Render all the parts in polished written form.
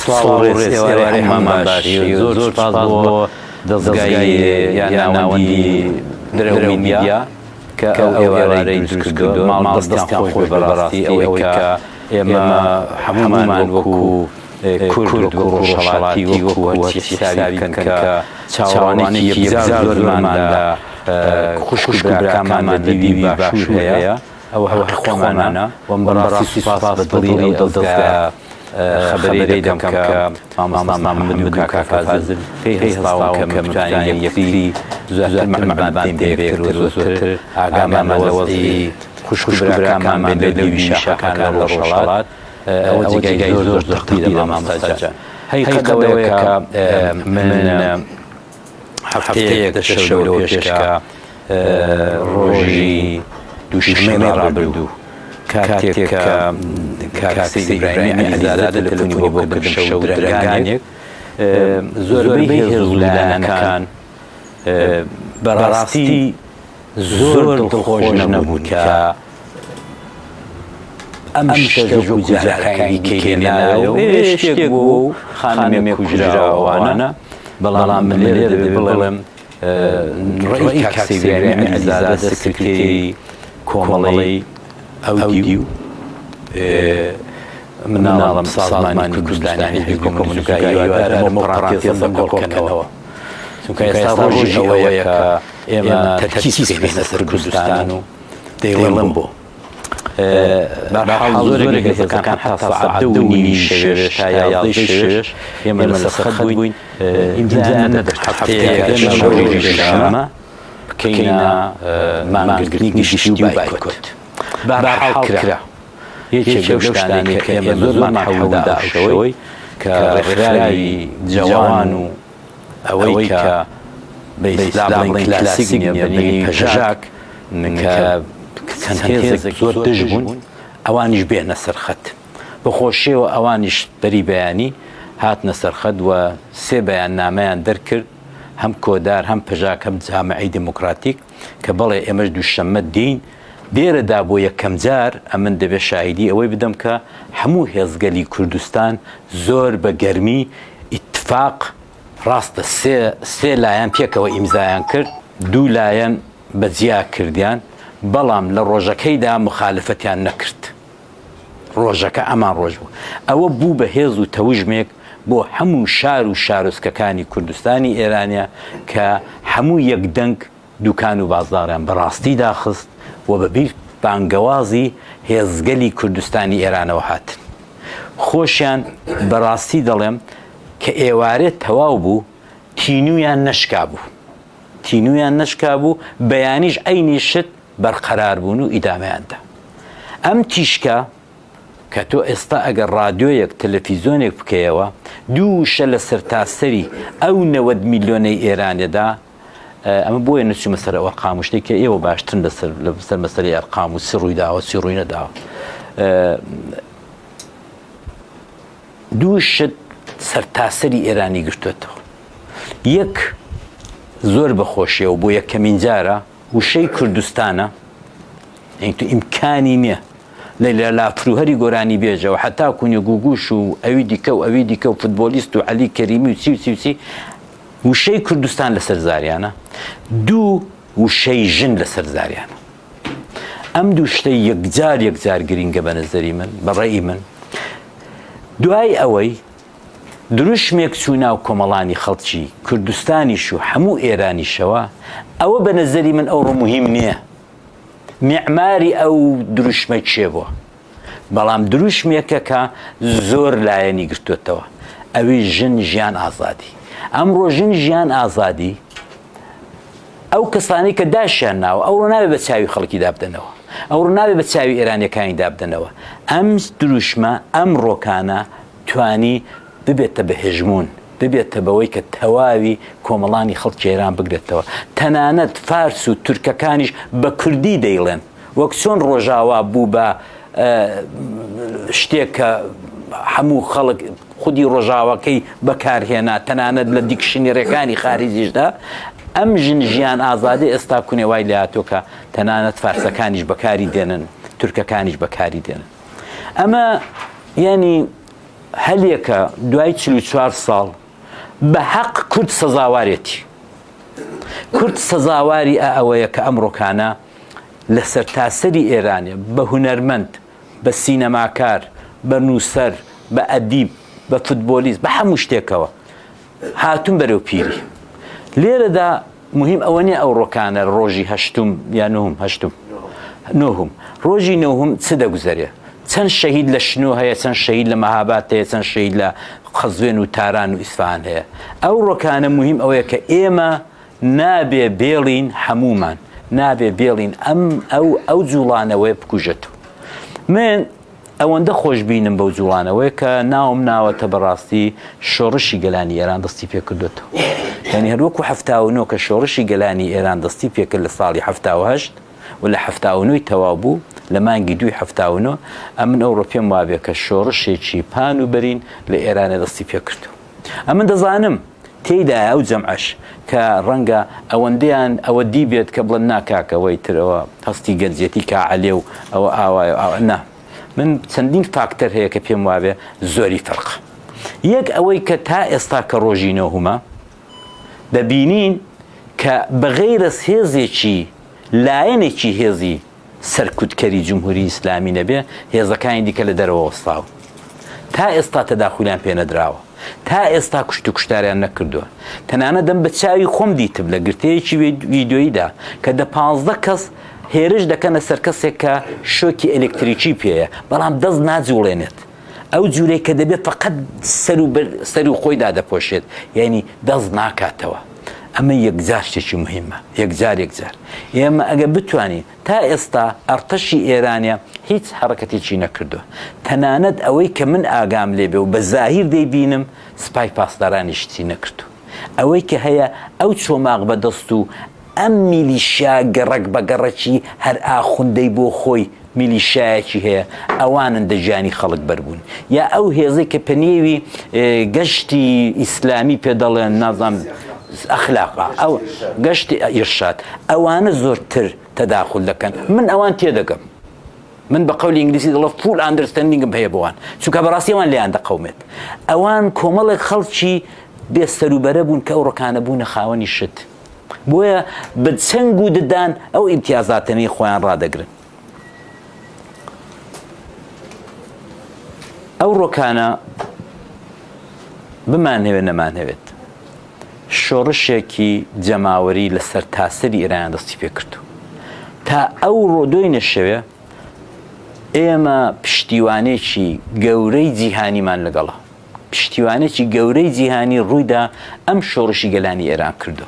سڵاو ڕێزێواری هەمان باشی زۆر سپاس بۆ دەستگای یاناوەندی درەوی میدیا کە ئەو ئێوارەی دروست کردووە ماڵدەستیان خۆش بەڕاستی ئەوەی کە ئێمە هەمومان وەکو کورد و ڕۆژهەڵاتی وەکو حسابی بکەن کە چاوەڕوانێکی یەکجار زۆرماندا خوشک و براکانمان دیوی باشوور هەیە ئەوە خۆمانانە وەم بەڕاستی سوپاس بەدڵی ئەو دەستگایە خبرەی دەم کە مامۆستا محەممەد و کاکا فازل پێی هێڵاوم کە متوانین یەکتری زۆرتر معلوماتمان پێ بکرد و زۆرتر ئاگامان لە وەزعی خوشک و براکانمان بێن لە دیوی شاخەکان لە ڕۆژهەڵات ئەوە جێگای زۆر دقی دەما مامۆستاجان حەقیقەت ئەوەیە کە من هەفتەیەک شەو لەوە پێشکە ڕۆژی دووشەمەی ڕابردوو کاتێک کاکسی ئیبراهیمی عەلیزادە لە تەلەفۆنی بۆ کردم شەو درەنگانێک زۆربەی هێزولایەنەکان بەڕاستی زۆر دڵخۆش نەبوون کە ئەم شتە و جارەکانی کێناوە شتێک بوو خانمێک کوژراوانە بەڵام من لێرە دەبێ بڵێم ڕێی کاکسی ئیبراهیمی عەلیزادە سکرتێری کۆمەڵەی ئەودی و مناڵم سازمانی کوردستانی حیزبی کۆمونیستی هیوادارم پڕانتێزە کۆڵکەنەوە چونکە ئێستا ڕۆژی ئەوەیە کە ئێمە تەرکیز بکەینە سەر کوردستان و دەیڵێم بۆ بەحاڵ زۆرێک لە هێزەکان حتا سەعات 2:30 شەوێش تا 11:00 ئێمە لەسەر خەت بووین ئیمزا نەدەست هەفتەیەک شەوی شەمە بکەینە مانگرتنی گشتی و بایکۆت بەحاڵ کرا یەکێک لەو شتانەی کە ئێمە زۆرمان حەوڵدا ئەوشەوەی کە ڕێکخراوی جەوان و ئەوەی کە بە ئیسلام بڵێن کلاسیک نییە بەنێوی پەژاک کە چەند هێزێک زۆر دژ بوون ئەوانیش بێنە سەر خەت بەخۆشیەوە ئەوانیش بەری بەیانی هاتنە سەر خەت و سێ بەیاننامەیان دەرکرد هەم کۆدار هەم پەژاک هەم جامعەی دموکراتیک کە بەڵێ ئێمەش دووشەممە دین دێرەدا بۆ یەکەم جار ئەمن دەبێت شاهیدی ئەوەی بدەم کە هەموو هێزگەلی کوردستان زۆر بە گەرمی ئیتفاق ڕاستە سێ لایەن پێکەوە ئیمزایان کرد دوو لایەن بەجیا کردیان بەڵام لە ڕۆژەکەیدا مخالفەتیان نەکرد ڕۆژەکە ئەمان ڕۆژ بوو ئەوە بوو بە هێز و تەوژمێک بۆ هەموو شار و شارۆچکەکانی کوردستانی ئێرانیا کە هەموو یەکدەنگ دوکان و بازاڕیان بەڕاستی داخست و بەبیر بانگەوازی هێزگەلی کوردستانی ئێرانەوە هاتن خۆشیان بەڕاستی دەڵێم کە ئێوارێت تەواو بوو تینویان نەشکا بوو بەیانیش ئەینی شت بەرقەرار بوون و ئیدامەیاندا ئەم تیشکە کە تۆ ئێستا ئەگەر ڕادیۆیەک تەلەڤیزۆنێک بکەیەوە دووشە لە سەرتاسەری ئەو 90 میلیۆنەی ئێرانێدا ئەمە بۆیە نەچوومە سەر ئەرقام شتێک کە ئێوە باشترن لەسەر مەسەلەی ئەرقام و چی ڕوویداوە چی ڕووی نەداوە دوو شت سەرتاسەری ئێرانی گرتوێتەوە یەک زۆر بەخۆشیەوە بۆ یەکەمین جارە وشەی کوردستانە تو ئیمکانی نییە لە لاپروهەری گۆرانی بێژەوە حتا کونیە گوگوش و ئەوی دیکە و فوتبۆلیست و عەلی کەریمی و چی وشەی کوردستان لەسەر زاریانە دوو وشەی ژن لەسەر زاریانە ئەم دوو شتەی یەکجار گرینگە بە نەزەری من بەڕێی من دوای ئەوەی دروشمێک چوو ناو کۆمەڵانی خەڵکی کوردستانیش و هەموو ئێرانیشەوە ئەوە بە نەزەری من ئەوڕۆ مهم نییە میعماری ئەو دروشمە چێ بووە بەڵام دروشمێکە کە زۆر لایەنی گرتوێتەوە ئەوی ژن ژیان ئازادی ئەمڕۆ ژن ژیان ئازادی ئەو کەسانی کە داشیان ناوە ئەوڕۆ نابێت بە چاوی خەڵکی دابدەنەوە ئەوڕۆ نابێت بە چاوی ئێرانیەکانی دابدەنەوە ئەم دروشمە ئەم ڕۆکانە توانی ببێتە بە هێژمون ببێتە بەوەی کە تەواوی کۆمەڵانی خەڵکی ئێران بگرێتەوە تەنانەت فارس و تورکەکانیش بە کوردی دەیڵێن وەک چۆن ڕۆژاوا بوو بە شتێک کە هەموو خەڵک خودی ڕۆژاوەکەی بەکارهێنا تەنانەت لە دیکشنێرەکانی خارجیشدا ئەم ژن ژیان ئازادی ئێستا کونێوای لاتۆ کە تەنانەت فارسەکانیش بەکاری دێنن تورکەکانیش بەکاری دێنن ئەمە یعنی هەلێکە دوای 44 ساڵ بە حەق کورد سەزاوارێتی کورد سەزاواری ئەوەیە کە ئەمڕۆکانە لە سەرتاسەری ئێرانێ بە هونەرمەند بە سینەماکار بە نووسەر بە ئەدیب بە فوتبۆلیست بە هەموو شتێکەوە هاتوون بەرەو پیری لێرەدا مهم ئەوە نیە ئەو ڕۆکانە ڕۆژی هەشتم یا نۆهم ڕۆژی نۆهم چ دەگوزەرێ چەند شەهید لە شنۆ هەیە چەند شەهید لە مەهاباد هەیە چەند شەهید لە قەزوێن و تاران و ئیسفان هەیە ئەو ڕۆکانە مهم ئەوەیە کە ئێمە نابێ بێڵین هەمومان نابێ بێڵین ئەو جوڵانەوەی بکوژێتەوە من ئەوەندە خۆش بینم بەو جوڵانەوەی کە ناوم ناوەتە بەڕاستی شۆڕشی گەلانی ئێران دەستی پێ کردوێتەوە یعنی هەروەکو 79 کە شۆڕشی گەلانی ئێران دەستی پێکرد لە ساڵی 78 و لە 79 تەواو بوو لە مانگی 2079 ئەمن ئەوڕۆ پێم وابێ کە شۆڕشێکی پان و بەرین لە ئێرانە دەستی پێ کردو ئەمن دەزانم تێیدا ئەو جەمعەش کە ڕەنگە ئەوەندەیان ئەوە دیبێت کە بڵێن ناکاکەوەی ترەوە هەستی گەنجێتی کاعەلێ و ئەوە ئاوایە نا من چەندین فاکتەر هەیە کە پێم وابێ زۆری فەرق یەک ئەوەی کە تا ئێستا کە ڕۆژی نۆهمە دەبینین کە بەغەیرە هێزێکی لایەنێکی هێزی سەرکوتکەری جمهوری ئیسلامی نەبێ هێزەکانی دیکە لە دەرەوە وەستاوە تا ئێستا تەداخولیان پێ نەدراوە تا ئێستا کوشت و کوشتاریان نەکردووە تەنانەت دەم بە چاوی خۆم دیتم لە گرتەیەکی ڤیدیۆییدا کە 15 کەس هێرش دەکەنە سەر کەسێک کە شۆکی ئەلکتریکی پێیە بەڵام دەست ناجوڵێنێت ئەو جوورەی کە دەبێت فقط سەر و خۆیدا دەپۆشێت یعنی دەست ناکاتەوە ئەمە یەکجار شتێکی مهمە یەکجار ئێمە ئەگە بتوانین تا ئێستا ئەرتەشی ئێرانیا هیچ حرەکەتێکی نەکردووە تەنانەت ئەوەی کە من ئاگام لێبێ و بە زاهیر دەیبینم سپای پاسدارانی شتی نەکردو ئەوەی کە هەیە ئەو چۆماق بەدەست و ئەم میلیشیا گەڕک بە گەڕەکی هەر ئاخوندەی بۆ خۆی میلیشایەکی هەیە ئەوانن دەژیانی خەڵک بەربوون یا ئەو هێزەی کە پەنێوی گەشتی ئیسلامی پێ دەڵێن نازانم ئەخلاقا ئەو گەشتی ئیرشاد ئەوانە زۆرتر تەداخل دەکەن من ئەوان تێدەگەم من بە قەولی ئینگلیسی دەڵێ فول ئاندەرستەندینگم هەیە بۆوان چونکە بەڕاستی ئەوان لێیان دەقەومێت ئەوان کۆمەڵێک خەڵکی بێسەروبەرە بوون کە ئەو ڕۆکانە بوونە خاوەنی شت بۆیە بە چەنگ و ددان ئەو ئیمتیازاتەنەی خۆیان ڕادەگرن ئەو ڕۆکانە بمانهێوێت نەمانهێوێت شۆڕشێکی جەماوەری لە سەرتاسەری ئێران دەستی پێ کردو تا ئەو ڕۆدۆی نەشەوێ ئێمە پشتیوانێکی گەورەی جیهانیمان لەگەڵە پشتیوانێکی گەورەی جیهانی ڕوویدا ئەم شۆڕشی گەلانی ئێران کردو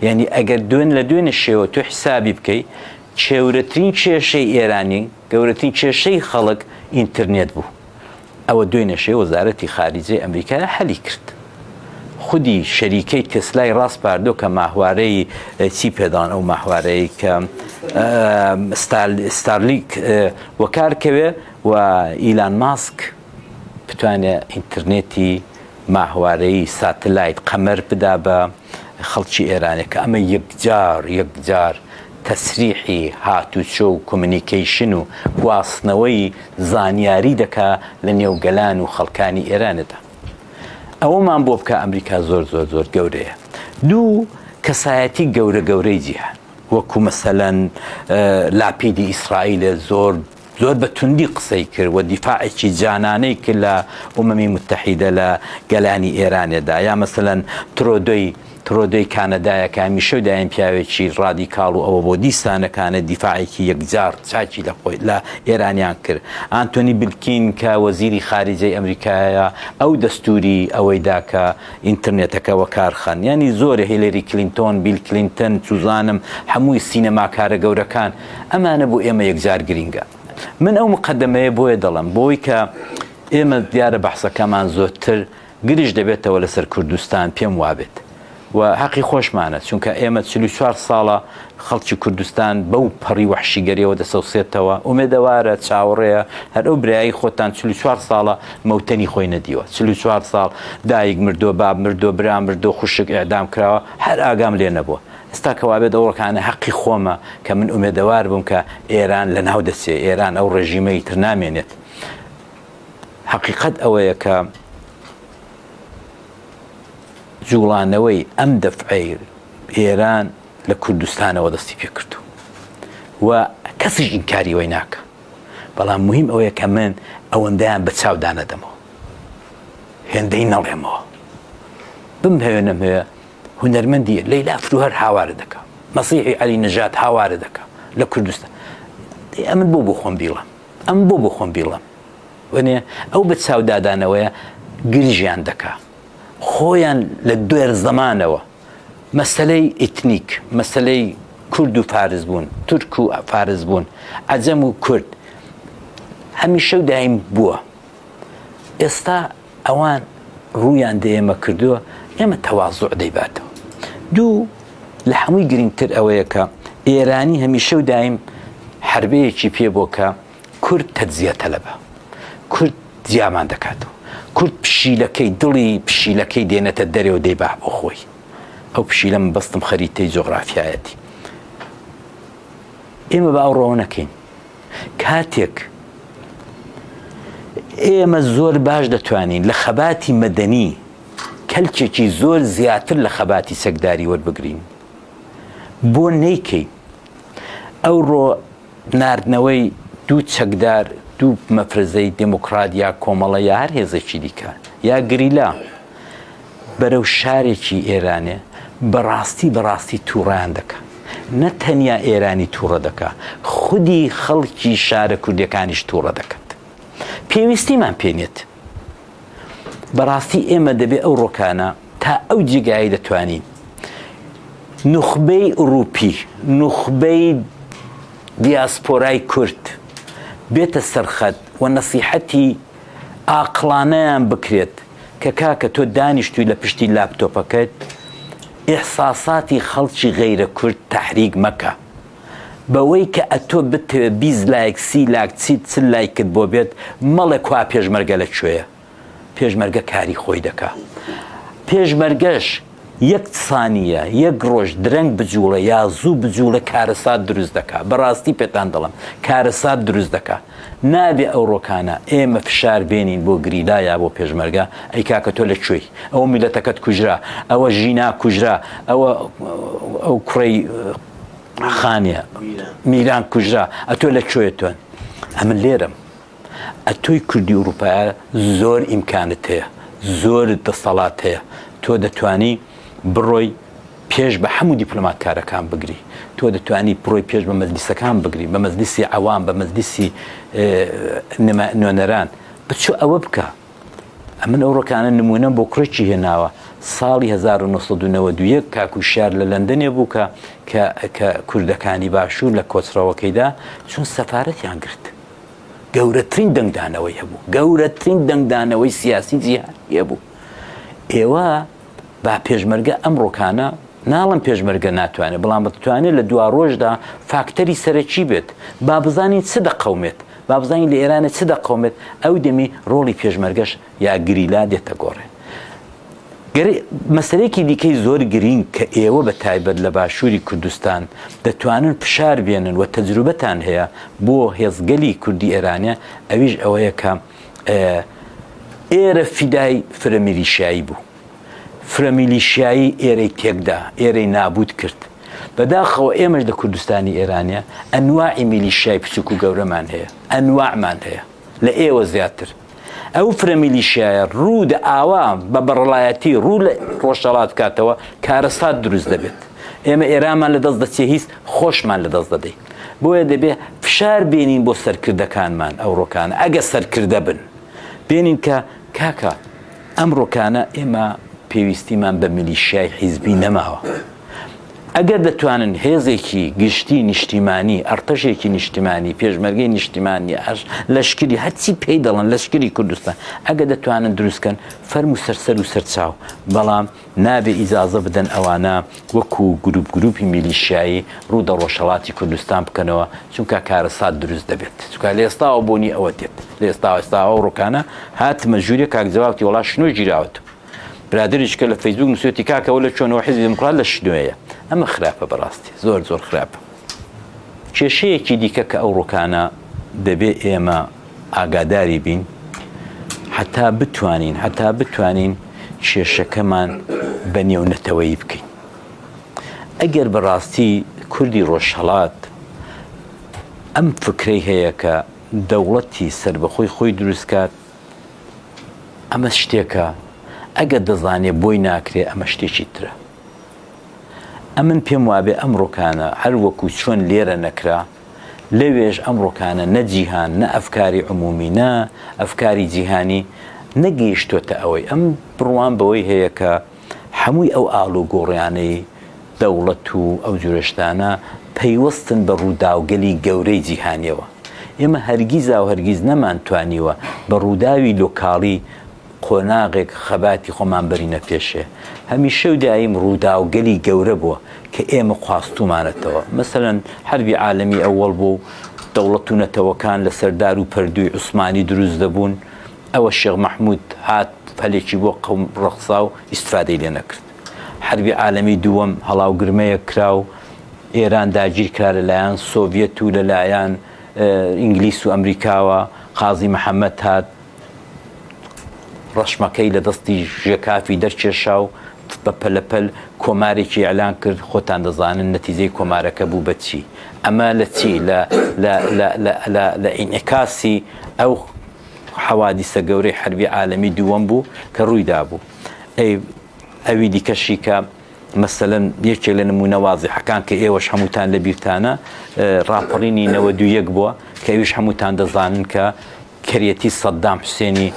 یعنی ئەگەر لە دوێنە شێوە تۆ حسابی بکەیت چێورەترین کێشەی ئێرانی گەورەترین کێشەی خەڵک ئینترنێت بوو ئەوە دوێنە شێ وەزارەتی خارجەی ئەمریکا حەلی کرد خودی شەریکەی تسلای ڕاست پاردۆ کە ماهوارەی چی پێدان ئەو ماهوارەی کە ستارلیک وەکارکەوێ و ئیلان ماسک بتوانێت ئینترنێتی ماهوارەی ساتلایت قەمەر بدا بە خەڵکی ئێرانێک کە ئەمە یەکجار تەسریحی هاتوچۆ و کۆمونیکیشن و گواستنەوەی زانیاری دەکا لە نێوگەلان و خەڵکانی ئێرانەدا ئەوەمان بۆ بکە ئەمریکا زۆر گەورەیە دوو کەسایەتی گەورەی جیهان وەکو مەسەلەن لاپیدی ئیسرائیلە زۆر بە توندی قسەی کرد و دیفاعێکی جانانەی کرد لە ئومەمی متحیدە لە گەلانی ئێرانێدا یا مەسەلەن ترۆدۆی کانەدایە کە هەمیشە دایم پیاوێکی ڕادیکاڵ و ئەوە بۆ دیسانەکانە دیفاعێکی یەکجار چاکی لە ئێرانیان کرد ئانتۆنی بلکین کە وەزیری خارجەی ئەمریکایە ئەو دەستوری ئەوەیدا کە ئینترنێتەکە وەکارخەن ینی زۆرە هیلەری کلینتۆن بیل کلینتەن چوزانم هەمووی سینەماکارە گەورەکان ئەمانە بۆ ئێمە یەکجار گرینگە من ئەو مقدمەیە بۆیە دەڵم بۆی کە ئێمە دیارە بەحسەکەمان زۆرتر گرش دەبێتەوە لەسەر کوردستان پێم وابێت و حەقی خۆشمانە چونکە ئێمە 44 ساڵە خەڵکی کوردستان بەو پەڕی وەحشیگەریەوە دەسەوسێتەوە ئومێدەوارە چاوەڕێیە هەر ئەو برایی خۆتان 44 ساڵە مەوتەنی خۆی نەدیوە 44 ساڵ دایک مردۆ باب مردۆ برا مردۆ خوشک ئێعدام کراوە هەر ئاگام لێ نەبووە ئێستا کەوابێت ئەوڕەکانە حەقی خۆمە کە من ئومێدەوار بووم کە ئێران لە ناو دەچێ ئێران ئەو ڕێژیمەی تر نامێنێت حقیقت ئەوەیە کە جوڵانەوەی ئەم دەفعەی ئێران لە کوردستانەوە دەستی پێ کردو و کەسیش ئینکاری وەی ناکە، بەڵام مهم ئەوەیە کە من ئەوەندەیان بە چاودا نەدەمەوە، هێندەی نەڵێمەوە، بمهێنم هەیە هونەرمەندیە لەیلا فرۆهەر هاوارە دەکا، مەسیحی عەلی نەژات هاوارە دەکا لە کوردستان. ئەمن بۆ خۆم بیڵم، ئەم بۆ خۆم بیڵم وەنێ ئەو بە چاودادانەوەیە گرژیان دەکا خۆیان لە دوێر زەمانەوە مەسەلەی ئیتنیک، مەسەلەی کورد و فارس بوون، تورک و فارس بوون، عەجەم و کورد هەمیشە و دایم بووە. ئێستا ئەوان ڕوویان دێمە کردووە، ئێمە تەواضوع دەیباتەوە. دوو لە هەمووی گرنگتر ئەوەیە کە ئێرانی هەمیشە و دایم حربەیەکی پێ بۆ کە کورد تەجزیە تەلەبە، کورد جیامان دەکاتەوە، کورد پشیلەکەی دڵی پشیلەکەی دێنێتە دەرێەوە دەیبا بۆ خۆی. ئەو پشیلە من بەستم خەریتەی جۆغرافیایەتی. ئێمە بە ئەوڕۆوە نەکەین. کاتێک ئێمە زۆر باش دەتوانین لە خەباتی مەدەنی کەلکێکی زۆر زیاتر لە خەباتی سەکداری وەربگرین، بۆ نەیکەی ئەوڕۆ ناردنەوەی دوو چەکدار، دوو مەفرزەی دموکرات یا کۆمەڵە یا هەر هێزێکی دیکە یا گریلا بەرەو شارێکی ئێرانێ بەڕاستی تووڕیان دەکە. نە تەنیا ئێرانی تووڕە دەکا، خودی خەڵکی شارە کوردیەکانیش تووڕە دەکات. پێویستیمان پێنێت. بەڕاستی ئێمە دەبێت ئەو ڕۆکانە تا ئەو جێگایی دەتوانین نوخبەی ئوروپی، نوخبەی دیاسپۆرای کورد بێتە سەرخەت و نەسیحەتی ئاقلانەیان بکرێت کە کاکە تۆ دانیشتووی لە پشتی لاپتۆپەکەت ئیحساساتی خەڵکی غەیرە کورد تەحریک مەکە، بەوەی کە ئەتۆ بتوێ 20 لایک 30 لاک چل لایکت بۆ بێت مەڵێ کوا پێشمەرگە لەکوێیە. پێشمەرگە کاری خۆی دەکا. پێشمەرگەش یەک سانیە، یەک ڕۆژ درەنگ بجوڵە یا زوو بجوڵە کارەسات دروست دەکا. بەڕاستی پێتان دەڵم کارەسات دروست دەکا. نابێ ئەو ڕۆکانە ئێمە فشار بێنین بۆ گریلا یا بۆ پێشمەرگە ئەی کاکە تۆ لەکوێی، ئەوە میلەتەکەت کوژرا، ئەوە ژینا کوژرا، ئەو کوڕەی خانیە میران کوژرا، ئەتۆ لەکوێیە تۆن. ئەمن لێرەم ئەتۆی کوردی ئوروپایە زۆر ئیمکانت هەیە، زۆر دەسەڵات هەیە، تۆ دەتوانی بڕۆی پێش بە هەموو دیپلۆماتکارەکان بگری، تۆ دەتوانی بڕۆی پێش بە مەجلیسەکان بگری، بە مەجلیسی عەوام، بە مەجلیسی نوێنەران بچۆ ئەوە بکە. ئەمن ئەو ڕۆکانە نمونە بۆ کوڕێکی هێناوە ساڵی 1991 کاکوشیار لە لەندەنێ بوو کە کوردەکانی باشوور لە کۆچڕەوەکەیدا چون سەفارەتیان گرت. گەورەترین دەنگدانەوەی هەبوو، گەورەترین دەنگدانەوەی سیاسی جیهانی هەبوو. ئێوە با پێشمەرگە ئەم ڕۆکانە ناڵم پێشمەرگە ناتوانێت، بەڵام بتوانێت لە دوا ڕۆژدا فاکتەری سەرەکی بێت، با بزانین چ دەقەومێت، با بزانین لە ئێرانە چ دەقەومێت، ئەو دەمی ڕۆڵی پێشمەرگەش یا گریلا دێتە گۆڕێ. مەسەلەیەکی دیکەی زۆر گرنگ کە ئێوە بە تایبەت لە باشووری کوردستان دەتوانن فشار بێنن و تەجروبەتان هەیە بۆ هێزگەلی کوردی ئێرانە، ئەویش ئەوەیە کە ئێرە فیدای فرەمیلیشایی بوو. فرەمیلیشایی ئێرەی تێکدا، ئێرەی نابود کرد. بەداخەوە ئێمەش لە کوردستانی ئێرانە ئەنواعی میلیشیای بچووک و گەورەمان هەیە، ئەنواعمان هەیە لە ئێوە زیاتر. ئەو فرەمیلیشایە ڕوو دە ئاوا بە بەڕڵایەتی ڕوو لە ڕۆژهەڵات کاتەوە کارەسات دروست دەبێت. ئێمە ئێرانمان لە دەست دەچێ هیچ خۆشمان لە دەست دەدەین. بۆیە دەبێ فشار بێنین بۆ سەرکردەکانمان ئەو ڕۆکانە ئەگە سەرکردە بن، بێنین کە کاکە ئەم ڕۆکانە ئێمە پێویستیمان بە میلیشیای حیزبی نەماوە. ئەگەر دەتوانن هێزێکی گشتی نیشتیمانی، ئەرتەشێکی نیشتیمانی، پێشمەرگەی نیشتیمانی، لەشکری هەرچی پێی دەڵن لەشکری کوردستان ئەگە دەتوانن دروستکەن فەرم و سەرسەر و سەرچاو، بەڵام نابێ ئیجازە بدەن ئەوانە وەکو گروپی میلیشیایی ڕوو دە ڕۆژهەڵاتی کوردستان بکەنەوە، چونکە کارەسات دروست دەبێت. چونکە لە ئێستاوە بۆنی ئەوە دێت، لە ئێستا ئەو ڕۆکانە هاتمە ژوورێ کاکجەواتی وڵا شنۆ گیراوەت. برادریشکە لە فەیسبوک نووسێتی کاکەوە لە چۆنەوە حیزبی دموکرات لە شنوەیە. ئەمە خراپە، بەڕاستی زۆر خراپە. کێشەیەکی دیکە کە ئەو ڕۆکانە دەبێ ئێمە ئاگاداری بین، حتا بتوانین کێشەکەمان بەنێونەتەوەی بکەین. ئەگەر بەڕاستی کوردی ڕۆژهەڵات ئەم فکرەی هەیە کە دەوڵەتی سربەخۆی خۆی دروستکات، ئەمە شتێکە ئەگەر دەزانێ بۆی ناکرێ، ئەمە شتێکی ترە. ئەمن پێم وابێ ئەمڕۆکانە هەر وەکو چۆن لێرە نەکرا، لەوێژ ئەمڕۆکانە نە جیهان، نە ئەفکاری عمومی، نە ئەفکاری جیهانی نەگەیشتۆتە ئەوەی. ئەم بڕوان بەوەی هەیە کە هەمووی ئەو ئاڵوگۆڕیانەی دەوڵەت و ئەو جورشتانە پەیوەستن بە ڕووداوگەلی گەورەی جیهانیەوە. ئێمە هەرگیزا و هەرگیز نەمانتوانیوە بە ڕووداوی لۆکاڵی قۆناغێک خەباتی خۆمان بەرینە پێشێ. هەمیشە و دایم ڕووداوگەلی گەورە بووە کە ئێمە خواستومانەتەوە. مەسەلەن حەربی عالەمی ئەوەڵ بوو، دەوڵەت و نەتەوەکان لە سەردار و پەردووی عوسمانی دروست دەبوون. ئەوە شێخ مەحموود هات پەلێکی بۆ قەوم ڕەخسا و ئیسفادەی لێ نەکرد. حەربی عالەمی دووەم هەڵاوگرمەیە کرا و ئێران داگیر کرا لەلایەن سۆڤیەت و لەلایەن ئینگلیس و ئەمریکاوە. قازی محەممەد هات ڕەشمەکەی لە دەستی ژێکافی دەرکێشا و بە پەلەپەل کۆمارێکی ئەلان کرد. خۆتان دەزانن نەتیجەی کۆمارەکە بوو بە چی. ئەمە لە چی لە ئینعکاسی ئەو حەوادیسە گەورەی حەربی عالەمی دووەم بوو کە ڕوویدا بوو. ئەوی دیکەشی کە مەسەلەن یەکێک لە نمونە وازیحەکان کە ئێوەش هەمووتان لە بیرتانە، ڕاپەڕینی 92 بووە کە ئێوش هەمووتان دەزانن کە کەریەتی سەدام حوسێنی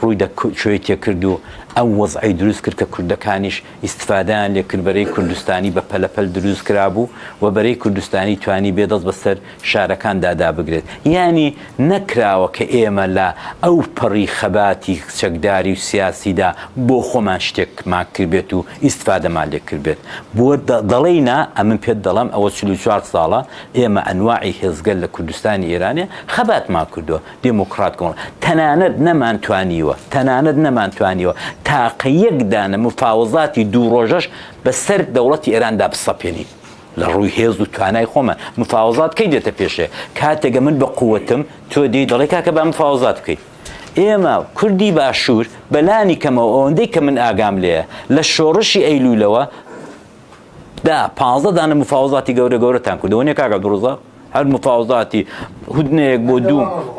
ڕووی کوێتێ کرد و ئەم وەزعی دروست کرد کە کوردەکانیش ئیستفادەیان لێ کرد. بەرەی کوردستانی بە پەلەپەل دروست کرابوو و بەرەی کوردستانی توانی بێدەست بەسەر شارەکان دادا بگرێت. یانی نەکراوە کە ئێمە لە ئەو پەڕی خەباتی چەکداری و سیاسیدا بۆ خۆمان شتێکمان کردبێت و ئیستفادەمان لێ کردبێت. بۆ دەڵێ نا، ئەمن پێت دەڵام ئەوە 44 ساڵە ئێمە ئەنواعی هێزگەل لە کوردستانی ئێرانێ خەباتمان کردووە. دموکرات کۆن تەنانەت نەمانتوانیوە تاقە یەکدانە مفاوەزاتی دوو ڕۆژەش بەسەر دەوڵەتی ئێراندا بسەپێنین. لە ڕووی هێز و توانای خۆمان مفاوەزات کەی دێتە پێشێ. کاتێگە من بە قووەتم تۆ دێی دەڵێ کاکە با مفاوەزات بکەیت. ئێمە کوردی باشوور بەلانی کەمەوە ئەوەندەی کە من ئاگام لێیە لە شۆڕشی ئەیلولەوە 15 دانە مفاوەزاتی گەورەتان کردەوە. کاکە دڕۆزە هەر مفاوەزاتی هودنەیەک بۆ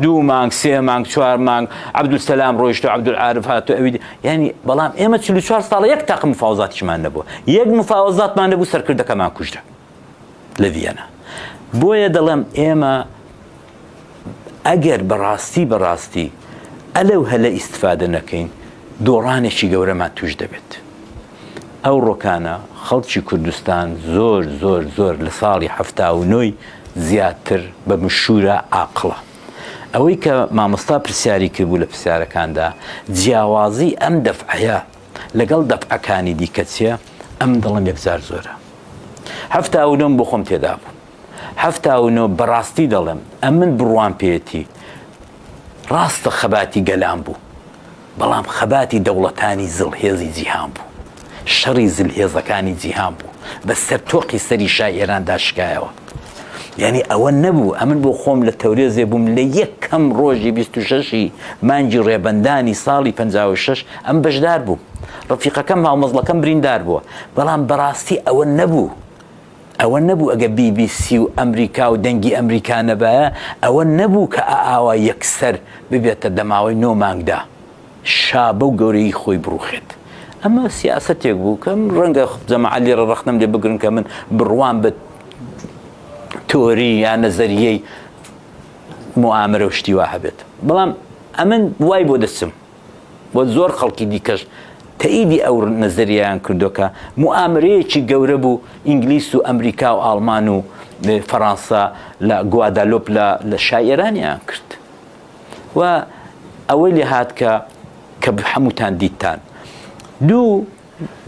دوو مانگ، 3 مانگ، 4 مانگ، عەبدولسەلام ڕۆیشتە و عەبدولعارف هاتۆ. ئەوی یعنی بەڵام ئێمە 44 ساڵە یەک تاقە مفاوەزاتیشمان نەبووە، یەک مفاوەزاتمان نەبوو سەرکردەکەمان کوژرا لە ڤیەنا. بۆیە دەڵێم ئێمە ئەگەر بەڕاستی ئەلەو هەلە ئیستفادە نەکەین، دۆڕانێکی گەورەمان توش دەبێت. ئەو ڕۆکانە خەڵکی کوردستان زۆر لە ساڵی 79 زیاتر بە مشورە عاقڵە. ئەوەی کە مامۆستا پرسیاری کردبوو لە پرسیارەکاندا، جیاوازی ئەم دەفعەیە لەگەڵ دەفعەکانی دیکە چیە؟ ئەم دەڵم یەکجار زۆرە. 79 بۆ خۆم تێدا بوو. 79 بەڕاستی دەڵێم ئەمن بڕوان پێێتی ڕاستە خەباتی گەلان بوو، بەڵام خەباتی دەوڵەتانی زڵهێزی جیهان بوو، شەڕی زلهێزەکانی جیهان بوو، بە سەرتۆقی سەری شای ئێراندا شکایەوە. یعنی ئەوە نەبوو. ئەمن بۆ خۆم لە تەورێزێ بووم لە یەکەم ڕۆژی 26 مانگی ڕێبەندانی ساڵی 56 ئەم بەشدار بوو. ڕەفیقەکەم هاومەزڵەکەم بریندار بووە، بەڵام بەڕاستی ئەوە نەبوو. ئەگە BBC و ئەمریکا و دەنگی ئەمریکا نەبایە، ئەوە نەبوو کە ئاوا یەکسەر ببێتە دەماوەی 9 مانگدا شابە و گەورەی خۆی بڕوخێت. ئەمە سیاسەتێک بوو کەم ڕەنگە جەماعەت لێرە ڕەخنەم لێ بگرن کە من بڕوان بە تۆری یان نەزەریەی موامرە و شتی وا هەبێت. بەڵام ئەمن وای بۆ دەچم بۆ زۆر خەڵکی دیکەش تەئیدی ئەو نەزەریایان کردوکە موامرەیەکی گەورە بوو ئینگلیس و ئەمریکا و ئاڵمان و فەڕەنسا لە گوادالۆپ لە شای ئێرانیان کرد. و ئەوەی لێ هات کە هەمووتان دیتان دوو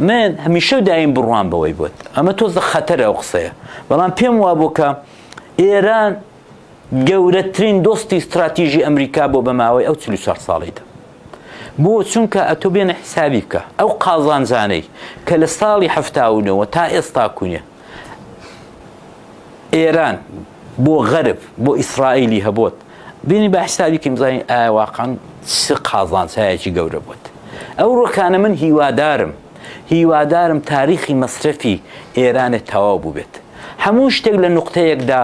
من هەمیشە دایم بڕوان بەوەی بوت. ئەمە تۆزە خەتەرە ئەو قسەیە، بەڵام پێم وا بوو کە ئێران گەورەترین دۆستی استراتیژی ئەمریکا بۆ بەماوەی ئەو 44 ساڵیدا. بۆ چونکە ئەتۆ بێنە حسابی بکە ئەو قازانجانەی کە لە ساڵی 79 تا ئێستا کوونیە ئێران بۆ غەرب بۆ ئیسرائیلی هەبوت، بینی بە حسابیکەم زانین ئایا واقعاً چ قازانچایەکی گەورە بووت. ئەو ڕۆکانە من هیوادارم تاریخی مەصرفی ئێرانە تەواو بوو بێت. هەموو شتێک لە نقطەیەکدا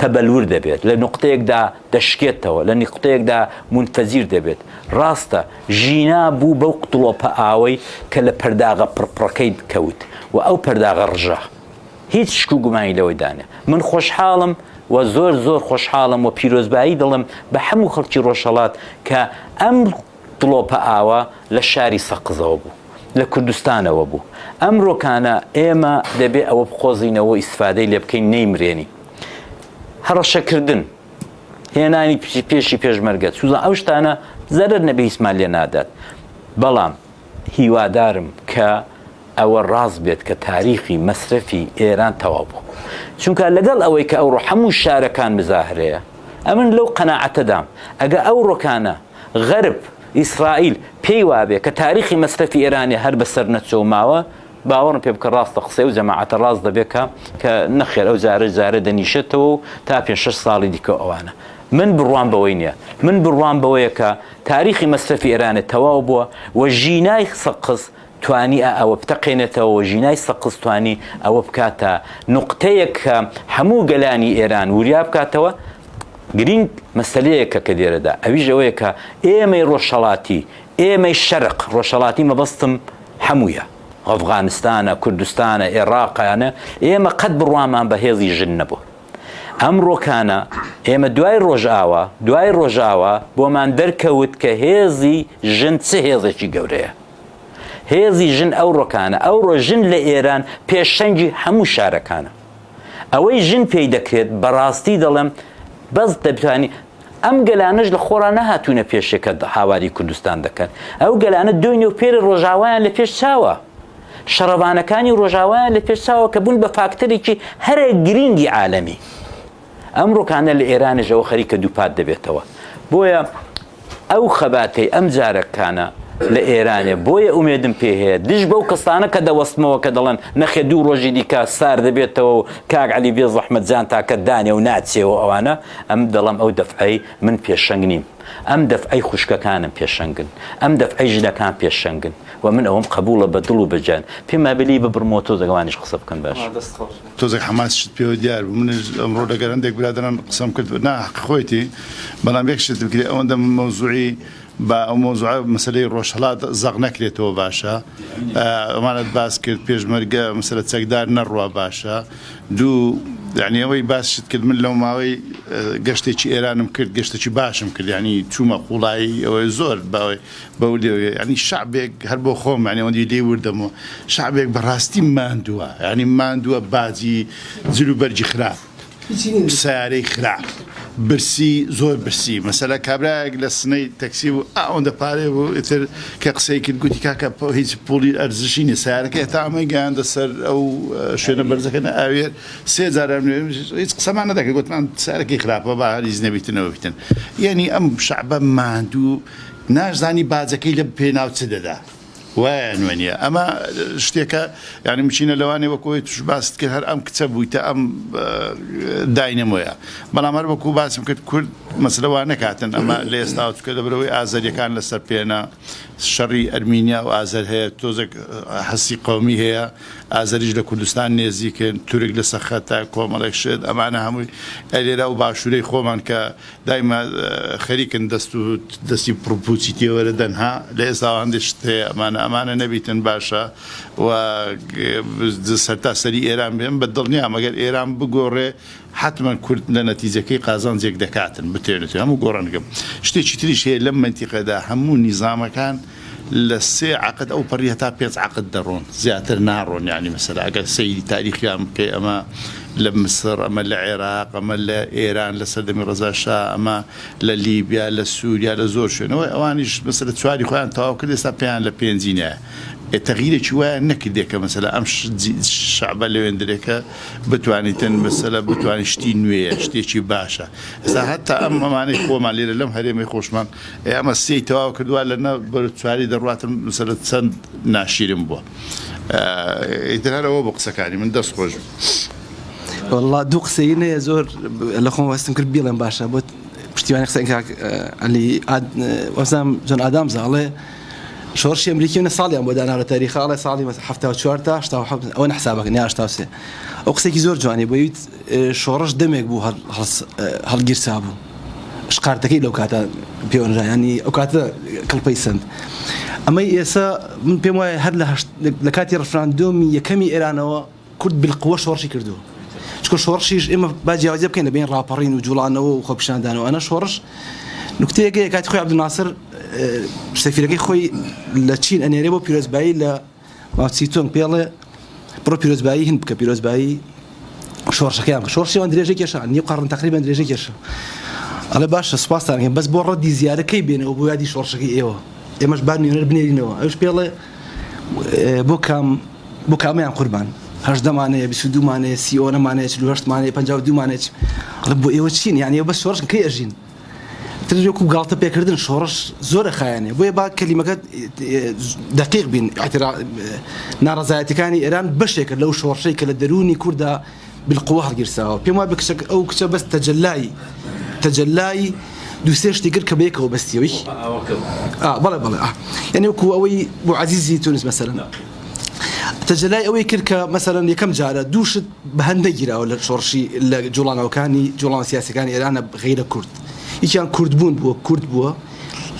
تەبەلور دەبێت، لە نقطەیەکدا دەشکێتەوە، لە نقطەیەکدا منفەزیر دەبێت. ڕاستە ژینا بوو بەو قوتڵۆپە ئاوەی کە لە پەرداغە پڕپڕەکەی کەوت و ئەو پەرداغە ڕژە. هیچ شک و گومانی لەوەی دانێ. من خۆشحاڵم و زۆر خۆشحاڵم و پیرۆزبایی دڵم بە هەموو خەڵکی ڕۆژهەڵات کە ئەم قوتڵۆپە ئاوە لە شاری سەقزەوە بوو، لە کوردستانەوە بوو. ئەم ڕۆکانە ئێمە دەبێ ئەوە بخۆزینەوە ئیسفادەی لێ بکەین نەیمرێنی. هەڕەشەکردن، هێنانی پێشی پێشمەرگە سوزان ئەو شتانە زەرەر نەبێ هیچمان لێ نادات. بەڵام هیوادارم کە ئەوە ڕاست بێت کە تاریخی مەصرفی ئێران تەواو بوو. چونکە لەگەڵ ئەوەی کە ئەوڕۆ هەموو شارەکان مزاهرەیە، ئەمن لەو قەناعەتەدام ئەگە ئەو ڕۆکانە غەرب ئیسرائیل پێی وابێ کە تاریخی مەصرفی ئێرانی هەر بەسەر نەچۆماوە، باوەڕم پێ بکە ڕاستە قسەی و جەماعەتە ڕاست دەبێت کە نەخێر ئەو زارە دەنیشێتەوە و تا 5-6 ساڵی دیکە ئەوانە. من بڕوان بەوەی نییە، من بڕوان بەوەیە کە تاریخی مەصرفی ئێرانە تەواو بووە و ژینای سەقز توانی ئەوە بتەقێنێتەوە و ژینای سەقز توانی ئەوە بکاتە نقطەیەک کە هەموو گەلانی ئێران وریا بکاتەوە. گرنگ مەسەلەیەکە کە دێرەدا ئەویش ئەوەیە کە ئێمەی ڕۆژهەڵاتی، ئێمەی شەرق ڕۆژهەڵاتی مەبەستم هەموویە، ئەفغانستانە، کوردستانە، عێراقیانە، ئێمە قەت بڕوامان بە هێزی ژن نەبوو. ئەم ڕۆکانە ئێمە دوای ڕۆژاوە بۆمان دەرکەوت کە هێزی ژن چه هێزێکی گەورەیە. هێزی ژن ئەو ڕۆکانە، ئەو ڕۆ ژن لە ئێران پێشەنگی هەموو شارەکانە. ئەوەی ژن پێی دەکرێت بەڕاستی دەڵێم بەس دەبتوانی ئەم گەلانەش لە خۆران نەهاتوونە پێشێکە هاواری کوردستان دەکەن. ئەو گەلانە دوێنێ و پێری ڕۆژاوایان لە پێش چاوە، شەڕەبانەکانی ڕۆژاوایان لە پێش چاوە کە بوون بە فاکتەرێکی هەرە گرنگی عالەمی. ئەم ڕۆکانە لە ئێرانەژەوە خەریکە دووپات دەبێتەوە. بۆیە ئەو خەباتەی ئەم جارەکانە لە ئێرانێ بۆیە ئومێدم پێ هەیە دش بەو کەسانە کە دەوەستمەوە کە دەڵێن نەخێ 2 ڕۆژی دیکە سار دەبێتەوە و کاک عەلی بێ زەحمەتجان تاکە دانێ و ناچێەوە ئەوانە. ئەم دەڵم ئەو دەفعەی من پێشەنگ نیم، ئەم دەفعەی خوشکەکانم پێشەنگن، ئەم دەفعەی ژنەکان پێشەنگن و من ئەوم قبوڵە بە دڵ و بەجان. پێما بلی ببڕمەوە تۆ زەگەوانیش قسە بکەن باش. تۆزێک حماسشت پێوە دیار بوو. منش ئەمڕۆ لەگەرەندێک برادران قسەم کرد ناحق خۆیتی، بەڵام یەکشت بکرێ ئەوەندە مەوزوعی با ئەو مۆزوع مەسەلەی ڕۆژهەڵات زەق نەکرێتەوە باشە. ئەمانەت باس کرد پێشمەرگە مەسەلە چەکدار نەڕوا باشە. دوو یعنی ئەوەی باسشت کرد من لەو ماوەی گەشتێکی ئێرانم کرد، گەشتێکی باشم کرد، ینی چوومە قوڵایی ئەوەی زۆر بەو لێوێ ینی شعبێک هەر بۆ خۆم ینی ئەوەندی لێ وردەمەوە شعبێک بەڕاستی ماندووە، ینی ماندووە باجی جلو بەرجی خراپ، سیارەی خراپ، برسی زۆر برسی. مەسەلە کابراایەک لە سنەی تەکسی بوو ئەوەندە پارێ بوو ئیتر کە قسەی کرد گوتی کاکە هیچ پوڵی ئەرزشی نیە، سیارەکە هێتا ئەمەی گەیاندە سەر ئەو شوێنە بەرزەکەنە ئاوێر 3 جارم هیچ قسەمان نەدەکرد، گوتمان سیارەکەی خراپە با هەریز نەبیتنەوە بیتن. یعنی ئەم شعبە ماندوو نازانی باجەکەی لە پێناو چ دەدا وایە نوێنیە. ئەمە شتێکە یعنی مچینە لەوانێ وەکۆی توش باست کرد هەر ئەم کچە بوویتە ئەم داینەمۆیە. بەڵام هەر وەکو باسم کرد کورد مەسلەوان نەکاتن ئەمە لە ئێستا چکە دەبرەوەی ئازاریەکان لەسەر پێێنە شەڕی ئەرمینیا و ئازەر هەیە، تۆزێک حەسی قەومی هەیە، ئازەریش لە کوردستان نێزیکن، تورک لە سەخەتە کۆمەڵێک شت، ئەمانە هەمووی ئەلێرا و باشوورەی خۆمان کە دایما خەریکن دەستی پرۆپوچیتیە وەرەدەنها لە ئێستا هەندێک شت هەیە ئەمانە نەبیتن باشە و سەرتا سەری ئێران بێن بە دڵنیام ئەگەر ئێران بگۆڕێ حتما کورد لە نەتیجەکەی قازانجێک دەکاتن بتێنێت هەموو گۆڕانگەم. شتێکی تریش هەیە لەم منتیقەدا هەموو نیزامەکان لە 3 عقد ئەو پەڕی هەتا 5 عقد دەڕۆن، زیاتر ناڕۆن. یعنی مەسەلا ئەگەر سەیری تاریخیان بکەی ئەمە لە مصر، ئەمە لە عێراق، ئەمە لە ئێران لە سەردەمی ڕەزاشا، ئەمە لە لیبیا، لە سووریا، لە زۆر شوێنەوە ئەوانیش مەسەلە چواری خۆیان تەواو کرد، ئێستا پێیان لە پێنجینە. تغییرێکی وایە نەکردێکە مەسەلا ئەم شعبە لەوێندرێکە بتوانیتن مەسەلا بتوانین شتی نوێیە، شتێکی باشە. ئێستا هەتا ئەم ئەمانەی خۆمان لێرە لەم هەرێمی خۆشمان ئەمە سێی تەواو کردووە لەنە بەر چواری دەڕاتن مەسەلا چەند ناشیرم بووە. ئیتر هەرەوە بۆ قسەکانی من دەست خۆش والله دوو قسەی نەیە زۆر لە خۆم وەستم کرد بێڵم باشە بۆ پشتیوانی قسەی علی وەزام جۆن ئادامز ئەڵێ شۆڕشی ئەمریکی منە ساڵیان بۆ داناوە تاریخە ئەڵێ ساڵی 74 تا 87 ئەوە حسابەکە نه 83 ئەو قسێکی زۆر جوانی بۆیت شۆڕش دەمێک بوو هەڵگیرسا بوو شقارتەکەی لەو کاتە پێوەنرا ینی ئەو کاتە کڵپەی سند ئەمەی ئێستا من پێم وایە هەر لە کاتی ڕفراندۆمی یەکەمی ئێرانەوە کورد بالقوە شۆڕشی کردووە چکە شۆڕشیش ئێمە با جیاوازە بکەین لە بین ڕاپەڕین و جوڵانەوە و خۆپیشاندانەوە ئەنە شۆڕش نکتەیەکەیە کاتی خۆی عەبدولناسر سەفیرەکەی خۆی لە چین ئەنێرێ بۆ پیرۆزبایی لە ماوچیتۆنگ پێڵێ بڕۆ پیرۆزبایی هند بکە پیرۆزبایی شۆڕشەکەیان بکە شۆڕشیوان درێژەی کێشە نیو قەڕن تەقریبان درێژەی کێشە ئەڵێ باشە سوپاستان دەکەین بەس بۆ ڕەدی زیارەکەی بێنەوە بۆ یادی شۆڕشەکەی ئێوە ئێمەش با نوێنەر بنێرینەوە ئەوش پێڵێ بۆ کامیان قوربان 18 مانەیە 22 مانەیە 30 مانەیە 48 مانەیە 52 مانەیە ئەڵێ بۆ ئێوە چین یعنی ئێوە بەس شۆڕش کەی ئەژین ترجوكو غلطة بيكردن شورش زور خاينة بوي با كلمة دقيق بين اعتراض نارزايتي كان إيران بشكل لو شورشي كلا دروني كردا بالقوة هالجرساو بيما بكشك أو كشك بس تجلاي دوسيش تيجر كبيك أو بس يوي بلا يعني وكو أوي بو عزيزي تونس مثلا تجلاي أوي كركا مثلا يكم جارة دوش بهندجرة ولا شورشي جولان أو كاني جولان سياسي كان إيران غير كرد يكان كرد بوا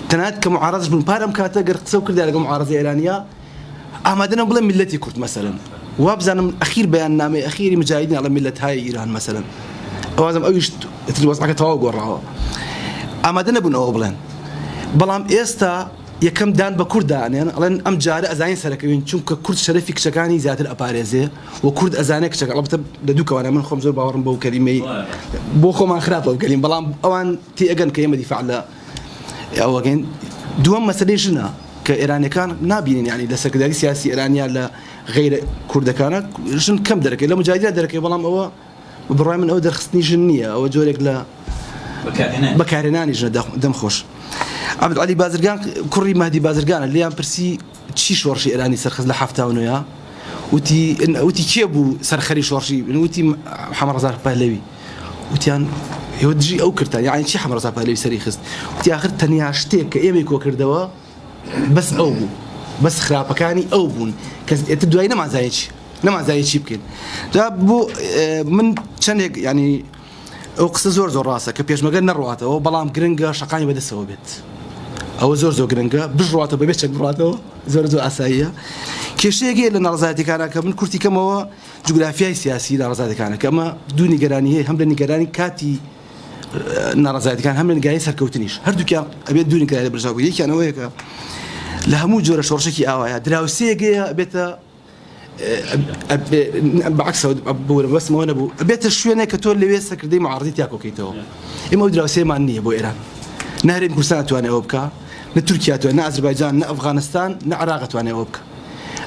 تناد كمعارضة بن بارم كاتا قرقصو كرد على معارضة إيرانية أحمدنا بلا ملتي كرد مثلا وابزان أخير بيان نامي أخير مجاهدين على ملة هاي إيران مثلا أوازم أويش تلوز عكا تواو قرعوا أحمدنا بن أوبلان بلام إيستا يكم دان بكردان يعني ألان أم جارة أزاين سركوين چونك كرد شرفي كشكاني زيادة الأباريزي وكرد أزانك شكا لابد لدوكا وانا من خمزور باورن بو كلمي بو خمان خراب بو كلمي بلام أوان تي أغن كيما دفاع لا أوغين دوام مسألة جنا كإيراني كان نابين يعني لسكداري سياسي إيرانيا لا غير كرد كان شن كم دركة لا مجاهدين دركة بلام أو براي من أو درخصني جنية أو جورك لا بكارناني جنا دم خوش عبد علي بازرگان كوري مهدي بازرگان اللي عم برسي تشي شورشي إيراني سرخز لحفته ونويا وتي كيبو سرخري شورشي وتي محمد رزاق بهلوي وتيان يودجي أو كرتان يعني شي محمد رزاق بهلوي سريخست وتي آخر تاني عشتك إيمي كو كردوا بس أوبو بس خرابة كاني أوبون تدوي نما زايدش يمكن ده بو من شان يعني وقصة زور راسه كبيش ما قلنا رواته وبلام جرينجا شقاني بدأ سوى بيت أو زور جرينجا بجرواته ببيتش جرواته زور أسايا كشيء جي لنا رزاتي كان كمن كرتي كم هو جغرافيا سياسي رزاتي كان كما دوني جراني هي هم لني جراني كاتي نرزاتي كان هم لني جاي سركوتنيش هردو كان أبي دوني جراني برجعوا يجي كان وياك لهمو جورا شورشكي آوايا دراوسية جي بيتا بعكس أبو بس ما هو أبو بيت الشوية كتول اللي بيسك دي معارضتي أكو كيتو إما ودرا سيما عني أبو إيران نهرين كردستان تواني أوبكا نتركيا تواني أذربيجان نأفغانستان نعراق تواني أوبكا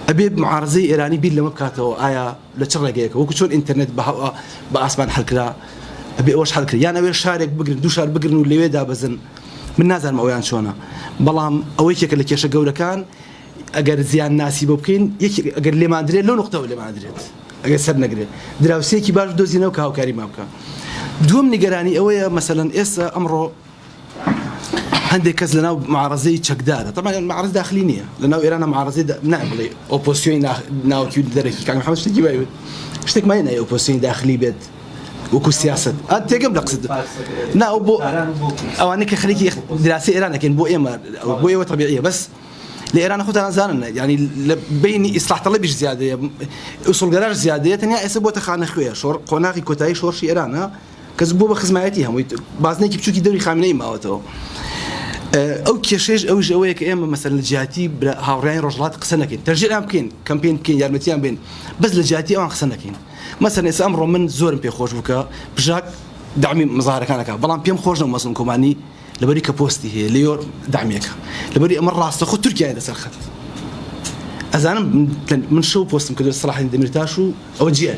أبي معارضي إيراني بيل لما بكاتو آية لتشرق جيك وكشون إنترنت بأسمان حلقة أبي أوش حلقة يعني أبي شارك بقرن دو شارك بقرن واللي ويدا بزن من نازل مويان شونا بلام أويك اللي كيش جولة كان أجر زيان ناسي بوبكين أجر اللي ما أدري لو نقطة ولا ما أدري أجر سر نقري دراوسي كي باش دوزينا وكهو كريم أبكا دوم نجراني أويا مثلا إس أمره عندي كذا لنا معارضي تشكدارة طبعا معارض داخلية لنا إيران معارضي نعمل أوبوسيون ناو كيود دركي كان محمد شتى جيبه شتى ما ينا أوبوسيون داخلي بيت وكو سياسة أتجمع نقصد نا أو أنا كخليكي دراسة إيران لكن بو إيه طبيعية بس لإيران أخوتها زاننا يعني بيني إصلاح طلبي زيادة أصول قرار زيادة تانية أسبوع تخان أخويا شور قناقي كوتاي شورشي إيران ها كذبوا بخدماتهم بعضنا كي بتشوفي دوري خامنئي ما أوتو أو كشيج أو جوية كأما مثلا الجهاتي هاورين رجلات قسنكين ترجع أمكن كامبين كين يارمتيان بين بس الجهاتي أو قسنكين مثلا إذا أمر من زور بيخوش بك بجاك دعمي مظاهرة كانك بلان بيم خوشنا مصر كوماني لبريك بوستي هي ليور دعميك لبري مرة راس تأخذ تركيا إذا سرخت أزانا من شو بوست مكدو الصلاح دمرتاشو أو جيال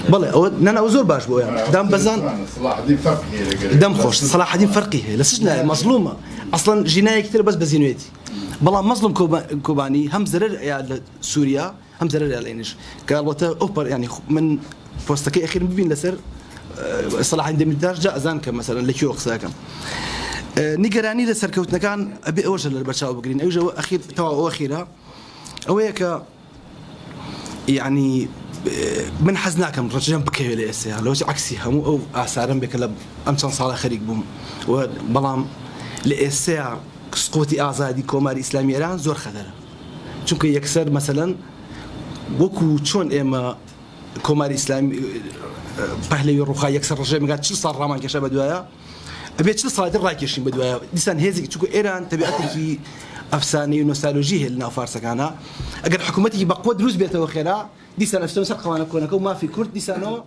بالله أو نانا وزور باش بويا دام بزان صلاح الدين فرقي دم خوش صلاح الدين فرقي هي لسجنا مظلومة أصلا جناية كثير بس بزينويتي بالله مظلوم كوباني هم زرر يا سوريا هم زرر يا لينش قال وتا أوبر يعني من بوستك أخير ببين لسر صلاح اندمجدار جاء زانكە مثلا لە کیۆ قسەکەم نیگەرانی لە سەرکەوتنەکان ئەبێ ئەوەش لە بەرچاو بگرین ئەوژە ئەخیر تەواو ئەخیرە ئەوەیە کە یعنی من حەز ناکەم ڕەجەم بکەوێت لە ئێستا لەوەی عکسی هەموو ئەو ئاسارم بێکە لە ئەم چەند ساڵە خەریک بووم بەڵام لە ئێستا سقوتی ئازادی کۆماری ئیسلامی ئێران زۆر خەتەرە چونکە یەکسەر مەسەلەن وەکو چۆن ئێمە کۆماری ئیسلامی پەهلەوی ڕووخا یەکسەر ڕژێمەکات 40 ساڵ ڕامان کێشە بەدوایە ئەبێت 40 ساڵی ڕاکێشین بەدوایە دیسان هێزێکی چونکە ئێران تەبیعەتێکی ئەفسانەی و نۆستالۆژی هەیە لە ناو فارسەکانە ئەگەر حکوومەتێکی بەقوە دروست بێتەوە خێرا دیسان ئەفسانە سەر قەوانە کۆنەکە و مافی کورد دیسانەوە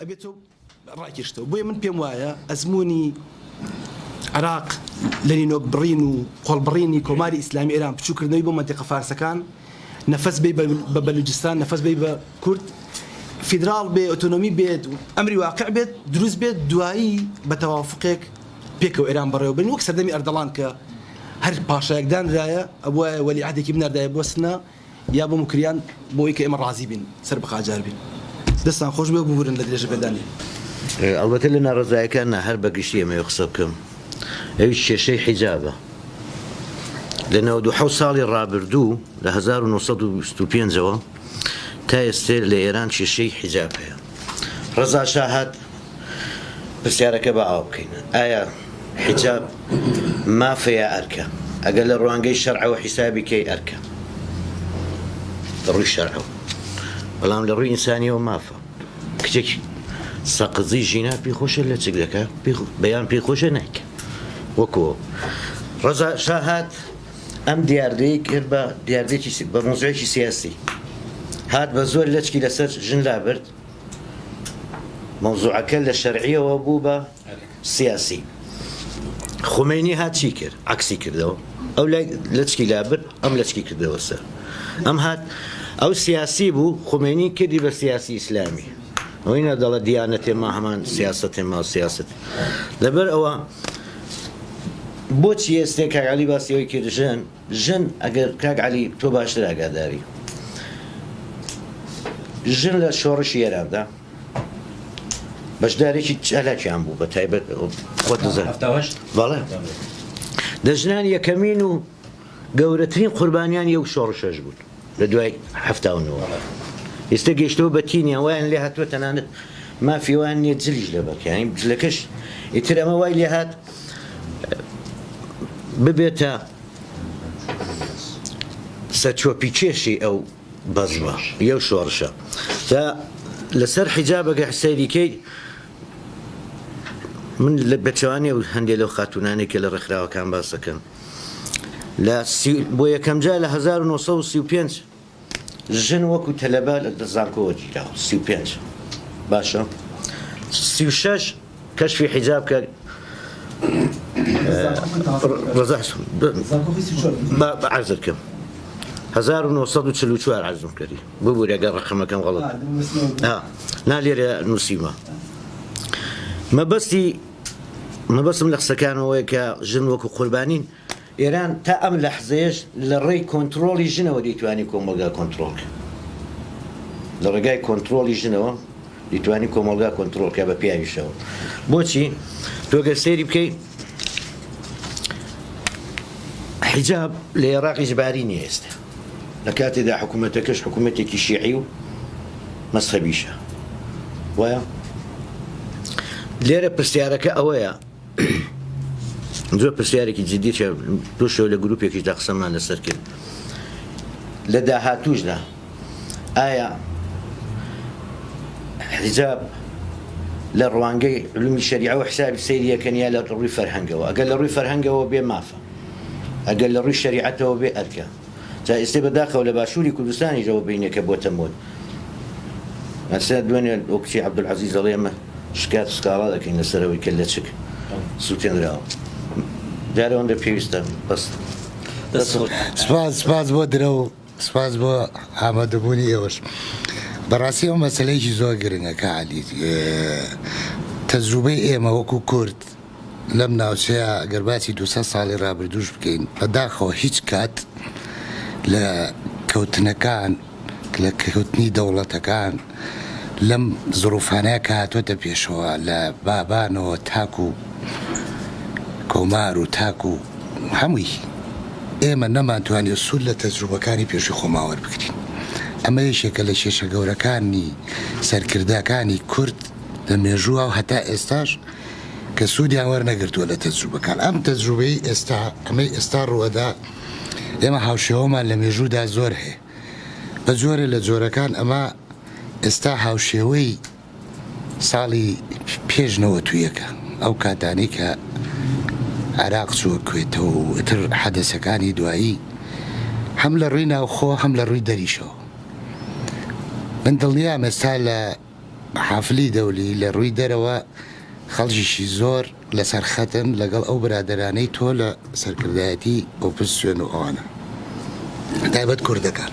ئەبێتەوە ڕاکێشتەوە بۆیە من پێم وایە ئەزمموی عراق لە نینۆبڕین و قۆڵبڕینی کۆماری ئیسلامی ئێران بچووکردنەوەی بۆ مەنتیقە فارسەکان نەفەس بێ بە بەلوچستان نەفەس بێ بە کورد فیدرال بێ ئۆتۆنۆمی بێت ئەمری واقع بێت دروست بێت دوایی بە تەوافقێک پێکەوە ئێران بەڕێوە بن وەک سەردەمی ئەردەڵان کە هەر پاشایەکدانرایە ئەوە وەلی عهدێکی بناردایە بۆ سنە یا بۆ مکریان بۆی کە ئێمە ڕازی بین سەر بەخاجار بین دەستان خۆش بێ ببورن لە درێژە پێدانی ئەلبەتە لە ناڕزایەکان هەر بەگشتی ئەمە قسە بکەم ئەوی کێشەی حیجابە لە 97 ساڵی ڕابردوو لە 1925ەوە تا ئێستا لە ئێران کێشەی حیجاب هەیە ڕەزا شا هات پرسیارەکە بە ئاو بکەین ئایا حیجاب مافەیە ئەرکە ئەگەر لە ڕوانگەی شەرعەوە حیسابی کەی ئەرکە لە ڕووی شەرعەوە بەڵام لە ڕووی ئینسانیەوە مافە کچێک سەقزی ژینا پێخۆشە لە چگرەکە بەیان پێخۆشە نایکە وەکو ڕەزا شا هات ئەم دیاردەیە کرد بە دیاردێکی بە مۆزوعێکی سیاسی هات بە زۆر لەچکی لەسەر ژن لابرد مۆزوعەکە لە شەرعیەوە بوو بە سیاسی خومینی هات چی کرد عکسی کردەوە ئەو لای لەچکی لابرد ئەم لەچکی کردەوە سەر ئەم هات ئەو سیاسی بوو خومینی کردی بە سیاسی ئیسلامی ئەوەی نەدەڵە دیانەتێ ما هەمان سیاستێ ما سیاست لەبەر ئەوە بۆچی ئێستا کاک عەلی باسیەوەی کرد ژن ئەگەر کاک عەلی تۆ باشتر ئاگاداری ژن لە شۆڕشی ئێراندا بەشدارێکی چالاکیان بوو بە تایبەت خۆت دەزانێت بەڵێ دەژنان یەکەمین و گەورەترین قوربانیان یەو شۆڕشەش بوون لە دوای 79 ئێستا گەیشتەوە بە تینیان وایان لێ هاتووە تەنانەت مافیوان نییە جلیش لەبەر یعنی جلەکەش ئیتر ئەمە وای لێ هات ببێتە سەرچۆپی کێشی ئەو بەزمە یەو شۆڕشە تا لەسەر حیجابەکە سەیریکەی من لە بەچوانێ و هەندێک لەو خاتونانێک کە لە ڕێکخراوەکان باسەکەن بۆ یەکەم جا لە 1935 ژن وەکو تەلەبە لە زانکۆوە گیراوە 35 باشە 36 کەشفی حیجاب کرد عرض بکەم 1944 عرضم کردی ببووری ئەگەر ڕقەمەکەم غەڵەت نالێرە نووسیمە مەبەستم لە قسەکانەوەیە کە ژن وەکو قوربانین ئێران تا ئەم لەحزەیەش لە ڕێی کۆنتترۆلی ژنەوە دەیتوانی کۆمەلگا کۆنتترۆلکە لە ڕێگای کۆنتترۆلی ژنەوە دەیتوانی کۆمەلگا کۆنتترۆلکە بە پیاویشەوە بۆچی تۆگەر سێری بکەیت حیجاب لە عێراق ئیجباری نیە ئێستا لە کاتێدا حکوومەتەکەش حکوومەتێکی شیعی و مەزهەبیشە وایە لێرە پرسیارەکە ئەوەیە زۆر پرسیارێکی جدی دوشەوە لە گروپێکیشدا قسەمان لەسەر کرد لە داهاتووشدا ئایا حیجاب لە ڕوانگەی علومی شەریعە و حسابی سەیریەکەن یا لە ڕووی فەرهەنگەوە ئەگەر لە ڕووی فەرهەنگەوە بێ مافە ئەگەر لە ڕووی شەریعەتەوە بێ ئەرکە جا ئێستا بەداخەوە لە باشووری کوردستانی ژەوە بینێکە بۆتە مۆد ئەستا دوێنێ ئۆکچی عەبدولعەزیز دەڵێ ئەمە شکات سکاڵا دەکەین لەسەرەوەی کە لە چک سووتێنراوە جارە ئەوەندە پێویستە بەس سپاس بۆ درە و سپاس بۆ ئامادەبوونی ئێوەش بەڕاستی ئەو مەسەلەیەکی زۆر گرنگەکە عەلی تەجروبەی ئێمە وەکو کورد لەم ناوچەیە ئەگەر باسی 200 ساڵی ڕابردووش بکەین بەداخەوە هیچ کات لە کەوتنەکان لە کەوتنی دەوڵەتەکان لەم زروفانەیە کە هاتوۆتە پێشەوە لە بابانەوە تاکو کۆمار و تاکو هەمووی ئێمە نەمانتوانی سوود لە تەجروبەکانی پێشوی خۆماوە بکرین. ئەمە یەکێکە لە کێشە گەورەکانی سەرکردەکانی کورد لە مێژووە و هەتا ئێستاش کە سوودیان وەرنەگرتووە لە تەجروبەکان. ئەم تەجروبەی ئێستا ڕووەدا ئێمە هاوشێوەمان لە مێژوودا زۆر هەیە. بە جۆرە لە جۆرەکان ئەمە ئێستا هاوشێوەی ساڵی پێشنەوە تویەکە ئەو کاتانی کە عراق چووە کوێتەوە و ئتر حەدەسەکانی دوایی هەم لە ڕووی ناوخۆ هەم لە ڕووی دەریشەوە. من دڵنیام ئێستا لە حافلی دەولی لە ڕووی دەرەوە خەڵکیشی زۆر لەسەر خەتن لەگەڵ ئەو برادەرانەی تۆ لە سەرکردایەتی ئۆپۆزیسیۆن و ئەوانە تایبەت کوردەکان.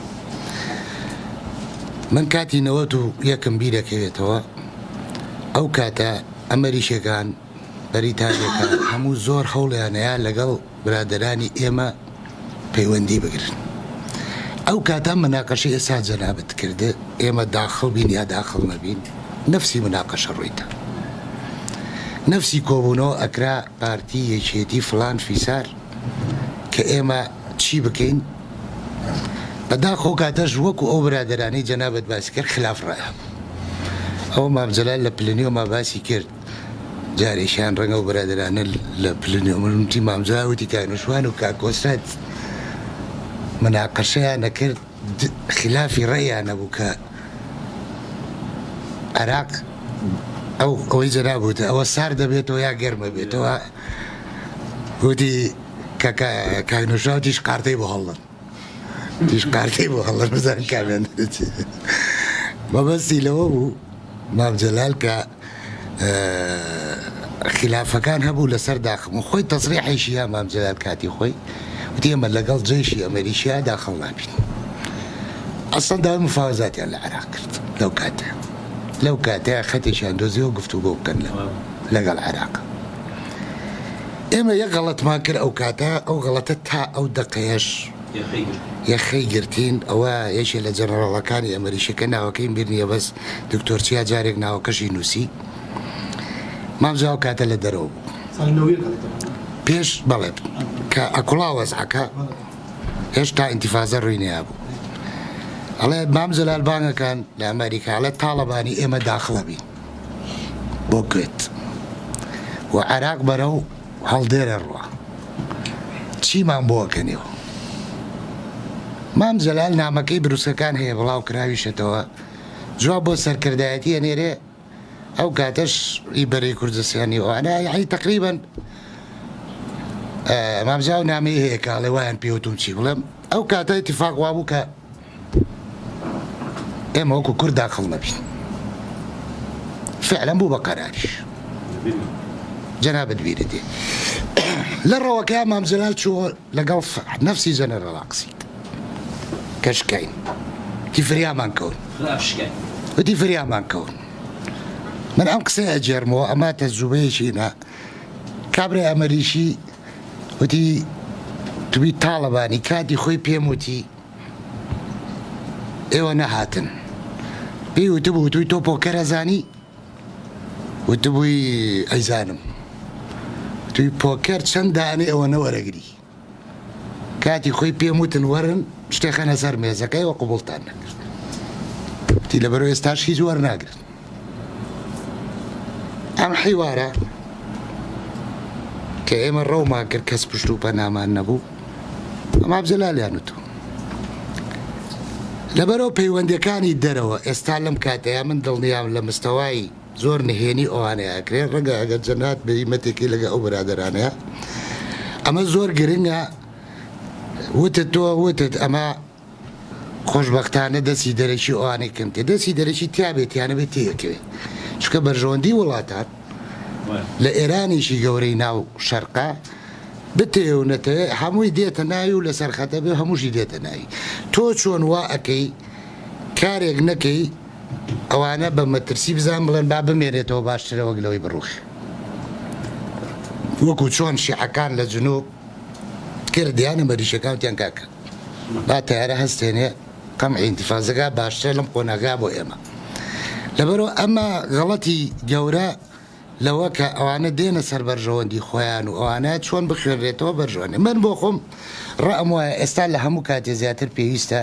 من کاتی نەوەت و یەکم بیرەکەوێتەوە ئەو کاتە ئەمەریشەکان بەریتانیەکان هەموو زۆر هەوڵیانەیە لەگەڵ برادەرانی ئێمە پەیوەندی بگرن. ئەو کاتە مناقەشەی ئێستا جەنابەت کردە ئێمە داخڵ بین یا داخڵ نەبین نەفسی مناقەشە ڕوویتە. نەفسی کۆبوونەوە ئەکرا پارتی یەکێتی فلان فیسار کە ئێمە چی بکەین بەداخۆ کاتەش وەکو ئەو برادەرانەی جەنابەت باسی کرد خلاف ڕایە. ئەو مامجەلال لە پلنیۆما باسی کرد جارێکیان ڕەنگە و برادەرانە لە پلنیۆ منتی مامجەلاوتی کاینوشوان و کاکۆسرات مناقەشەیان نەکرد خلافی ڕێیان نەبوو کە عراق ئەوەی جەنابوتە ئەوە سار دەبێتەوە یا گەرمە بێتەوە وتی کاینوشاو تیش قارتەی بۆ هەڵڵن تیش قارتەی بۆ هەڵڵن بزان کامیان مەبەستی لەوە بوو مامجەلال کە خلافەکان هەبوو لەسەر داخم و خۆی تەسریحیشی یا مامجەلال کاتی خۆی وتی ئێمە لەگەڵ جێشی ئەمریکا داخڵ نابین. ئەسڵ داوای مفاوزاتیان لە عراق کرد لەو کاتەیە خەتێکیان دۆزیەوە گفتوگۆ بکەن لەگەڵ عراق. ئێمە یەک غەڵەتمان کرد ئەو کاتە ئەو غەڵەتە تا ئەو دقەیەش یەخەی گرتین. ئەوە یەکێ لە جەنەڕاڵەکانی ئەمریکیەکە ناوەکەی بیر نییە بەس دکتۆر چیا جارێک ناوەکەشی نووسی مامجاو کاتە لە دەرەوە بوو پێش بەڵێ کە ئەکوڵا وەزعەکە هێشتا ئینتیفازە ڕووی نیا بوو. ئەڵێ مامجەلال بانگەکان لە ئەمریکا ئەڵێ تاڵەبانی ئێمە داخڵە بین بۆ کوێت و عراق بەرەو هەڵدێرە ڕوە چیمان بۆکەنیەوە. مامجەلال نامەکەی بروسەکان هەیە بڵاو کراویشێتەوە جواب بۆ سەرکردایەتی ئەنێرێ ئەو کاتەش ئیبەرەی کوردستانی ئەوانە یعنی تقریباً مامجاو نامەی هەیە کاڵێ وایان پێوتم چی بڵێم ئەو کاتە ئیتیفاق وا بوو کە ئێمە وەکو کورد داخڵ نەبین. فعلا بوو بە قەراریش جەنابەت بیرێتێ لە ڕەوەکە مامجەلال چووە لەگەڵ نەفسی جەنەرەڵ قسەی کەشکین وتی فریامان کەون وتی فریامان کەون. من ئەم قسەی ئەجێرمەوە ئەمە تەجروبەیەکینە کابرای ئەمریکی وتی توی تاڵەبانی کاتی خۆی پێم وتی ئێوە نەهاتن پێی وتبوو توی تۆ پۆکەرە زانی وتبووی ئەیزانم توی پۆکەر چەند دانێ ئەوە نەوەرەگری کاتی خۆی پێم وتن وەرن شتێخەنە سەر مێزەکەی وە قوبوڵتان نەکرد وتی لەبەرەوە ئێستاش هیچ وەرناگرن. ئەم حیوارە کە ئێمە ڕەومان کرد کەس پشت و پەنامان نەبوو ئەمە جەلالیان وتو لەبەرەوە پەیوەندەکانی دەرەوە ئێستا لەم کاتەیە من دڵنیام لە مستەوای زۆر نهێنی ئەوانەیە ئەکرێت ڕەنگە ئەگەر جەنات بە هیمەتێکی لەگە ئەو برادەرانەیە ئەمە زۆر گرنگە وتت تۆ وتت ئەمە خۆشبەختانە دەستی دەرەکی ئەوانەی کەم تێ دەستی دەرەکی تیابێتیانە بێت تێکەوێت چکە بەرژەوەندی وڵاتان لە ئێرانیشی گەورەی ناو شەرقا بتێ و نەتەوێ هەمووی دێتە ناوی و لەسەر خەتە بێ هەمووشی دێتە ناوی. تۆ چۆن وا ئەەکەی کارێک نەکەی ئەوانە بە مەترسی بزان بڵێن با بمێنێتەوە باشترەوە گلەوەی بڕوخ وەکو چۆن شیعەکان لە جنوب کردیانە مەریشەکانتیان کاکە با تیارە هەستێنێ قەمعی ئینتیفازەکە باشتر لەم قۆناغا بۆ ئێمە. لەبەرەوە ئەمە غەڵەتی گەورە لەوە کە ئەوانە دێنە سەر بەرژەوەندی خۆیان و ئەوانە چۆن بخوێنرێتەوە بەرژەوەنێ. من بۆ خۆم ڕەم وایە ئێستا لە هەموو کاتێ زیاتر پێویستە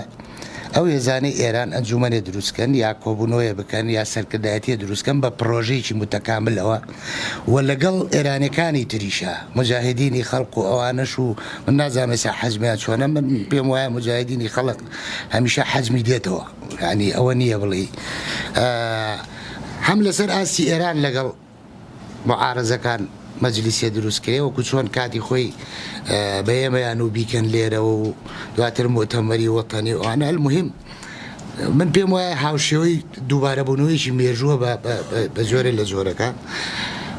ئەو ێزانەی ئێران ئەنجومەنێ دروستکەن یا کۆبوونەوەیە بکەن یا سەرکردایەتیە دروستکەن بە پرۆژەیەکی متەکاملەوە و لەگەڵ ئێرانەکانی تریشە مجاهدینی خەڵق و ئەوانەش و من نازانم ئێستا حەجمیان چۆنە. من پێم وایە مجاهدینی خەڵق هەمیشە حەجمی دێتەوە، یعنی ئەوە نییە بڵێ هەم لەسەر ئاسی ئێران لەگەڵ معارەزەکان مەجلیسێ دروستکرێ وەکو چۆن کاتی خۆی بەیەمەیان و بیکەن لێرە و دواتر مۆتەمەری وەتەنی ئەوانە المهم من پێم وایە هاوشێوەی دووبارەبوونەوەیشی مێژووە بە جۆرە لە جۆرەکە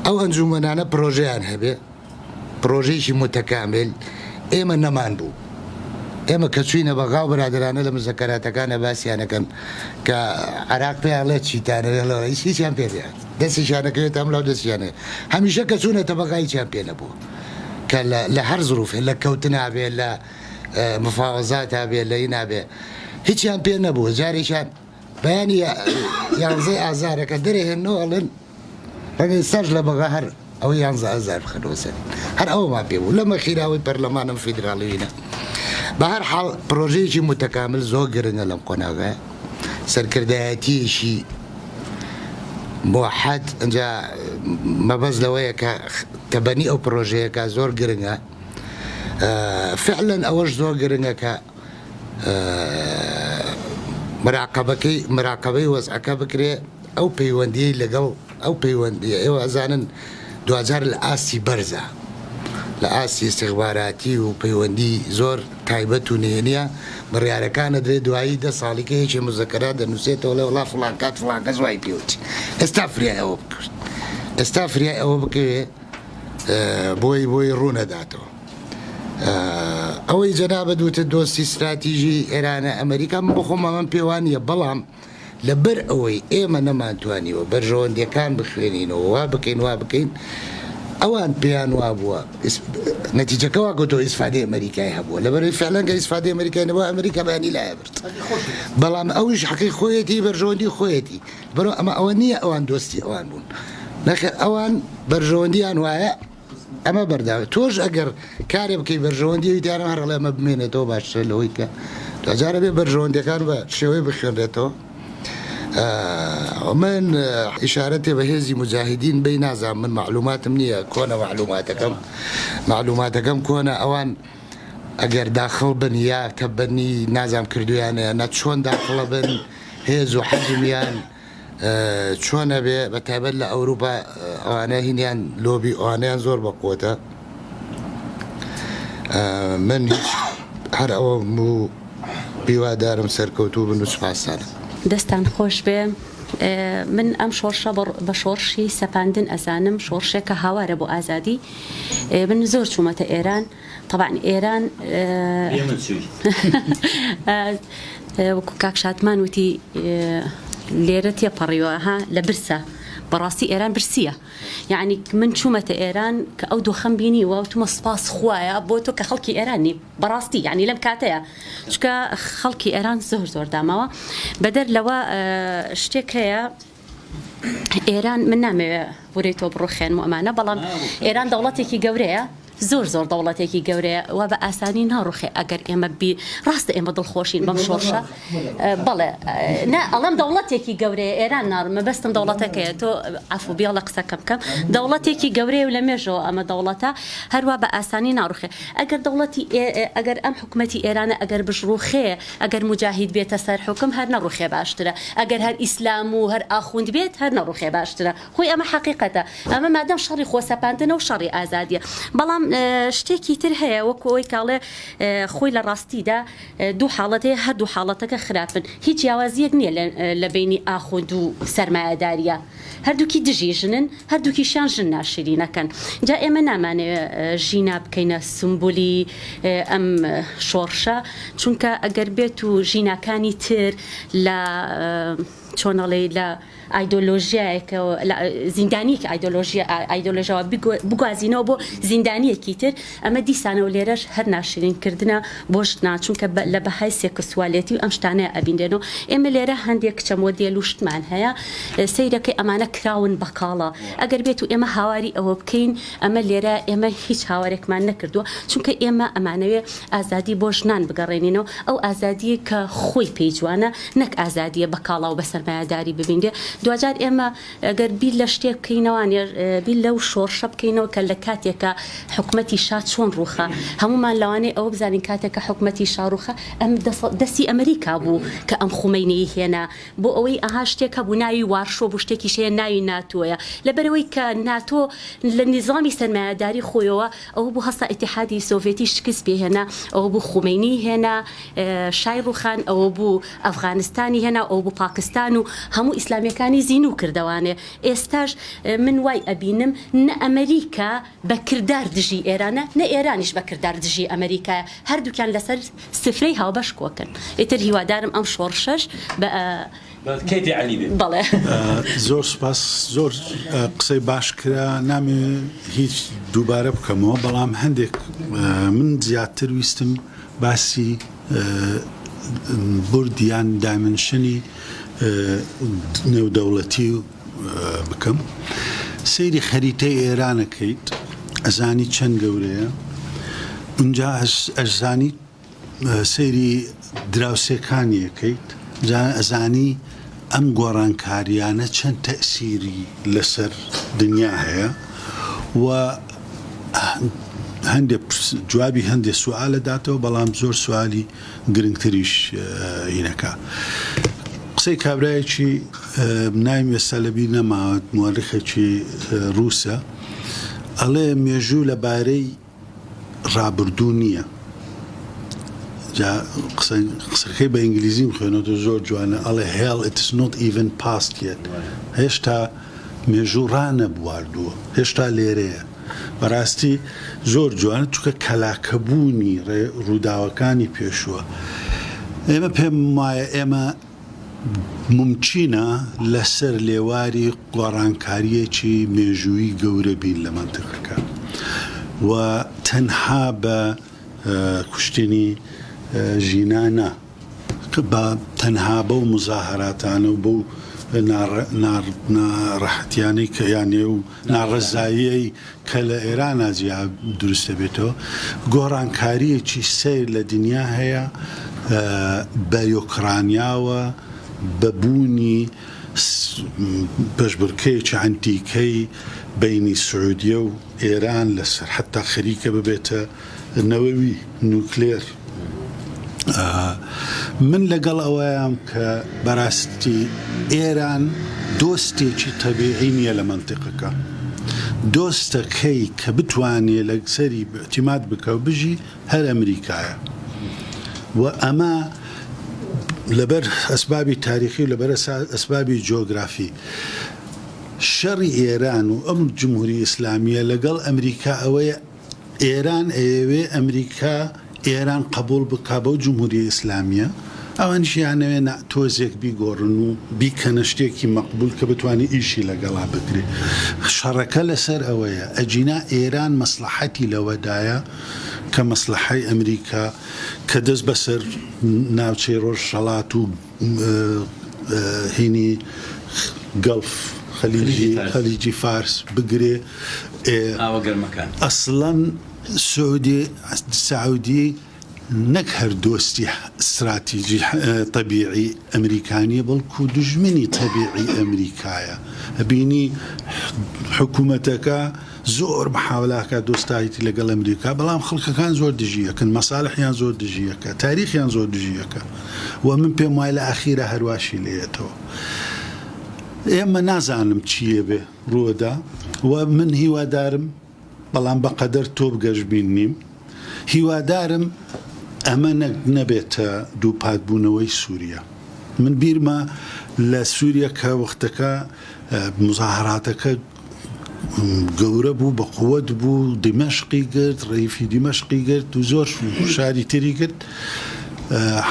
ئەو ئەنجومەنانە پرۆژەیان هەبێ پرۆژەیەکی متەکامل ئێمە نەمان بوو. ئێمە کە چوینە بەغاو برادرانە لە مزەکەراتەکانە باسییانەکەن کە عراق پێیاڵێت چیتانەوە هیچیان پێدات دەستیشانەکەوێت ئەم لاو دەستیانێ هەمیشە کە چوونەتە بەغاییان پێ نەبوو کە لە هەر زروفێ لە کەوتنابێ لە مفاوەزات هابێ لەی نابێ هیچیان پێ نەبوو. جارێکیان بەیانی 11 ئازارەکە دەرەهێنەوە ئەڵێن ڕەنگەی سەرش لە بەغا هەر ئەو 11 ئازار بخەنەوەسەر هەر ئەوەمان پێ بوو لەمە خیراوی پەرلەمانم فیدراڵیینە. بە هەر حاڵ پرۆژەیەکی متەکامل زۆر گرنگە لەم قۆناغە سەرکردایەتیشی موحد ئەجا مەبەست لەوەیە کە تەبەنی ئەو پرۆژەیەکە زۆر گرنگە فعلەن ئەوەش زۆر گرنگە کە مراقبەی وەزعەکە بکرێ ئەو پەیوەندی لەگەڵ ئەو پەیوەندی ئێوە ئەزانن 2000 لە ئاسی بەرزە لە ئاسی استیخباراتی و پەیوەندی زۆر تایبەت و نهێنیە بڕیارەکانە درێ دوایی 10 ساڵیکە هیچی مزەکەرات دەنووسێتەوە لە وڵا فڵانکات فڵانکە زوای پێوتی ئێستا فریای ئەوە بکرد ئێستا فریای ئەوە بکەوێ بۆی ڕوونەداتەوە. ئەوەی جەنابە دوتە دۆستی استراتیژی ئێرانە ئەمریکا من بخۆمە من پێوانیە بەڵام لەبەر ئەوەی ئێمە نەمانتوانیوە بەرژەوەندیەکان بخوێنینەوە وا بکەین ئەوان پێیان وا بووە نەتیجەکەوا گوتۆ ئیسفادەی ئەمریکای هەبووە لەبەرەوەی فعلەن کە ئیسفادەی ئەمریکای نەبووە ئەمریکا بەیانی لایە برد بەڵام ئەویش حەقی خۆیەتی بەرژەوەندی خۆیەتی بەرەوە ئەوە نییە ئەوان دۆستی ئەوان بوون نەخێ ئەوان بەرژەوەندیان وایە ئەمە بەرداوێت تۆش ئەگەر کارێ بکەی بەرژەوەندی دیارە هەر ئەمە بمێنێتەوە باشتر لەوەی کە دوجارە بێ بەرژەوەندەکان بە شێوەی بخوێنرێتەوە. من ئیشارەتێ بە هێزی مجاهدین بەی نازانم من معلوماتم نییە کۆنە معلوماتەکەم کۆنە ئەوان ئەگەر داخڵ بن یا تەبەنی نازام کردویانە نە چۆن داخڵە بن هێز و حەجمیان چۆنە بێ بە تایبەت لە ئەوروپا ئەوانە هینیان لۆبی ئەوانیان زۆر بەقوتە من هەر ئەوە و بیوادارم سەرکەوتوو بن و سوپاسانە. دەستان خۆش بێ من ئەم شۆرشە بە شۆرشی سەپاندن ئەزانم شۆرشێکە هاوارە بۆ ئازادی من زۆر چوومەتە ئێران طبعا ئێران وەکو کاک شاتمان وتی لێرە تێپەڕیوەها لە برسە بەڕاستی ئێران برسیە یعنی من چوومەتە ئێران کە ئەو دۆخەم بینی وتمە سپاس خوایە بۆ تۆ کە خەڵکی ئێرانی بەڕاستی یعنی لەم کاتەیە چکە خەڵکی ئێران زۆر داماوە بەدەر لەوە شتێک هەیە ئێران من نامەوێ بۆرەی تۆ بڕۆخێن و ئەمانە بەڵام ئێران دەوڵەتێکی گەورەیە زۆر دەوڵەتێکی گەورەیە و بە ئاسانی ناڕوخێ ئەگەر ئێمە ڕاستە ئێمە دڵخۆشین بەم شۆرشە بەڵێ ئەڵەم دەوڵەتێکی گەورەیە ئێران ناڕمە بەستم دەوڵەتەکەیە تۆ ئەفو بیاڵە قسەکەم بکەم دەوڵەتێکی گەورەیە و لە مێژەوە ئەمە دەوڵەتە هەروە بە ئاسانی ناڕوخێ ئەگەر ئەم حکوومەتی ئێرانە ئەگەر بژڕوخێ ئەگەر مجاهید بێتە سەر حکم هەر نەڕوخێ باشترە ئەگەر هەر ئیسلام و هەر ئاخوند بێت هەر نەڕوخێ باشترە خۆی ئەمە حەقیقەتە ئەمە مادەم شەڕی خۆسەپاندنە و شەڕی ئازادیە بەڵام شتێکی تر هەیە وەکو ئەوی کاڵێ خۆی لە ڕاستیدا دوو حاڵەتەیە هەردوو حاڵەتەکە خراپن هیچ یاوازیەک نییە لە بینی ئاخوند و سەرمایەداریە هەردووکی دژی ژنن هەردووکیشیان ژن ناشرینەکەن جا ئێمە نامانێت ژینا بکەینە سمبولی ئەم شۆرشە چونکە ئەگەر بێت و ژیناکانی تر لە چۆنەڵێ لە ئایدۆلۆژیایەکە زیندانیەک ئایدۆلۆژیەوە بگوازینەوە بۆ زیندانیەکی تر ئەمە دیسانەوە لێرەش هەر ناشرینکردنە بۆ شتنا چونکە لە بەهای سێکسوالیەتی و ئەم شتانەیە ئەبیندێنەوە ئێمە لێرە هەندێک کچە مۆدێل و شتمان هەیە سەیرەکەی ئەمانە کراون بەقاڵە ئەگەر بێت و ئێمە هاواری ئەوە بکەین ئەمە لێرە ئێمە هیچ هاوارێکمان نەکردووە چونکە ئێمە ئەمانەوێ ئازادی بۆ ژنان بگەڕێنینەوە ئەو ئازادیە کە خۆی پێی جوانە نەک ئازادیە بەقاڵا و بە سەرمایه‌داری ببیندێ دوجار ئێمە ئەگەر بیر لە شتێک بکەینەوە بیر لەو شۆڕشە بکەینەوە کە لە کاتێکە حکومەتی شا چۆن ڕوخە هەمومان لەوانەیە ئەوە بزانین کاتێکە حکومەتی شا ڕوخە ئەم دەستی ئەمریکا بوو کە ئەم خومینی هێنا بۆ ئەوەی ئەها شتێکە بوو ناوی وارشۆ بوو شتێکی شەیە ناوی ناتۆیە لەبەرەوەی کە ناتۆ لە نظامی سەرمایه‌داری خۆیەوە ئەوە بوو هەستا ئیتیحادی سۆڤێتی شکست پێهێنا ئەوە بوو خومینی هێنا شای ڕوخان ئەوە بوو ئەفغانستانی هێنا ئەوە بوو پاکستان و هەموو ئیسلامیەکانی زین و کردوانێ ئێستاش من وای ئەبینم نە ئەمریکا بە کردار دژی ئێرانە نە ئێرانیش بە کردار دژی ئەمریکا هەردووکیان لەسەر سفرەی هاوبەش کۆکن ئیتر هیوادارم ئەم شۆڕشەش بە کەیتی عەلی بێ بەڵێ زۆر سپاس زۆر قسەی باش کرا نامێ هیچ دووبارە بکەمەوە بەڵام هەندێک من زیاتر ویستم باسی بردیان دامنشنی نێودەوڵەتی بکەم سەیری خەریتەی ئێرانەکەیت ئەزانی چەند گەورەیە اونجا ئەزانی سەیری دراوسێکانیەکەیت ئەزانی ئەم گۆڕانکاریانە چەند تەئسیری لەسەر دنیا هەیە و هەندێک جوابی هەندێک سوالە داتەوە بەڵام زۆر سوالی گرنگتریش هینەکە قسەی کابرایەکی نایم ێستا لەبیر نەماوە مؤرخێکی ڕووسە ئەڵێ مێژوو لەبارەی ڕابردوو نییە قسەکەی بە ئینگلیزی بخوێنەوە زۆر جوانە ئەڵێ hell it's not even past yet هێشتا مێژوو ڕانەبواردووە هێشتا لێرەیە بەڕاستی زۆر جوانە چونکە کەلاکەبوونی ڕووداوەکانی پێشووە ئێمە پێم وایە ئێمە ممچینە لەسەر لێواری گۆڕانکاریەکی مێژووی گەورە بین لە مەنتیقەکە و تەنها بە کوشتنی ژینانە بە تەنها بەو مزاهراتانە و بەو ناڕەحەتیانەی کە یانێ و ناڕەزاییەی کە لە ئێرانە جیا دروستە بێتەوە گۆڕانکاریەکی سیر لە دنیا هەیە بە یۆکرانیاوە بەبوونی پێشبڕکەیەکی ئەنتیکەی بینی سعودیە و ئێران لەسەر حتا خەریکە ببێتە نەوەوی نوکلێر من لەگەڵ ئەوەیەم کە بەڕاستی ئێران دۆستێکی تەبیعی نییە لە مەنتیقەکە دۆستەکەی کە بتوانێت لەسەری اعتیماد بکە و بژی هەر ئەمریکایە و ئەمە لەبەر ئەسبابی تاریخی و لەبەر ئەسبابی جۆگرافی شەڕی ئێران و ئەم جمهوری ئیسلامیە لەگەڵ ئەمریکا ئەوەیە ئێران ئەوێ ئەمریکا ئێران قبول بکا بەو جمهوری ئیسلامیە ئەوانشیانەوێ تۆزێک بیگۆڕن و بیکەنە شتێکی مەقبول کە بتوانانی ئیشی لەگەڵا بکرێ شەڕەکە لەسەر ئەوەیە ئەجینا ئێران مەسلحەتی لەوەدایە کە مەسلحەی ئەمریکا کە دەست بەسەر ناوچەی ڕۆژهەڵات و هینی گەڵف خەلیجی فارس بگرێ ئەسڵەن سعودی نەک هەر دۆستی استراتیژی طبیعی ئەمریکانیە بەڵکو دژمنی طبیعی ئەمریکایە بینی حکوومەتەکە زۆر محاولاکە دۆستایەتی لەگەڵ ئەمریکا بەڵام خەڵکەکان زۆر دژیەکەن مەساڵحیان زۆر دژیەکە تاریخیان زۆر دژیەکە و من پێم وایە لە ئاخیرە هەرواشی لێتەوە ئێمە نازانم چییە بێ ڕووەدا و من هیوادارم بەڵام بەقەدەر تۆ بگەشتبین نیم هیوادارم ئەمە نەبێتە دووپاتبوونەوەی سووریا من بیرمە لە سووریا کە وەختەکە مزاهراتەکە گەورە بوو بە قووەت بوو دیمەشقی گرت ڕیفی دیمەشقی گرت و زۆر شاری تری کرد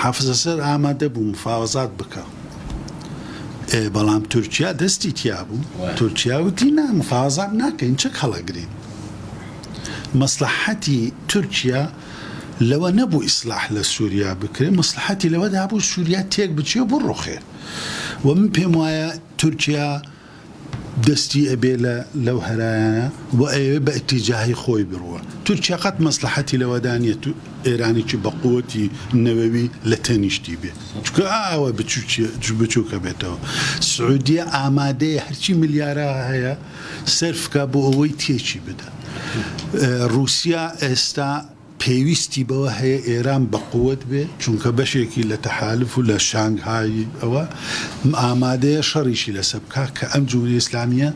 حافزە سەر ئامادە بوو مفاوەزات بکە بەڵام تورکیا دەستی تیا بوو تورکیا وتی نا مفاوضات ناکەین چەک هەڵەگرین مەسلحەتی تورکیا لەوە نەبوو ئیسلاح لە سووریا بکرێ مەسلحەتی لەوەدا بوو سووریا تێک بچێ و بڕۆخێ و من پێم وایە تورکیا دەستی ئەبێ لەو هەرایانە و ئەوێ بە ئەتیجاهی خۆی بڕوە تورکیا قەت مەسلحەتی لەوەدانیە ئێرانێکی بە قووەتی نەوەوی لە تەنیشتی بێ چکە ئاوە بچووکە بێتەوە سعودیە ئامادەیە هەرچی ملیارە هەیە سەرفکە بۆ ئەوەی تێکی بدە رووسیا ئێستا پێویستی بەوە هەیە ئێران بە قووەت بێ چونکە بەشێکی لە تەحالف و لە شانگهای ئەوە ئامادەیە شەڕیشی لەسەر بکە کە ئەم جمهوریە ئیسلامیە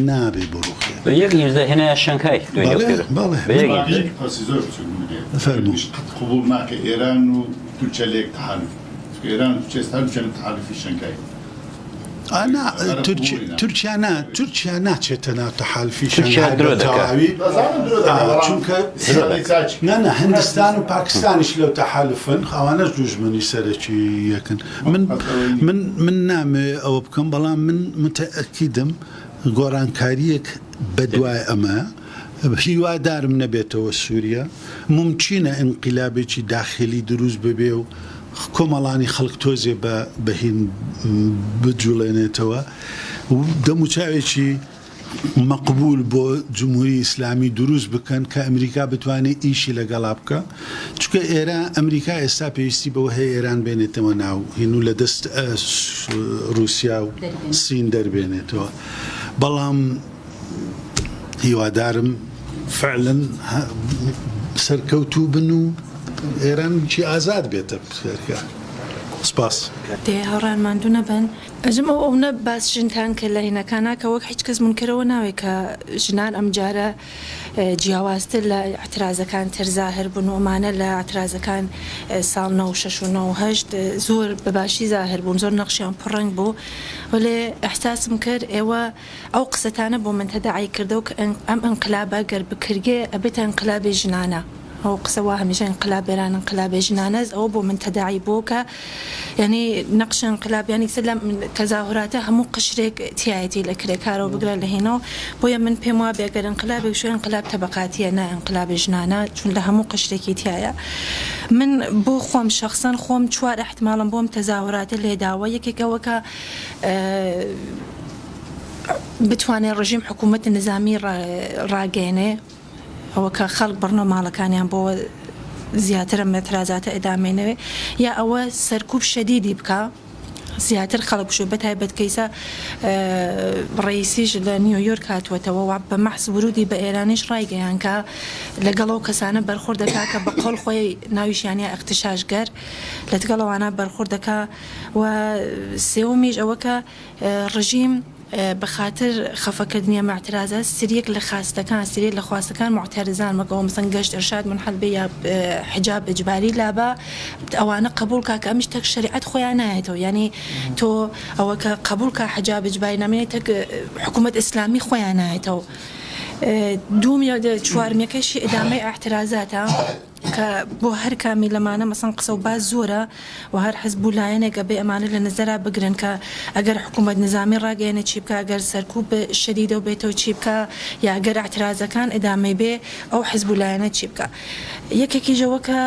نابێ بڕوخێ یەک هێنایە شەنگهای قبول ناکە ئێران و تورکیا لە یەک تەحالف ئێران و تورکیا لە تەحالفی شەنگهای تورکیا ناچێتە ناو تەحالفی شەنگهای چونکە هەندستان و پاکستانیش لەو تەحالفن ئەوانەش دوژمنی سەرەکی یەکن من نامێ ئەوە بکەم بەڵام من متەئەکیدم گۆڕانکاریەک بەدوای ئەمە هیوادارم نەبێتەوە سووریا ممکنە ئینقیلابێکی داخلی دروست ببێ و کۆمەڵانی خەڵک تۆزێ بەهین بجوڵێنێتەوە و دەموچاوێکی مەقبول بۆ جمهوری ئیسلامی دروست بکەن کە ئەمریکا بتوانێت ئیشی لەگەڵا بکە چونکە ئەمریکا ئێستا پێویستی بەوە هەیە ئێران بێنێتەوە ناو هین و لە دەست رووسیا و سین دەربێنێتەوە بەڵام هیوادارم فعلن سەرکەوتوو بن و ئێران چی ئازاد بێتە بخێرکە سپاس دێ هەڕانمان دوو نەبن ئەژم ئەوە باس ژنتان کە لە هینەکانە کە وەک هیچ کەس منکرەوە ناوێت کە ژنان ئەم جارە جیاوازتر لە اعترازەکان ترزاهر بوون و ئەمانە لە اعترازەکان ساڵ 96 و 98 زۆر بەباشی زاهر بوون زۆر نەخشیان پڕنگ بوو وەلێ ئەحساسم کرد ئێوە ئەو قسەتانە بۆ من تەداعی کردە و کە ئەم ئەنقلابە گەر بکرگێ ئەبێتە ئەنقلابی ژنانە ئەو قسەوە هەمیشە ئەنقلابێران ئەنقلابی ژنانەز ئەوە بۆ من تەداعی بۆ کە یعنی نەقش ئەنقلابیانی سەر لە تەزاهوراتە هەموو قشرێک تایەتی لە کرێکارەوە بگرە لە هێنەوە بۆیە من پێم وایە بێگەر ئەنقلابێک شوێن ئەنقلاب تەبەقاتیە نە ئەنقلابی ژنانە چون لە هەموو قشرێکی تایە من بۆ خۆم شەخسەن خۆم 4 احتمالم بۆم تەزاهوراتە لێداوە یەکێکەوە کە بتوانێت ڕژیم حکوومەتی نظامی ڕاگەێنێ ئەوە کە خەڵک بڕنە ماڵەکانیان بۆ زیاتر ئەترازاتە ئەدامێنەوێ یا ئەوە سەرکوب شەدیدی بکە زیاتر خەڵک بشو بەتایبەت کەیسە ڕئیسیش لە نیویۆرک هاتووەتەوە و بە مەحس ورودی بە ئێرانیش ڕایگەیان کە لەگەڵەوە کەسانە بەرخورد دەکا کە بە قەڵ خۆی ناویشیانە اختشاشگەر لەگەڵەوانە بەرخورد دەکا و سێومیش ئەوە کە ڕژیم بەخاتر خەفەکردنیە معترازە سریەک لە خاستەکان سریێک لە خواستەکان معتەرزان مەگەڵ مەسەن گەشت ئەرشاد منحل بێ یا حجاب ئجباری لابە ئەوانە قبول کا کە ئەمیش تەک شریعەت خۆیان نایێتەوە یعنی تۆ ئەوە کە قبول کا حجاب ئجباری نامێنێت تەک حکوومەت ئیسلامی خۆیان نایێتەوە دوومیە چوارمیەکەشی ئەدامەی ئاحترازاتە کە بۆ هەر کامی لەمانە مەسەن قسە و باز زۆرە و هەر حەزب و لایەنێک بێ ئەمانە لە نەزەرا بگرن کە ئەگەر حکوومەت نظامی ڕاگەیەنە چی بکە ئەگەر سەرکوب شەدیدە و بێتەوە چی بکە یا ئەگەر اعترازەکان ئەدامەی بێ ئەو حەزب و لایەنە چی بکە یەکێکی ژەوە کە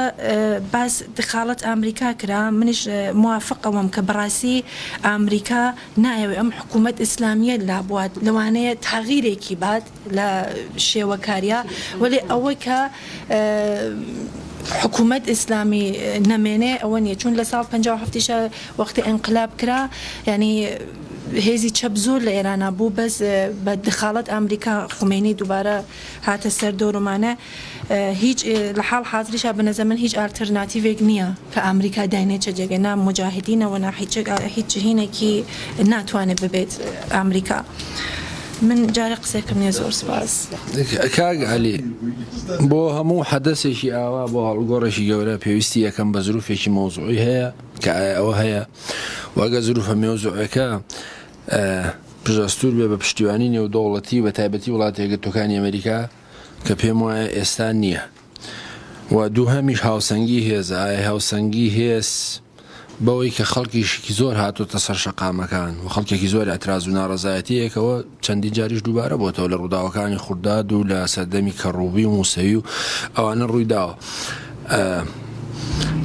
باز دخالەت ئامریکا کرا منیش موافقەوەم کە بەڕاستی ئامریکا نایەوێ ئەم حکوومەت ئیسلامیە لابوات لەوانەیە تاغیرێکی بات لە شێوەکاریە وەلێ ئەوە کە حکوومەت ئیسلامی نەمێنێ ئەوە نییە چون لە ساڵ 57 وەختی ئەنقلاب کرا ینی هێزی چەپ زۆر لە ئێرانە بوو بەس بە دخالەت ئەمریکا خومێنی دووبارە هاتە سەر دۆڕمانە هیچ لە حاڵ حاضریشا بنەزە من هیچ ئالتەرناتیڤێک نییە کە ئەمریکا داینێت جێگەنا مجاهدینەوە هیچ هینێکی ناتوانێت ببێت ئەمریکا من جارە قسێکم نیە زۆر سپاس کاگ عەلی بۆ هەموو حەدەسێکی ئاوا بۆ هەڵگۆڕێکی گەورە پێویستی یەکەم بە زروفێکی مۆزوعی هەیە کە ئەوە هەیە واگە زروفە مێوزوعەکە پژەستور بێ بە پشتیوانی نێودەوڵەتی بە تایبەتی وڵاتی یەکگرتووەکانی ئەمریکا کە پێم وایە ئێستا نییە و دووهەمیش هاوسەنگی هێز ئایا هاوسەنگی هێز بەوەی کە خەڵکیشی زۆر هاتوۆتە سەر شەقامەکان و خەڵکێکی زۆر ئەتراز و ناڕەزایەتیەکەوە چەندی جاریش دووبارە بۆتەوە لە ڕووداوەکانی خورداد و لە سەردەمی کەڕووبی و موسەوی و ئەوانە ڕوویداوە.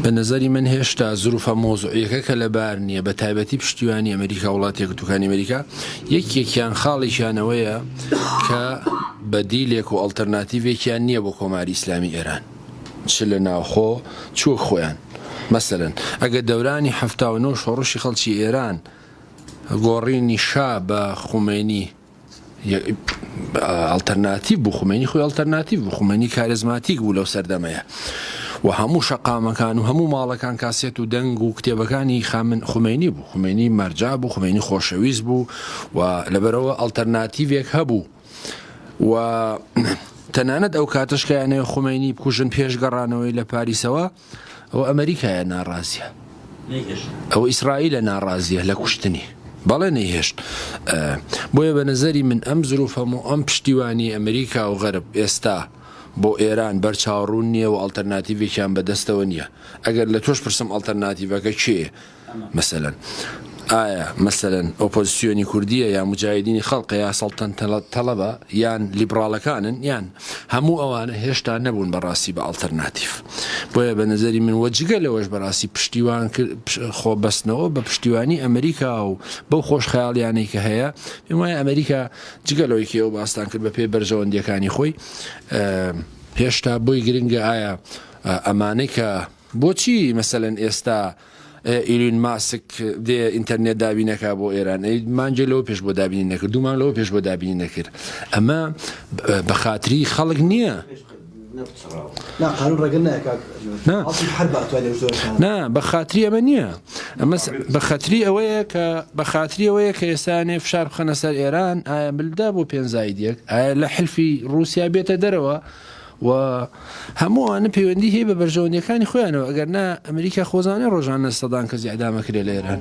بە نظری من هێشتا زروفە مۆزوعیەکە کە لەبار نییە بە تایبەتی پشتیوانی ئەمریکا وڵاتی یەکگرتووەکانی ئەمریکا یەکێکیان خاڵێکیانەوەیە کە بەدیلێک و ئەڵتەرناتیڤێکیان نییە بۆ کۆماری ئیسلامی ئێران چ لە ناوخۆ چووە خۆیان. مەسەلەن ئەگە دەورانی 79 شۆڕشی خەڵکی ئێران گۆڕینی شا بە خومێنی ئەڵتەرناتیڤ بوو، خومێنی خۆی ئەڵتەرناتیڤ بوو، خومێنی کارێزماتیک بوو لەو سەردەمەیە و هەموو شەقامەکان و هەموو ماڵەکان کاسێت و دەنگ و کتێبەکانی خومێنی بوو، خومێنی مەرجا بوو، خومێنی خۆشەویست بوو و لەبەرەوە ئەڵتەرناتیڤێک هەبوو و تەنانەت ئەو کاتشکیانەوە خومێنی بکوژن پێشگەڕانەوەی لە پاریسەوە ئەوە ئەمریکایە ناڕازیە، ئەوە ئیسرائیلە ناڕازیە لە کوشتنی بەڵێ نەیهێشت. بۆیە بە نەزەری من ئەم زروفەم و ئەم پشتیوانی ئەمریکا و غەرب ئێستا بۆ ئێران بەرچاوڕوون نییە و ئەڵتەرناتیڤێکیان بەدەستەوە نییە. ئەگەر لە تۆش پرسم ئەڵتەرناتیڤەکە کێیە؟ مەسەلەن ئایا مەسەلەن ئۆپۆزیسیۆنی کوردیە یا مجاهدینی خەڵقە یا سەڵتەن تەڵەبە یان لیبراڵەکانن یان هەموو ئەوانە هێشتا نەبوون بەڕاستی بە ئەڵتەرناتیڤ. بۆیە بە نەزەری من وەجگە لەوەش بەڕاستی پشتیوان خۆبەستنەوە بە پشتیوانی ئەمریکا و بەو خۆشخەیاڵیانەی کە هەیە پێم وایە ئەمریکا جگەلەوەی کە ئەو باستان کرد بە پێی بەرژەوەندیەکانی خۆی هێشتا بۆی گرنگە ئایا ئەمانەی کە بۆچی مەسەلەن ئێستا ئیلون ماسک دێ ئینتەرنێت دابینەکە بۆ ئێران مانجێ لەوە پێش بۆ دابینی نەکرد، دوومان لەوە پێش بۆ دابینی نەکرد. ئەمە بە خاتری خەڵک نییە. نا بە خاتری ئەمە نییە، ئەمە بە خەتری ئەوەیە کە ئێستانێ فشار بخەنە سەر ئێران ئایا بلدا بۆ پێنجایدێک ئایا لە حلفی رووسیا بێتە دەرەوە و هەمووانە پەیوەندی هەیە بە بەرژەوەندیەکانی خۆیانەوە ئەگەر نا ئەمریکا خۆزانێ ڕۆژانە سەدان کەس ئیعدامەکرێ لە ئێران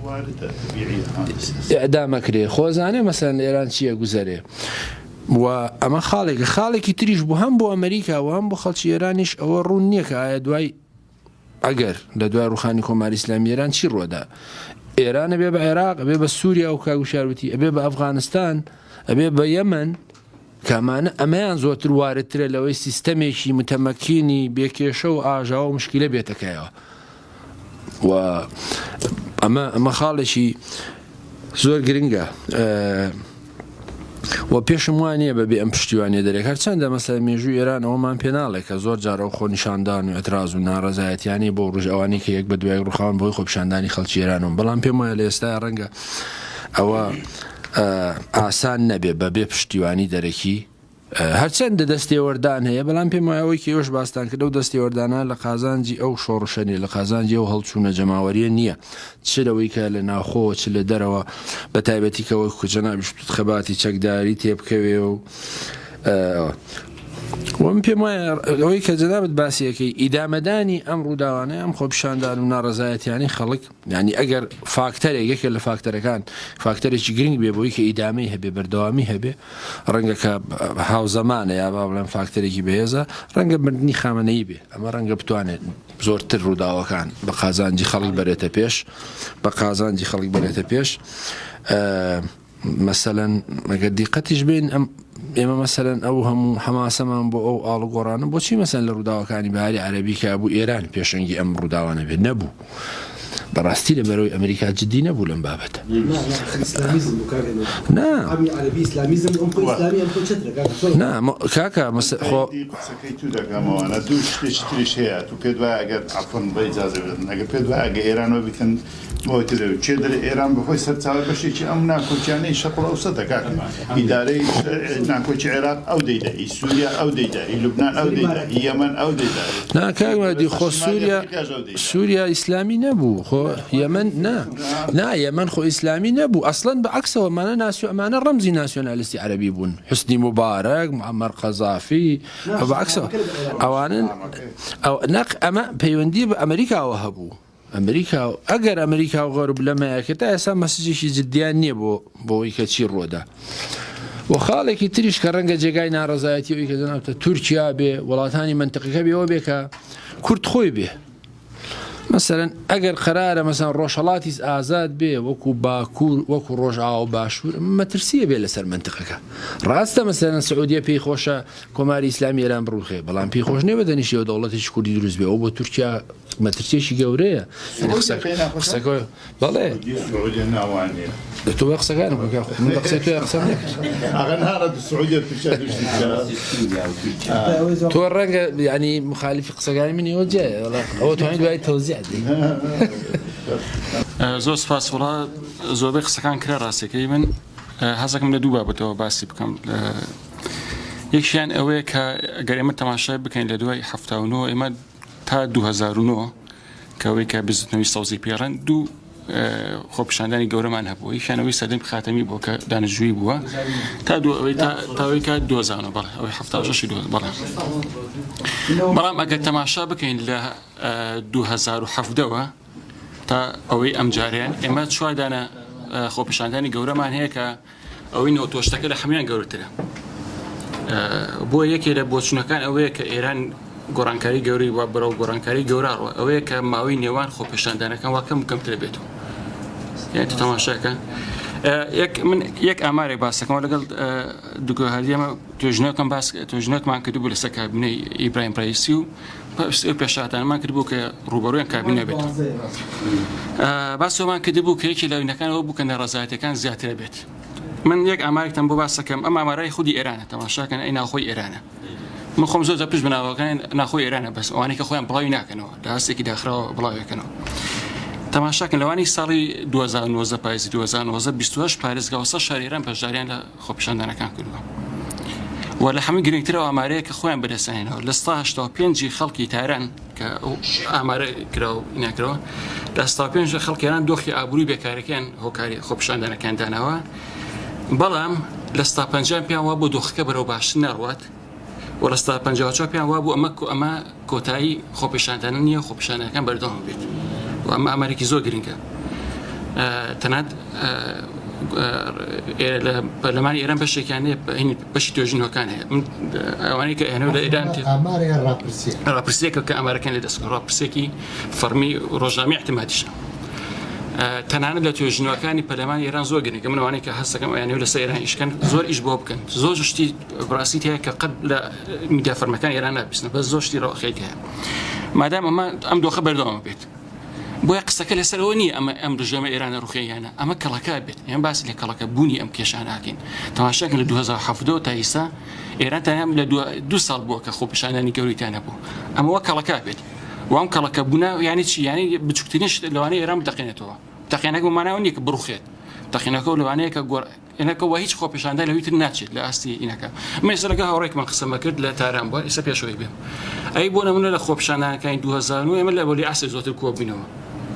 ئیعدامەکرێ خۆزانێ مەسەلەن لە ئێران چییە گوزەرێ و ئەمە خاڵێکی تریش بوو هەم بۆ ئەمریکا و هەم بۆ خەڵکی ئێرانیش ئەوە ڕوون نییە کە ئایا دوای ئەگەر لە دوای ڕوخانی کۆماری ئیسلامی ئێران چی ڕۆدا ئێران ئەبێ بە عێراق ئەبێ بە سووریا و کاگوشاروتی ئەبێ بە ئەفغانستان ئەبێ بە یەمەن کامانە ئەمەیان زۆرتر وارترە لەوەی سیستەمێکی متەمەکینی بێکێشە و ئاژاوە و مشکلە بێتەکەیەوە و ئەمە خاڵێکی زۆر گرنگە و پێشم وانە بەبێ ئەم پشتیوانێ دەرێک هەرچەندە مەسەلەن مێژووی ئێران ئەوە مان پێ ناڵێت کە زۆر جارە و خۆنیشاندان و ئەتراز و ناڕەزایەتیانی بۆ ڕژەوانی کە یەک بە دوای ڕوخاون بۆی خۆپیشاندانی خەڵکی ئێرانەوە بەڵام پێم وایە لە ئێستا ڕەنگە ئەوە ئاسان نەبێ بەبێ پشتیوانی دەرەکی هەرچەندە دەستێوەردان هەیە بەڵام پێم وایەوەی کە ئێوەش باستان کردە و دەستێوەردانە لە قازانجی ئەو شۆڕشەنێ لە قازانجی ئەو هەڵچوونە جەماوەریە نییە چ لەوەی کە لە ناخۆ چ لە دەرەوە بە تایبەتیکەوە کوجەنابی خەباتی چەکداری تێبکەوێ و وەم پێم وایە ئەوەی کە جەنابەت باسیەکەی ئیدامەدانی ئەم ڕووداوانەیە ئەم خۆپیشاندان و ناڕەزایەتیانی خەڵک ینی ئەگەر فاکتەرێک یەکێک لە فاکتەرەکان فاکتەرێکی گرنگ بێ بۆی کە ئیدامەی هەبێ بەردەوامی هەبێ ڕەنگە کە هاوزەمانە یا با بڵێن فاکتەرێکی بەهێزە ڕەنگە مردنی خامنەیی بێ ئەمە ڕەنگە بتوانێت زۆرتر ڕووداوەکان بە قازانجی خەڵک بەرێتە پێش مەسەلەن ئەگەر دیقەتیش بین ئێمە مەسەلەن ئەو هەموو حەماسەمان بۆ ئەو ئاڵوگۆڕانە بۆچی مەسەلەن لە ڕووداوەکانی بەهاری عەرەبی کە بوو ئێران پێشەنگی ئەم ڕووداوانە بێت نەبوو بەڕاستی لە بەرەوەی ئەمریکا جددی نەبوو لەم بابەتە کاکە قسەکەی تو دەکەمەوەە دوو شتێکی تریش هەیە تو پێ دوای ئەگەر عەفوەن بە ئیجازە بدەن ئەگەر پێ دوای ئەگە ئێرانەوە بیکەن بۆی تدەوێت چێ دەرێ ئێران بەخۆی سەرچاوی بەشێکی ئەم ناکۆچیانەی شەقڵ ئەوسەدە کاکە ئیدارەی ناکۆچی عێراق ئەو دەیدا ئی سووریا ئەو دەیدا ئی لوبنان ئەو دەیدا ئی یەمەن ئەو دەیدا ناکاگوادی خۆ سووریا ئیسلامی نەبوو خۆ یەمەن نا یەمەن خۆ ئیسلامی نەبوو ئەسڵەن بەعکسەوە ئەمانە ڕەمزی ناسیۆنالیستی عەرەبی بوون حسنی موبارەک معەمەر قەزافی بەعکسەوە ئەوانن ئەمە پەیوەندی بە ئەمریکاوە هەبوو ئەمریکا ئەگەر ئەمریکا و غەرب لەمەیەکە تا ئێستا مەسجێکی جددیان نییە بۆەوەی کە چی ڕۆدا و خاڵێکی تریش کە ڕەنگە جێگای ناڕەزایەتیەوەی کە جەنابەتە تورکیا بێ وڵاتانی منتقەکە بێەوە بێ کە کورد خۆی بێ مثلا ئەگەر قەرارە مەسەن ڕۆژهەڵاتیش ئازاد بێ وەکو باکوور وەکو ڕۆژئاوا و باشوور مەترسیە بێ لەسەر منتقەکە ڕاستە مەسەن سعودیە پێی خۆشە کۆماری ئیسلامی ئێران بڕوخێ بەڵام پێی خۆش نێ بەدەنیشیەوە دەوڵەتێکی کوردی دروست بێ ئەو بۆ تورکیا مەترسیێکی گەورەیە بەڵێ تۆ قسەکانم تۆ ڕەنگە ینی مخالیفی قسەکانی منیەوە جێ ئەوە توانین دوای تەوزیع زۆر سپاس وڵا زۆربەی قسەکان کرا ڕاستیەکەی من هەزەکەم لە دوو بابەتەوە باسی بکەم یەکشیان ئەوەیە کە ئەگەر ئێمە تەماشای بکەین لە دوای 79 ئێمە تا 2009 کەوەی کە بزنەوەی سەوزی پێڕەن دوو خۆپیشاندانی گەورەمان هەبوو یەکیانەوەی سەردەمی خاتەمی بووە کە دانیشتجووی بووە تا تاوەی کات 2000 بەڵێ ئەوەی 76 بەڵێ بەڵام ئەگەر تەماشا بکەین لە 2007ەوە تا ئەوەی ئەم جاریان ئێمە چواردانە خۆپیشاندانی گەورەمان هەیە کە ئەوەی نەوتۆشتەکە لە هەمویان گەورەترە بۆ یەکێ لە بۆچوونەکان ئەوەیە کە ئێران گۆڕانکاری گەوری وا بەرەو گۆڕانکاری گەوراڕوە ئەوەیە کە ماوەی نێوان خۆپیشاندانەکان وا کەمترە بێتەوە یان تەماشاکە من یەک ئامارێک باسەکەمەوە لەگەڵ دوگۆهاریەمە توێژنەوەکمان کردبوو لەسەر کابینەی ئیبراهیم ڕەیسی و پێشاتانمان کردبوو کە ڕوبەڕوویان کابینە بێت باسەوەمان کردبوو کە یەکی لەوینەکانەوە بوو کە نەڕەزایەتەکان زیاترە بێت من یەک ئامارێکتان بۆ باسەکەم ئەم ئامارای خودی ئێرانە تەماشاکەن ئەی ناخۆی ئێرانە من خۆم زۆر پێش بناوەکان ناخۆی ئێرانە بەس ئەوانەی کە خۆیان بڵاوی ناکەنەوە لە هەستێکی داخراوە بڵاویەکەنەوە تەماشاکەن لەوانی ساڵی 2009 پاییزی 2009 28 پارێزگا و شاری ئێران بەشداریان لە خۆپیشاندانەکان کردووە و لە هەمووی گرنگترەوە ئامارەیە کە خۆیان بەدەستێنەوە لە 85 خەڵکی تاران کە ئەو ئامارە کراوە ناکرەوە لە 85 خەڵکی ئێران دۆخی ئابووری بێکارەکان هۆکاری خۆپیشاندانەکان داناوە بەڵام لە 150 پیان وا بۆ دۆخەکە بەرەو باشتر نەڕوات و لە 154 پیان وا بوو ئەمە کۆتایی خۆپیشاندانە نییە خۆپیشاندانەکان بەردەوام بێت و ئەمە ئامارێکی زۆر گرنگە تەنانەت لە پەرلەمانی ئێران بەشێکیان بەشی توێژینەوەکان هەیە ئەوانەی کە ئێنەوە لە ئێران ڕاپرسیەکە کە ئامارەکان لە دەستکە ڕاپرسێکی فەرمی ڕۆژنامەی احتیمادیشە تەنانەت لە توێژینەوەکانی پەرلەمانی ئێران زۆر گرنگە من ئەوانەی کە هەستەکەم ئەیانەوە لەسەر ئێران ئیشکەن زۆر ئیش بۆ بکەن زۆر شتی بڕاستیت هەیە کە قەت لە میدیا فەرمەکان ئێران نابیستن بەس زۆر شتی ڕاخێک هەیە مادام ئەم دۆخە بەردەوام بێت بۆیە قسەکە لەسەرەوە نییە ئەم ڕژێمە ئێرانە ڕوخێیانە ئەمە کەڵەکە بێت یان باسی لە کەڵەکە بوونی ئەم کێشاناکەین تەماشاکەن لە 2007 تا ئێستا ئێران تەنیا لە 2 ساڵ بووە کە خۆپیشاندانی گەوریتان هەبوو ئەمەوە کەڵەکە بێت وام کەڵەکە بوونا یعنی چی یعنی بچووکترین لەوانەیە ئێران بدەقێنێتەوە تەقینەکە ماناوە نییە کە بڕوخێت تەقینەکە لەوانەیە کە ئێنەکەەوە هیچ خۆپیشاندان لەویتر ناچێت لە ئاستی ئینەکە مێسەرەکە هاوڕێکمان قسەمە کرد لە تاران بووە ئێستا پێشەوەی بێم ئەی بۆ نمونە لە خۆپیشاندانەکانی 2009 ئێمە لە بۆلی ئاستی زۆتر کۆبینەوە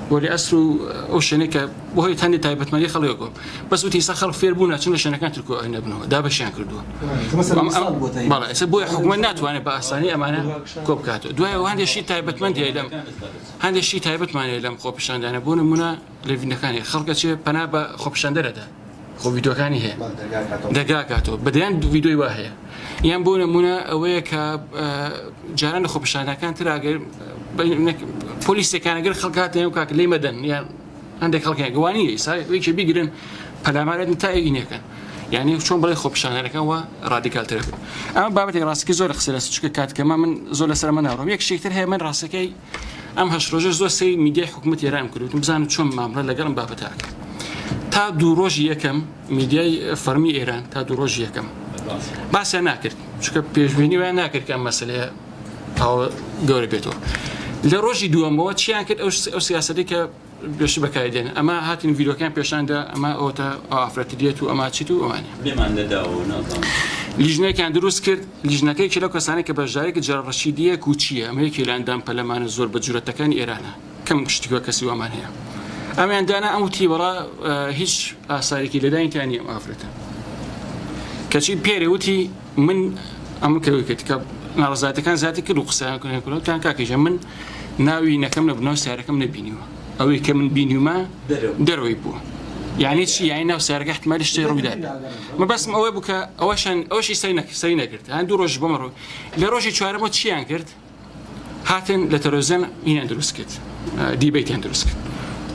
بۆلی ئەسر و ئەو شوێنێکە بۆ هۆی هەندێک تایبەتمەندی خەڵکۆ بەس وتی ئێستا خەڵک فێر بوون ناچون لە شوێنەکان ترکۆ نەبنەوە دابەشیان کردووە بەڵێ ئێستا بۆیە حکوومەت ناتوانێت بە ئاسانی ئەمانە کۆ بکاتەوە دوایەوە هەندێکی تایبەتمەندی لەم هەندێکی تایبەتمانێ لەم خۆپیشاندانە بۆ نمونە لە ڤینەکانی خەڵکە چێ پەنا بە خۆپیشاندەرەدا خۆ ڤیدۆکانی هەیە دەگاکاتەوە بەدەیان ڤیدۆی وا هەیە یان بۆ نمونە ئەوەیە کە جاران لە خۆپیشاندانەکان تراگەر پۆلیسەکانەگەر خەڵکاتێن و کاک لێ مەدەن یان هەندێک خەڵکیان گوانیە ئیساوێکی بیگرن پەلامارێت تا ئینەکەن یعنی چۆن بڵێ خۆپیشاندانەکان وە ڕادیکالترە بێت ئەمە بابەتێک ڕاستەکەی زۆر قسە لە چکە کاتکەمە من زۆر لەسەرمە ناڕۆم یەک شتێکتر هەیە من ڕاستەکەی ئەم هەشت ڕۆژە زۆر سەی میدیای حکوومەت ئێران کردوتم بزانم چۆن ماملە لەگەڵم بابەتاکە تا 2 ڕۆژی یەکەم میدیای فەرمی ئێران تا 2 ڕۆژی یەکەم باسییان ناکرد چکە پێشبینی ویان ناکرد کە ئەم مەسەلەیە ئەوە گەورە بێتەوە لە ڕۆژی دووەمەوە چیان کرد ئەو سیاسەتی کە بێش بەکاردێن ئەمە هاتین ڤیدۆکان پێشاندا ئەمە ئەوتە ئافرەتیدێت و ئەما چیت و ئەوانێ لیژنەیەکیان دروست کرد لیژنەکەی لەو کەسانی کە بەشداریکە جەڕەشیدیە و چییە ئەمەیەکی لە ئەندام پەرلەمانە زۆر بە جورەتەکانی ئێرانە کەم شتێکە کەسی وامان هەیە ئەمیان دانا ئەم وتی بەڵا هیچ ئاسارێکی لەدایانتیانی ئەم ئافرەتە کەچی پێرێ وتی من ئەمە کەوی کرد کە ناڕزاتەکان زیاتی کرد و قسەیان کاکەژە من ناوی نەکەم نەبنەوە سیارەکەم نەبینیوە ئەوەی کە من بینیومە دەرەوەی بووە یعنی چی یعنی ناو سیارەکە احتمالی شتێ ڕوویدا مە بەسم ئەوەی بوو کە ئەوەشی سەری نەکرد هەن 2 ڕۆژ بۆمە ڕوو لە ڕۆژی چوارەمەوە چیان کرد هاتن لە تەلەڤیزیۆن هینیان دروست کرد دیبیتیان دروست کرد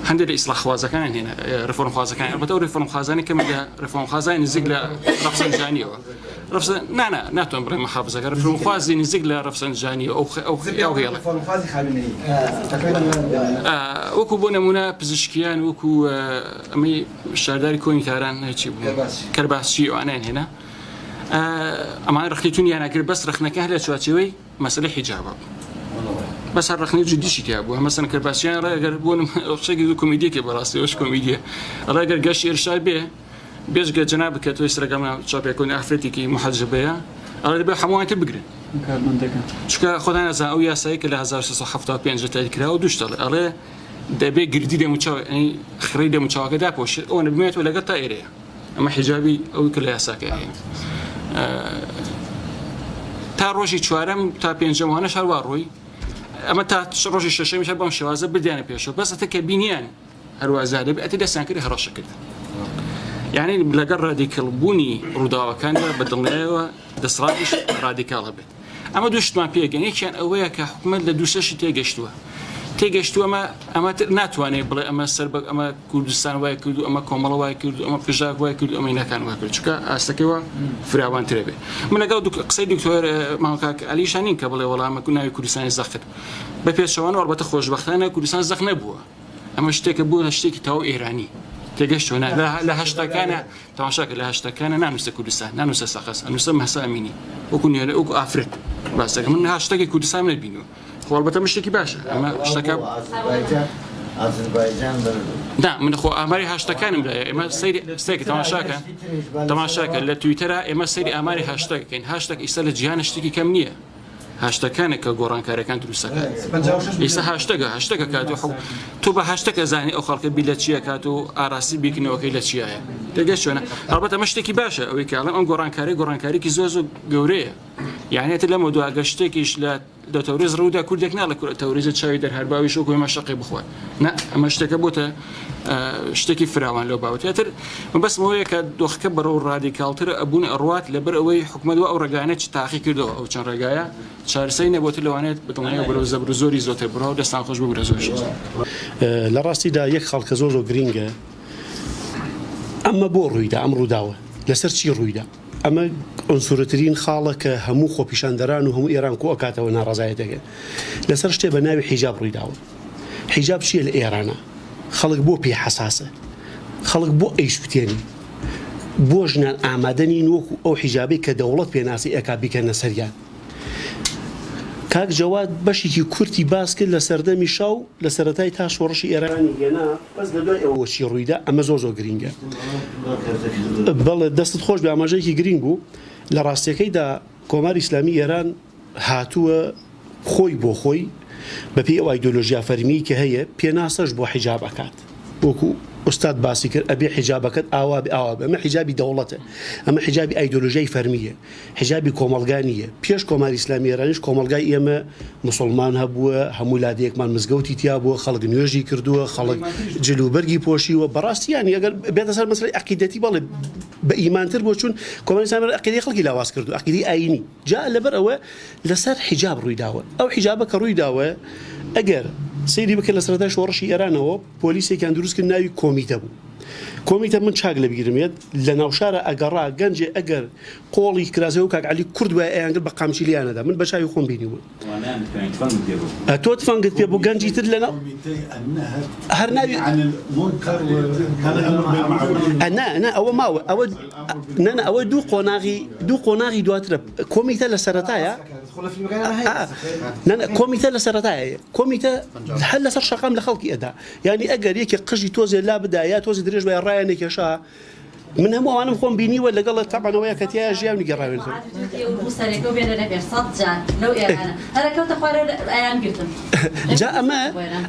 هەندێک لە ئیسلاح خوازەکانیان هێنا ڕفۆرم خوازەکان ئەلبەتە ئەو ڕفۆرم خوازانی کەمە لە ڕفۆرم خوازانی نزیک لە ڕەفسەنجانیەوە ناتوان بڕێ مەحافزەکە ڕفۆرم خوازی نزیک لە ڕەفسەنجانی ئەو هێڵە وەکو بۆ نمونە پزیشکیان وەکو ئەمەی شارداری کۆنی تاران هیچی بوو کەرباسچی ئەوانیان هێنا ئەمان ڕخنیتونیان ناکرد بەس ڕخنەکە لە چوارچێوەی مەسەلەی حیجابە بس هر رخني جديشي تابو مثلا كرباسيان راجر بون شيء كوميديا كبراسي وش كوميديا راجر قاش إرشاد به بيش قد جنابك تو يسرقنا شاب يكون أفريقي محجبة على بيه حموان تبقرن شو كخدنا زا أو يا سايك اللي هزار صحفة بينجر تذكره ودوشتل على دبي جديدة متشاو يعني خريدة متشاو كده بوش وأنا بميت ولا قطع إيريا أما حجابي أو كلها ساكة تا روجي شوارم تا بينجر وانا شروار روي ئەمە تا ڕۆژی شەشەمیش بەم شێوازە بدیانە پێشەوە بەس ئەتە کە بینیان هەروەزا دەبێت ئەتی دەستیان کرد هەڕەشە کرد یعنی لەگەڵ ڕادیکەڵبوونی ڕووداوەکاندا بەدڵنیایەوە دەسڕاتیش ڕادیکاڵ هەبێت ئەمە دوو شتمان پێگەن یەکیان ئەوەیە کە حکوومەت لە دووسەشی تێگەشتووە ئەمە ناتوانێت بڵێ ئەمە سەر ئەمە کوردستان وای کرد و ئەمە کۆمەڵ وای کرد و ئەمە پژاک وای کرد و ئەمە نەکان وای کرد چونکە ئاستەکەەوە فراوانترە بێت من لەگەڵ قسەی دکتۆر ماڵکاک ئەلیشان نین کە بڵێ وەڵامە ناوی کوردستانی زەخت بە پێشەوەن ئەلبەتە خۆشبەختانە کوردستان زەخ نەبووە ئەمە شتێکە بوو شتێکی تەواو ئێرانی تێگەشتوە لە هەشتاکانە تەماشاکە لە هەشتاکانە نانووسە کوردستان نانووسە سەقەس ئەنووسە مەسا ئەمینی وەکو نێرە وەکو ئافرەت باسەکە من هەشتێکی کوردستان نەبینەوە خۆڵبەتە مشتێکی باشە ئەمە شتەکە من خۆ ئاماری هەشتەکانم لە ئێمە سێکی تەماشاکە لە تویتەرە ئێمە سەیری ئاماری هەشتەکەین هەشتێک ئیستا لە جیهانە شتێکی کەم نییە هەشتەکانە کە گۆڕانکارەکان دروستەکە ئێستا هەشتەکە کات و تۆ بە هەشتەکە زانی ئەو خەڵکە بی لە چییە کات و ئاراسی بیکنەوەکەی لە چیایە دەگەشت شوێنە ئەلبەتە ئەمە شتێکی باشە ئەوەی کە ئەڵێم ئەم گۆڕانکارێکی زۆر گەورەیە یعنێتە لەمە دووە شتێکیش لە تەورێز ڕوودا کوردێک ناڵە تەورێزە چاوی دەرهەرباوی شۆ کۆمە شەقی بخوات ئەمە شتەکە بۆتە شتێکی فراوان لەو باوتێتر بەسمەوەیە کە دۆخەکە بەرەو ڕادیکاڵترە ئەبوون ئەڕوات لەبەر ئەوەی حکومەتەوە ئەو ڕێگانە چ تاقی کردەوە ئەو چەند ڕێگایە چارەسەری نەبووتر لەوانێت بتڵێنەوە بەرەو زەبر زۆری زۆرتر بڕەوە دەستان خۆش ببرە زۆر لە ڕاستیدا یەک خەڵکە زۆر گرینگە ئەمە بۆ ڕوویدا ئەم ڕووداوە لەسەر چی ڕوویدا ئەمە ئۆنسورەترین خاڵە کە هەموو خۆپیشاندەران و هەموو ئێران کۆ ئەکاتەوە ناڕازایەتەکە لەسەر شتێ بە ناوی حیجاب ڕوویداوە حیجاب چییە لە ئێرانە خەڵک بۆ پێ حەساسە خەڵک بۆ ئەیشوتێنی بۆ ژنان ئامادەنی وەکو ئەو حیجابی کە دەوڵەت پێناسی ئەکا بیکەنە سەریان کاک جەواد بەشێکی کورتی باس کرد لە سەردەمی شاو لە سەرەتای تا شۆڕشی ئێرانی هێنا بەس لە دوای ئەوە چی ڕوویدا ئەمە زۆر گرینگە بەڵێ دەستت خۆش بە ئاماژەیەکی گرنگ بوو لە ڕاستیەکەیدا کۆماری ئیسلامی ئێران هاتووە خۆی بۆ خۆی بەپێی ئەو ئایدۆلۆژیا فەرمی کە هەیە پێناسەش بۆ حیجاب ئەکات وەکو ئوستاد باسی کرد ئەبێ حیجابەکەت ئاوا ئەمە حیجابی دەوڵەتە ئەمە حیجابی ئایدۆلۆژیای فەرمیە حیجابی کۆمەڵگانیە پێش کۆماری ئیسلامی ئێرانیش کۆمەڵگای ئێمە موسڵمان هەبووە هەموو لادەیەکمان مزگەوتی تیا بووە خەڵک نوێژی کردووە خەڵک جلوبەرگی پۆشیوە بەڕاستیان ئەگەر بێتە سەر مەسەلەی عەقیدەتی بەڵێ بە ئیمانتر بۆ چون کۆماری ئیسلامی عەقیدەی خەڵکی لاواز کردو عەقیدەی ئاینی جا لەبەر ئەوە لەسەر حیجاب ڕوویداوە ئەو حیجابە کە ڕوویداوە ئەگەر سەیری بکە لە سەرەتای شۆڕشی ئێرانەوە پۆلیسێکیان دروست کرد ناوی کۆمیتە بوو کۆمیتە من چاک لە بیرمێت لە ناوشارە ئەگەڕا گەنجێ ئەگەر قۆڵی کرازەوە و کاک عەلی کورد وایە ئەیانگرت بە قامچیلیانەدا من بە چاوی خۆم بینیوە تۆ تفەنگت پێ بۆ گەنجی تر لەنا هەر ناوی ئەوە ماوە ئەوە دوو قۆناغی دواترە کۆمیتە لە سەرەتایە کۆمیتە لە سەرەتایە کۆمیتە هەر لەسەر شەقام لە خەڵکی ئەدا یعنی ئەگەر یەکێ قژی تۆزێ لا بدا یا تۆزی درێژ بە ڕایەنێکێشا من هەموو ئەوانم خۆم بینیوە لەگەڵ تاقانەوەیە کە تیا ژیانی گەڕاوێت جا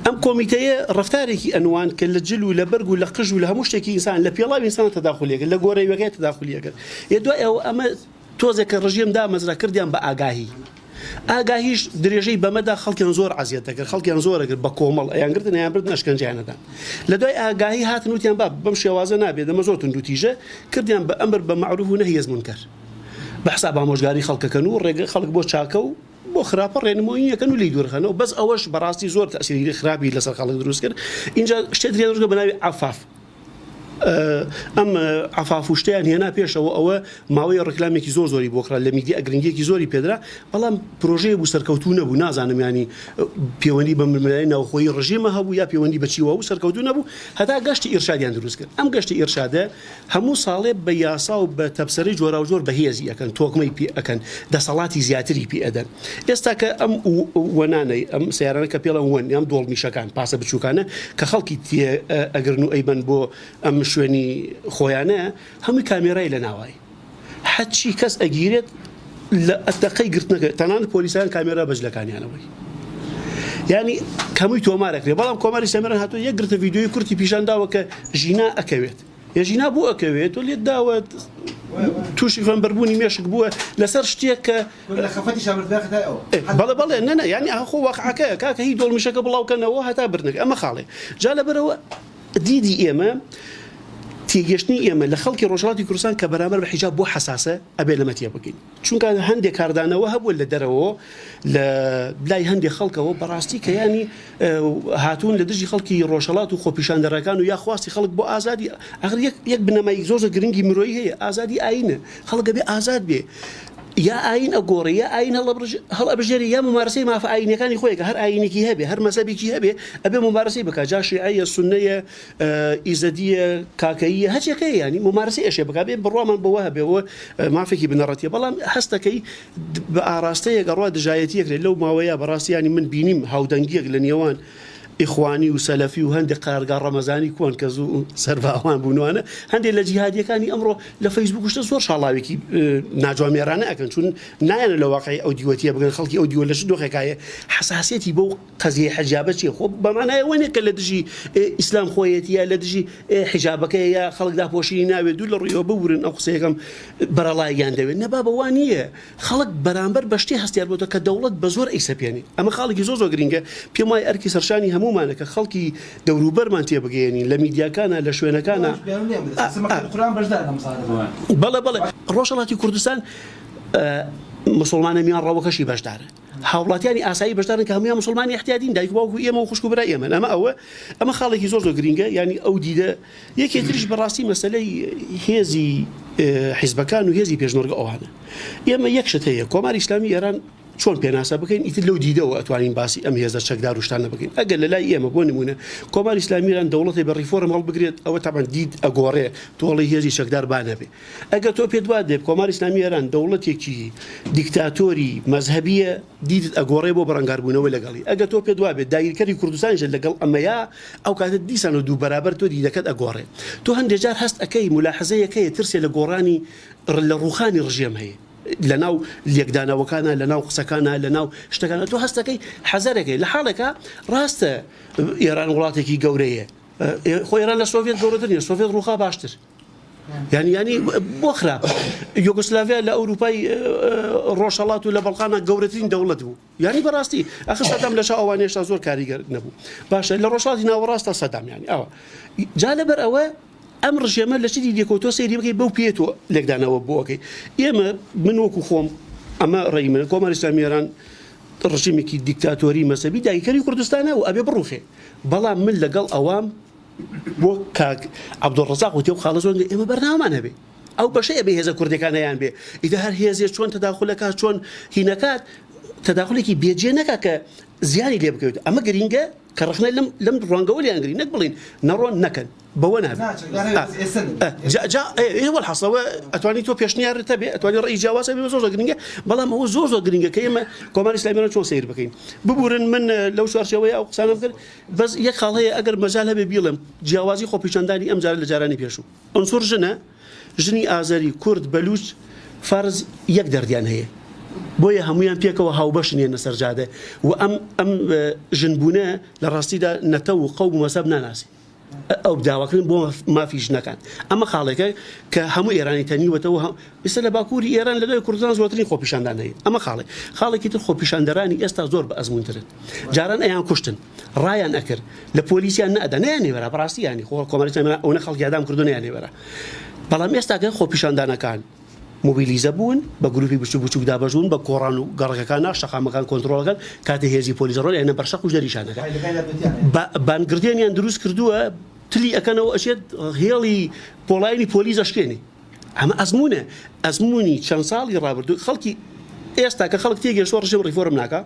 ئەم کۆمیتەیە ڕفتارێکی ئەنوان کە لە جل و لە بەرگ و لە قژ و لە هەموو شتێکی ئینسان لە پێڵاوی ئینسان تەداخولێکە لە گۆرەیەکەی تەداخولێکە دوای ئەمە تۆزێکە ڕژیم دامەزرا کردیان بە ئاگاهی ئاگاهیش درێژەی بەمەدا خەڵکیان زۆر عەزیەت دەکرد خەڵکیان زۆرەگرت بە کۆمەڵ ئەیانگرتن ئەیان برد نەشکەنجیانەدان لە دوای ئاگاهی هاتن وتیان بەم شێوازە نابێت دەمە زۆر توندوتیژە کردیان بە ئەمر بە معروف و نەهی ئەز مونکەر بە حساب ئامۆژگاری خەڵکەکەن و ڕێگە خەڵک بۆ چاکە و بۆ خراپە ڕێنمۆییەکەن و لی دوورخەنەوە بەس ئەوەش بەڕاستی زۆر تەسیری خراپی لەسەر خەڵک دروست کرد اینجا شتێک درێژگە بەناوی عفاف ئەم عفاف و شتیان هێنا پێشەوە ئەوە ماوەی ڕکلامێکی زۆر زۆری بۆکرا لە میدیا گرنگێکی زۆری پێدرا بەڵام پرۆژەیە بوو سەرکەوتو نەبوو نازانم ینی پەیوەندی بە ململای ناوخۆیی ڕژیمە هەبوو یا پەیوەندی بەچیوە و سەرکەوتو نەبوو هەتا گەشتی ئیرشادیان دروست کرد ئەم گەشتی ئیرشادە هەموو ساڵێ بە یاسا و بە تەبسەرەی جۆرا و جۆر بەهێزی ئەکەن تۆکمەی پێ ئەکەن دەسەڵاتی زیاتری پێ ئەدەن ئێستا کە ئەم وەنانەی ئەم سیارانە کە پێڵەن وەن یان دۆڵمیشەکان پاسە بچووکانە کە خەڵکی تێ ئەگرن و ئەیبەن بۆ ئەم شوێنی خۆیانە هەمووی کامێرای لە ناوای حەچی کەس ئەگیرێت لە ئەتەقەی گرتنەکە تەنانەت پۆلیسان کامێرا بەجلەکانیانەوەی ینی کەمووی تۆمارەکرێت بەڵام کۆماری سەمێران هاتووە یەک گرتە ڤیدیۆی کورتی پیشانداوە کە ژینا ئەکەوێت ژینا بوو ئەکەوێت و لێت داوت تووشی فەنبەربوونی مێشک بووە لەسەر شتێک کە بەڵێ بەڵێ نەنە ینی ئاخۆ واقعەکەیە کاکە هی دۆڵمیشەکە بڵاوکەنەوە هەتا برنەکە ئەمە خاڵێ جا لەبەرەوە دیدی ئێمە تێگەشتنی ئێمە لە خەڵکی ڕۆژهەڵاتی کوردستان کە بەرامبەر بە حیجاب بۆ حساسە ئەبێ لەمە تێ بکەین چونکە هەندێک کاردانەوە هەبووە لە دەرەوە لە لای هەندێک خەڵکەوە بەڕاستی کە ینی هاتوون لە دژی خەڵکی ڕۆژهەڵات و خۆپیشاندەرەکان و یا خواستی خەڵک بۆ ئازادی ئەغر یەک بنەمای زۆر گرنگی مرۆیی هەیە ئازادی ئاینە خەڵک بێ ئازاد بێ یا ئاین ئەگۆڕی یا ئاین هەڵ ئەبژێری یا ممارسەی مافە ئاینەکانی خۆی کە هەر ئاینێکی هەبێ هەر مەزهبێکی هەبێ ئەبێ ممارسەی بکات جا شیعەیە سوننەیە ئیزەدیە کاکەیە هەچێکەیە ینی ممارسەی ئەشێ بکات بێ بڕوامان بەوە هەبێەوە مافێکی بنەڕەتیە بەڵام هەستەکەی بە ئاراستەیە گەڕوا دژایەتیەکرێت لەو ماوەیە بەڕاستیانی من بینیم هاودەنگیەک لە نێوان ئیخوانی و سەلەفی و هەندێک قارگا ڕەمەزانی کۆن کە زوو سەرباوان بوونوانە هەندێک لە جیهادیەکانی ئەمڕۆ لە فەیسبوک شتە زۆر شاڵاوێکی ناجوامێرانە ئەکەن چون نایەنە لە واقعی ئەو دیوەتیە بگەن خەڵکی ئەو دیوە لەش دۆخێکایە حساسێتی بەو قەزیە حەجابە چیە خۆ بەمانایە وەنێک کە لە دژی ئیسلام خۆیەتیە لە دژی حیجابەکەی یا خەڵک داپۆشی ناوێت دوو لە ڕوویەوە ببورن ئەو قسەیەکەم بەرەڵاییان دەوێت نەبا بەوان نییە خەڵک بەرامبەر بە شتێ هەستیار بۆتە کە دەوڵەت بە زۆر ئەیسەپێنی ئەمە خاڵێکی زۆر گرنگە پێم وایە ئەرکی سەرشانی هەمومانە کە خەڵکی دەوروبەرمان تێبگەێنین لە میدیاکانە لە شوێنەکانە بەڵێ ڕۆژهەڵاتی کوردستان مسلمانە میان ڕەوەکەشی بەشدارە هاوڵاتیانی ئاسایی بەشدارن کە هەمویان مسلمانی احتیاطین دایک باوکو ئێمە و خوشک و برای ئێمە ئەمە خاڵێکی زۆر گرنگە ینی ئەو دیدە یەکێ تریش بەڕاستی مەسەلەی هێزی حیزبەکان و هێزی پێشنەرگە ئەوانە ئێمە یەک شت هەیە کۆماری ئیسلامی ئێران چۆن پێناسە بکەین ئیتر لەو دیدەوە ئەتوانین باسی ئەم هێزە چەکدار و شتانە بکەین ئەگەر لە لای ئێمە بۆ نمونە کۆماری ئیسلامیران دەوڵەتی بە ڕیفۆرم هەڵبگرێت ئەوە تامان دید ئەگۆڕێ تۆڵی هێزی چەکدار بانەبێ ئەگەر تۆ پێت وات دێ کۆماری ئیسلامی ئێران دەوڵەتێکی دیکتاتۆری مەزهبیە دیدت ئەگۆڕێ بۆ بەڕەنگاربوونەوەی لەگەڵی ئەگەر تۆ پێت وابێت داگیرکەری کوردستانیش لەگەڵ ئەمەیە ئەو کاتە دیسان و دوو بەرابەر تۆ دیدەکەت ئەگۆڕێ تۆ هەندێک جار هەست ئەەکەی ملاحەزەیەکەیە ترسێ لە گۆڕانی لە ڕوخانی ڕژێم هەیە لە ناو لێکدانەوەکانە لە ناو قسەکانە لە ناو شتەکانە تۆ هەستەکەی حەزەرەکەی لە حاڵێکە ڕاستە ئێران وڵاتێکی گەورەیە خۆ ئێران لە سۆڤێت گەورەتر نیە سۆڤێت ڕووخا باشتر ینی بۆ خراپ یوگۆسلاڤیا لە ئەوروپای ڕۆژهەڵات و لە بەڵقانە گەورەترین دەوڵەت بوو ینی بەڕاستی ئەخ سەدام لە شا ئەوانێشتا زۆر کاریگەر نەبوو باشە لە ڕۆژهەڵاتی ناوەڕاستە سەدام ینی ئەوە جا لەبەر ئەوە ئەم ڕژێمە لە چی دێکۆ تۆ سەیری بکەی بەو پێێتەوە لێکدانەوە بۆکەی ئێمە من وەکو خۆم ئەمە ڕێی منە کۆماری ئیسلامی ئێران ڕژیمێکی دیکتاتۆری مەسەبی دایکەری کوردستانە و ئەبێ بڕوخێ بەڵام من لەگەڵ ئەوام بۆ کاک عەبدوڵڕەزاق وتی و خاڵە زۆر ئێمە بەرنامەمان هەبێ ئەو بەشەیە بێ هێزە کوردەکانەیان بێ ئیدە هەر هێزێ چۆن تەداخولەکات چۆن هینەکات تەداخولێکی بێجێ نەکا کە زیانی لێ بکەوێت ئەمە گرینگە کە ڕخنە لەم ڕوانگەوە لیانگری نەک بڵین نەڕۆن نەکەن بەوە نابێت حەسەوە ئەتوانی تۆ پێشنیارت هەبێ ئەتوانی ڕێی جیاوازە بێ زۆر گرنگە بەڵام ئەوە زۆر گرنگە کە ئێمە کۆماری ئیسلامییان چۆن سیر بکەین ببورن من لەو چوارچێوەیە ئەو قسانە بکرد بەس یەک خاڵ هەیە ئەگەر مەجال هەبێ بیڵم جیاوازی خۆپیشاندانی ئەم جارە لە جارانی پێشوو ئەنسوور ژنی ئازەری کورد بەلوچ فارز یەک دەردیان هەیە بۆیە هەمویان پێکەوە هاوبەشن ێنە سەرجادە و ئەم ژنبوونە لە ڕاستیدا نەتە و قەوم و مەسەب ناناسی ئەو داواکردن بۆ مافی ژنەکان ئەمە خاڵێکە کە هەموو ئێرانی تەنیوەتەوە ئێستا لە باکووری ئێران لەلای کوردستان زۆرترین خۆپیشاندان هەیە ئەمە خاڵێکی تر خۆپیشاندەرانی ئێستا زۆر بە ئەزموونترن جاران ئەیان کوشتن ڕایان ئەکرد لە پۆلیسیان نەئەدا نەیانێوەرە بەڕاستی ینی خۆ کۆماری ئەوە خەڵکی ئادام کردو نەیانێوەرە بەڵام ئێستا کە خۆپیشاندانەکان موبیلیزە بوون بە گروپی بچوک دابەژون بە کۆڕان و گەڕەکەکان شەقامەکان کۆنتترۆلەکان کاتی هێزی پۆلیزەڕۆل ئەنە بەرشەق و دەریشانەکە بانگردێنیان دروست کردووە تلی ئەەکەنەوە ئەشێت هێڵی پۆڵایانی پۆلیس ئەشکێنێ ئەمە ئەزمموی چەند ساڵی ڕابردوو خەڵکی ئێستا کە خەڵک تێگەشتوە ڕژێم ڕیفۆرم ناکە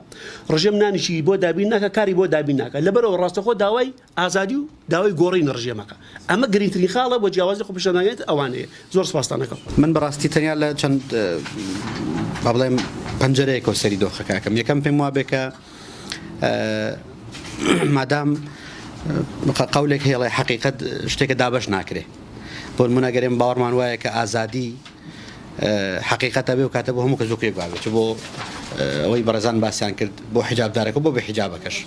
ڕژێم نانیشی بۆ دابین ناکە کاری بۆ دابین ناکە لەبەرەوە ڕاستەخۆ داوای ئازادی و داوای گۆڕینی ڕژێمەکە ئەمە گرنگترین خاڵە بۆ جیاوازی خۆپیشاندانێت ئەوانەیە زۆر سپاسانەکەم من بەڕاستی تەنیا لە چەند با بڵێم پەنجەرەیەکەوە سەری دۆخەکەکەم یەکەم پێم وابێ کە مادام قەولێک هێڵی حەقیقەت شتێکە دابەش ناکرێ بۆ نمونەگەرێم باوەڕمان وایە کە ئازادی حقیقەتە بێ و کاتە بۆ هەموو کە زۆکێک باوێت بۆ ئەوەی بەڕێزان باسییان کرد بۆ حیجابدارەکە بۆ بە حیجابەکەش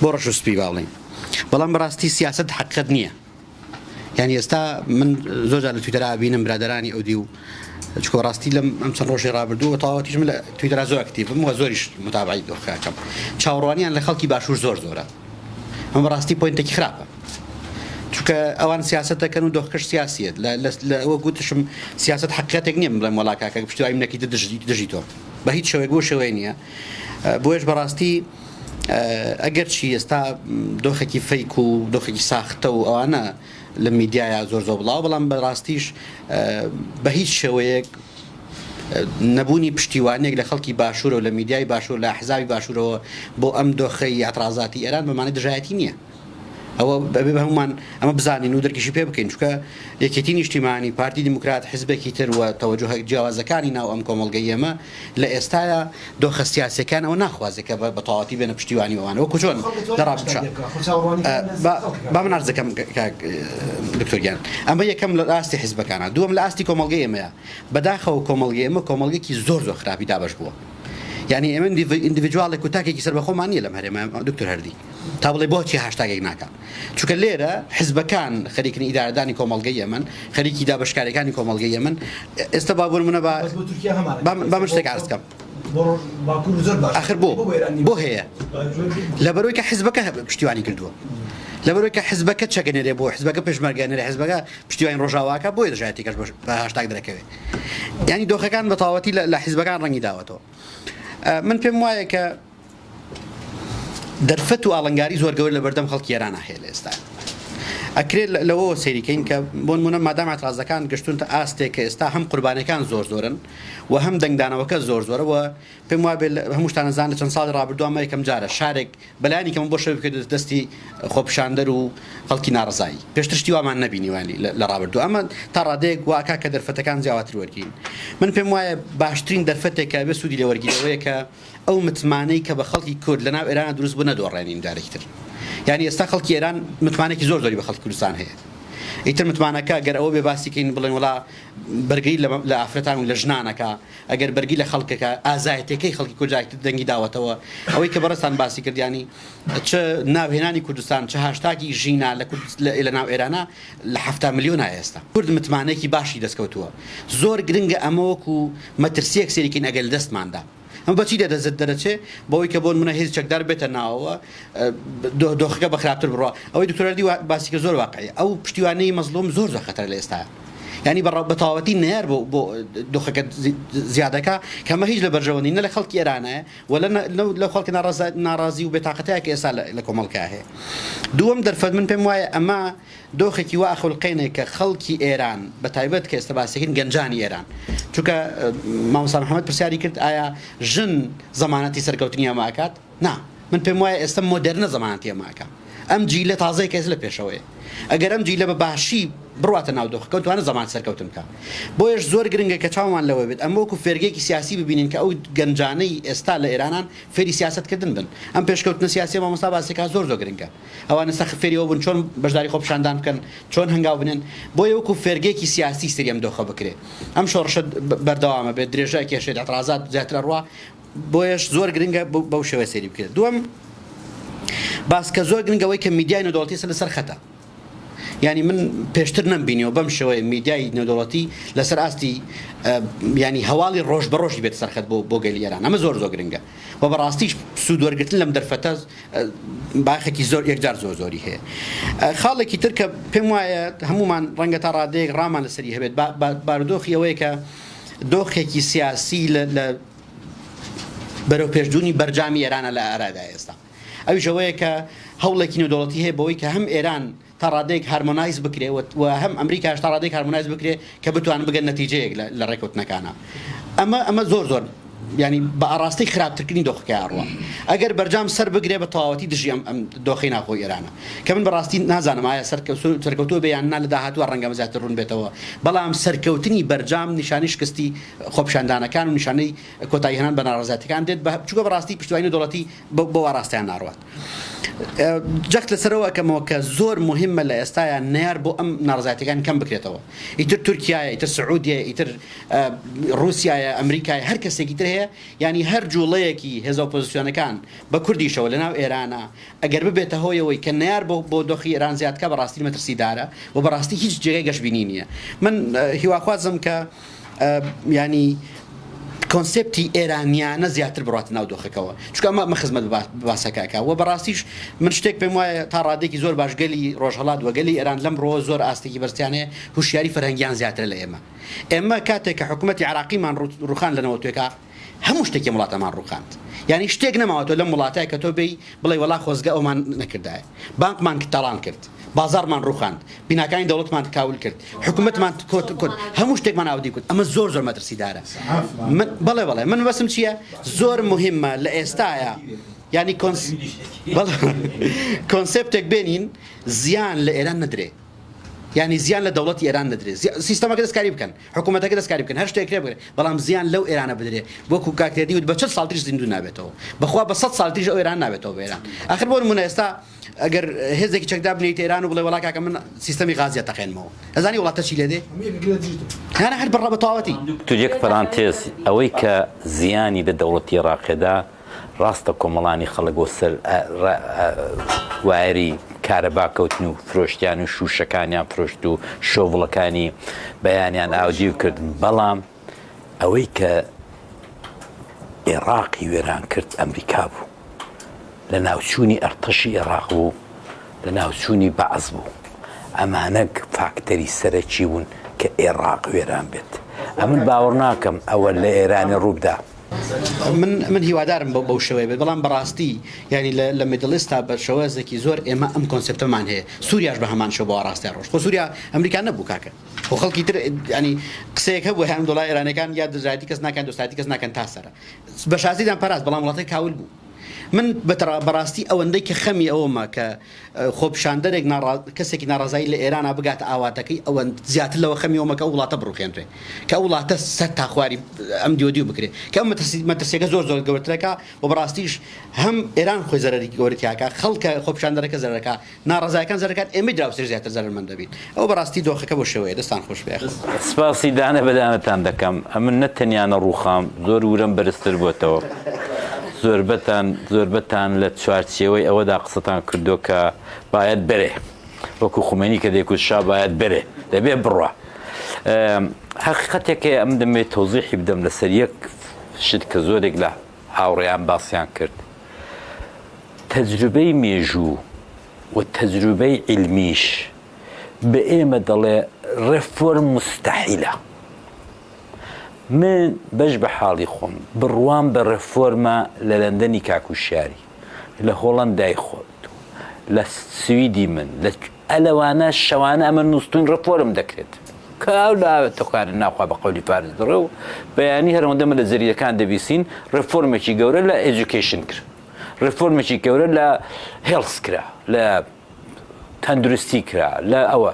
بۆ ڕەش و سپی باڵێن بەڵام بەڕاستی سیاست حقیقەت نییە یعنی ئێستا من زۆرجار لە تویتەرا بینم برادەرانی ئەو دی و چکۆ ڕاستی لەم ئەم چەند ڕۆژی ڕابردوو تەواوەتیش من لە تویتەرا زۆر ئەکتیڤم و زۆریش متابعی دۆخەکەم چاوەڕوانیان لە خەڵکی باشوور زۆرە ئەمە بەڕاستی پۆینتێکی خراپە چونکە ئەوان سیاست دەکەن و دۆخەکەش سیاسیت ئەوە گوتشم سیاست حقیقەتێک نییە بڵێم وەڵاکاکە پشتیوانی منەکەی دژی تۆ بە هیچ شێوەیەک بۆ شێوەیە نییە بۆیش بەڕاستی ئەگەر چی ئێستا دۆخێکی فەیک و دۆخێکی ساختە و ئەوانە لە میدیایە زۆر بڵاو بەڵام بەڕاستیش بە هیچ شێوەیەک نەبوونی پشتیوانێک لە خەڵکی باشوورە و لە میدیای باشوور لە حزابی باشوورەوە بۆ ئەم دۆخەی ئاعتراضاتی ئێران بەمانەی دژایەتی نییە ئەوە بەبێ هەمومان ئەمە بزانین و دەرکیشی پێ بکەین چونکە یەکێتی نیشتیمانی پارتی دیموکرات حزبێکی تر وە تەوەجوه جیاوازەکانی ناو ئەم کۆمەڵگەی ئێمە لە ئێستاە دۆخە سیاسیەکان ئەوە ناخوازێت کە بە تەواوەتی بێنە پشتیوانی ئەوانە وەکو چۆن دەڕابچە با من عەرز دەکەم دکتۆر ئەمە یەکەم لە ئاستی حیزبەکانە دووەم لە ئاستی کۆمەڵگەی ئێمەیە بەداخەوە کۆمەڵگەی ئێمە کۆمەڵگەیەکی زۆر خراپی دابەش بووە یعنی ئێمە ئیندیڤیدوالێک و تاکێکی سەر بەخۆمان نییە لەم هەرێمە دکتۆر هەردی تا بڵێ بۆچی هاشتاگێک ناکە چونکە لێرە حزبەکان خەریکن ئیدارەدانی کۆمەڵگەی ئێمن خەریکی دابشکاریەکانی کۆمەڵگەی ئێمن ئێستا بابوون منە با من شتێک عەرز بکەم آخر بۆ هەیە لەبەرەوەی کە حزبەکە پشتیوانی کردووە لەبەرەوەی کە حزبەکە چەکەنێرێ بۆ حزبەکە پێشمەرگێنێرە حزبەکە پشتیوانی ڕۆژاواکە بۆیە دەژایەتێکەش بە هاشتاگ دەرەکەوێت یعنی دۆخەکان بە تەواوەتی لە حزبەکان ڕەنگی داوەتەوە من پێم وایە کە دەرفەت و ئاڵنگاری زۆر گەورە لە بەردەم خەڵکی ئێرانە هەیە لە ئێستا ئەکرێت لەوە سەیریکەین کە بۆ نمونە مادام ئاعتراضەکان گەشتونتە ئاستێک کە ئێستا هەم قوربانەکان زۆرن و هەم دەنگدانەوەکە زۆرەوە پێم وابێت هەموو شتانەزان لە چەند ساڵی ڕابردووە ئەمە یەکەم جارە شارێک بەلایانی کەمە بۆ شەوی بکرێت دەستی خۆپیشاندەر و خەڵکی ناڕزایی پێشتر شتی وامان نەبینیوانی لە ڕابردوو ئەمە تا ڕادەیەک واکا کە دەرفەتەکان جیاواتر وەرگین من پێم وایە باشترین دەرفەتێک کە بێ سوودی لە وەرگیرەوەیە کە ئەو متمانەی کە بە خەڵکی کورد لەناو ئێران دروست بوو نەدۆڕێنین جارێکتر یعنی ئێستا خەڵکی ئێران متمانێکی زۆری بە خەڵکی کوردستان هەیە ئیتر متمانەکە گەر ئەوە بێ باسیکەین بڵێن وڵا بەرگری لە ئافرەتان و لە ژنانەکە ئەگەر بەرگی لە خەڵکەکە ئازایەتەکەی خەڵکی کوردستان دەنگی داوەتەوە ئەوەی کە بەڕستان باسی کردیانی چ ناوهێنانی کوردستان چه هاشتاگی ژینا لە ناو ئێرانە لە 7 میلیۆن ئێستا کورد متمانەیەکی باشی دەستکەوتووە زۆر گرنگە ئەمەوەکو مەترسیەک سێریکەین ئەگەر دەستماندا ئەمە بەچی دەدەزت دەرەچێ بەوەی کە بۆن منە هێز چەکدار بێتە ناوەوە دۆخەکە بە خراپتر بڕوە ئەوەی دکتۆردی باسیکە زۆر واقعی ئەو پشتیوانەی مەزلوم زۆر خەتەر لە ئێستا ینی بەتەواوەتی نەیار بۆ دۆخەکە زیادەکە کەمە هیچ لە بەرژەوەنی نە لە خەڵکی ئێرانە ولا لە خەڵکی ناڕازی و بێتاقەتەیە کە ئێستا لە کۆمەڵکە هەیە دووەم دەرفەت من پێم وایە ئەمە دۆخێکی وا ئەخولقینێک کە خەڵکی ئێران بە تایبەت کە ئێستا باسیکەین گەنجانی ئێران چونکە مامۆستا محەممەد پرسیاری کرد ئایا ژن زەمانەتی سەرکەوتنی ئەماکات نا من پێم وایە ئێستا مۆدەرنە زەمانەتی ئەماکە ئەم جیلە تازای کەس لە پێشەوەیە ئەگەر ئەم جیلە بە باشی بڕاتە ناو دۆخەکە توانە زەمان سەرکەوتن بکە بۆیش زۆر گرنگە کە چاومان لەوە بێت ئەمە وەکو فێرگێکی سیاسی ببینین کە ئەو گەنجانەی ئێستا لە ئێرانان فێری سیاستکردن بن ئەم پێشکەوتنە سیاسی مامۆستا باسیکا زۆر گرنگە ئەوانە سەخت فێریەوە بن چۆن بەشداری خۆپیشاندان بکەن چۆن هەنگاو بنێن بۆیە وەکو فێرگێکی سیاسی سەری ئەم دۆخە بکرێ ئەم شۆڕشە بەردەوامە بێت درێژای کێشێت ئەترازات زیاترە ڕوا بۆیش زۆر گرنگە بەو شێوە سەری بکرێت دووەم باسکە زۆر گرنگەوەی کە میدیای نێودەوڵەتی لەسەر خەتە ینی من پێشتر نەمبینیەوە بەم شێوەیە میدیای نێودەوڵەتی لەسەر ئاستی ینی هەواڵی ڕۆژ بە ڕۆژی بێت سەرخەت بۆ گەلی ئێران ئەمە زۆر گرنگە و بەڕاستیش سوود وەرگرتن لەم دەرفەتە باخێکی زۆر یەکجار زۆری هەیە خاڵێکی تر کە پێم وایە هەمومان ڕەنگە تا ڕادەیەک ڕامان لەسەری هەبێت بارودۆخی ئەوەیە کە دۆخێکی سیاسی لە بەرەو پێشدوونی بەرجامی ئێرانە لە ئارادا ئێستا ئەویش ئەوەیە کە هەوڵێکی نێودەوڵەتی هەیە بەوەی کە هەم ئێران تا ڕادێک هارمۆنایز بکرێ و هەم ئەمریکاش تا ڕادێک هارمۆنایز بکرێ کە بتوان بگەن نەتیجەیەک لە ڕێکوتنەکانە ئەمە زۆر ینی بە ئاڕاستی خراپترکردنی دۆخەکە ئاڕوە ئەگەر بەرجام سەر بگرێ بە تەواوەتی دژی ئەم دۆخەی ناخۆی ئێرانە کە من بەڕاستی نازانم ئایا سەرکەوتووە بەیاننا لە داهاتووە ڕەنگەمە زیاتر ڕوون بێتەوە بەڵام سەرکەوتنی بەرجام نیشانی شکستی خۆپیشاندانەکان و نیشانەی کۆتایی هێنان بە ناڕەزاتەکان دێت چووکە بەڕاستی پشتیوانی دەوڵەتی بۆ ئاڕاستیان ناڕوات جەخت لەسەرەوە ئەکەمەوە کە زۆر مهمە لە ئێستاە نەیار بۆ ئەم ناڕزاتەکان کەم بکرێتەوە ئیتر تورکیایە ئیتر سعودیە ئیتر رووسایە ئەمریکای هەر کەسێکی تر هەیە ینی هەر جوڵەیەکی هێزە ئۆپۆزیسیۆنەکان بە کوردیشەوە لەناو ئێرانە ئەگەر ببێتە هۆیەوەی کە نەیار بۆ دۆخی ئێران زیادکە بەڕاستی مەترسیدارە و بەڕاستی هیچ جێگەی گەشتبینی نییە من هیواخوازم کە ینی کۆنسپتی ئێرانیانە زیاتر بڕاتە ناو دۆخەکەەوە چکە ئەمە خزمەت باسەکەکە و بەڕاستیش من شتێک پێم وایە تا ڕادێکی زۆر باشگەلی ڕۆژهەڵات وەگەلی ئێران لەم ڕۆ زۆر ئاستێکی بەرزیانەیە هوشیاری فەرهەنگیان زیاتر لە ئێمە کاتێک کە حکوومەتی عراقیمان ڕوخان لەنەوە توێکە هەموو شتێکی وڵاتەمان ڕوخاند ینی شتێک نەماوەتۆ لەم وڵاتای کە تۆ بێی بڵێ وەڵا خۆزگە ئەومان نەکردایە بانکمان تاڵان کرد بازارمان ڕوخاند بیناکانی دەوڵەتمان کاول کرد حکوومەتمان کۆت هەموو شتێکمان ئاودی کرد ئەمە زۆر مەترسیدارە بەڵێ من بەسم چییە زۆر مهمە لە ئێستاە ینی کۆنسپتێک بێنین زیان لە ئێران نەدرێ ینی زیان لە دەوڵەتی ئێران نەدرێ سیستەمەکە دەستکاری بکەن حکوومەتەکە دەستکاری بکەن هەر شتێک بکرێ بەڵام زیان لەو ئێرانە بدرێ وەکو کاکتێری وت بە چ ساڵتیش زیندوو نابێتەوە بەخوا بە 100 ساڵتیش ئەو ئێران نابێتەوە بە ئێران آخر بۆ نمونە ئێستا ئەگەر هێزێکی چەکدا بنیت ئێران و بڵێ وڵا کاکە من سیستەمی غازیە تەخێنمەوە ئەزانی وڵاتە چی لێ دێ هەر بڕە بە تەواوەتی تو یەک پەرانتێز ئەوەی کە زیانی لە دەوڵەتی عێراقیدا ڕاستە کۆمەڵانی خەڵک بۆ سەر وایری کارەبا کەوتن و فرۆشتیان و شوشەکانیان فرۆشت و شۆڤڵەکانی بەیانیان ئاودی و کردن بەڵام ئەوەی کە عێراقی وێران کرد ئەمریکا بوو لە ناوچوونی ئەرتەشی عێراق بوو لە ناوچوونی بەعز بوو ئەمانە فاکتەری سەرەکی بوون کە عێراق وێران بێت ئەمن باوەڕ ناکەم ئەوە لە ئێرانی ڕووبدا من هیوادارم بەو شێوەیە بێت بەڵام بەڕاستی ینی لە میدڵیستا بە شێوازێکی زۆر ئێمە ئەم کۆنسپتەمان هەیە سووریاش بە هەمان شێوە بۆ ڕاستی ڕۆژ خۆ سووریا ئەمریکا نەبوو کاکە خۆ خەڵکی تر ینی قسەیەک هەبوو هەم دۆڵای ئێرانەکان یا دژایەتی کەس ناکەن دۆستایەتی کەس ناکەن تا سەرە بە شازیدان پاراست بەڵام وڵاتی کاول بوو من بەڕاستی ئەوەندەی کە خەمی ئەوەمە کە خۆپیشاندەرێک کەسێکی ناڕازایی لە ئێرانە بگاتە ئاواتەکەی ئەوەن زیاتر لەوە خەمی ئەومە کە وڵاتە بڕوخێنرێ کە وڵاتە سەر تاخواری ئەم دیۆدی بکرێت کە ئەم مەترسیەکە زۆر گەورەترەکە و بەڕاستیش هەم ئێران خۆی زەرەری گەورەتیاکە خەڵکە خۆپیشاندەرەکە زەرەکە ناڕازایەکان زەرەکات ئێمە دراوسێر زیاتر زەرمەند دەبین ئەو بەڕاستی دۆخەکە بۆ شێوەیە دەستان خۆش بێ سپاسی دانە بەدانەتان دەکەم ئەمن نەتەنیانە ڕووخام زۆر ورم بەرزتر بۆتەوە زۆربەتان لە چوارچێوەی ئەوەدا قسەتان کردو کە باید بێ وەکو خومێنی کە دەیکوت شا باید بێ دەبێ بڕە حقیقەتێکە ئەم دەمێت تۆزیحی بدەم لەسەر یەک شت کە زۆرێک لە هاوڕێیان باسییان کرد تەجروبەی مێژوو و تەجروبەی علمیش بە ئێمە دەڵێ ڕێفۆرم مستەحیلە من بەش بە حاڵی خۆم بڕوان بە ڕێفۆرمە لە لەندەنی کاکوشیاری لە هۆڵەندای خۆت لە سویدی من لە ئەلەوانە شەوانە ئەمە نووسون ڕێفۆرم دەکرێت کە ئەو لاوێتەکار ناخوا بە قەولی فارس دڕێ و بەیانی هەرەوەندەمە لە زەریەکان دەبیسین ڕێفۆرمێکی گەورە لە ئێجوکیشن کرد ڕێفۆرمێکی گەورە لە هێڵس کرا لە تەندروستی کرا لە ئەوە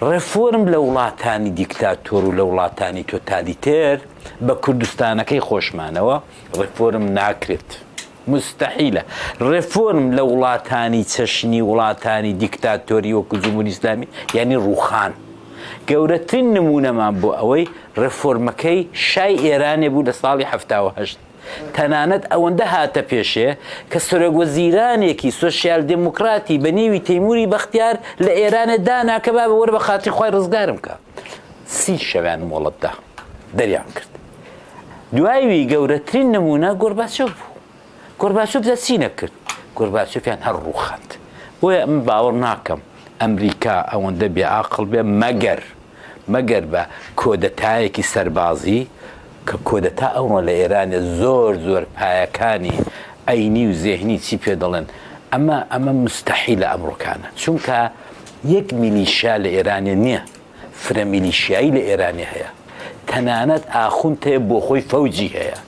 ڕێفۆرم لە وڵاتانی دیکتاتۆر و لە وڵاتانی تۆتالیتێر بە کوردستانەکەی خۆشمانەوە ڕێفۆرم ناکرێت مستەحیلە ڕێفۆرم لە وڵاتانی چەشنی وڵاتانی دیکتاتۆری وەکو جمهوری ئیسلامی یعنی ڕووخان گەورەترین نمونەمان بۆ ئەوەی ڕێفۆرمەکەی شای ئێرانێ بوو لە ساڵی 1970 تەنانەت ئەوەندە هاتە پێشێ کە سەرۆکوەزیرانێکی سۆشیال دموکراتی بە نێوی تەیموری بەختیار لە ئێرانە داناکە با بەوەرە بە خاتری خۆی ڕزگارم کە 30 شەویان مۆڵەتدا دەریان کرد دوایوی گەورەترین نمونە گۆرباچۆف بوو گۆرباچۆف دەچی نەکرد گۆرباچۆفیان هەر ڕووخاند بۆیە من باوەڕ ناکەم ئەمریکا ئەوەندە بێعاقڵ بێ مەگەر بە کۆدەتایەکی سەربازی کە کۆدەتا ئەوڕۆ لە ئێرانە زۆر پایەکانی ئەینی و زێهنی چی پێ دەڵێن ئەمە مستەحیل لە ئەمڕۆکانە چونکە یەک میلیشیا لە ئێرانە نییە فرە میلیشیایی لە ئێرانی هەیە تەنانەت ئاخونتەیە بۆ خۆی فەوجی هەیە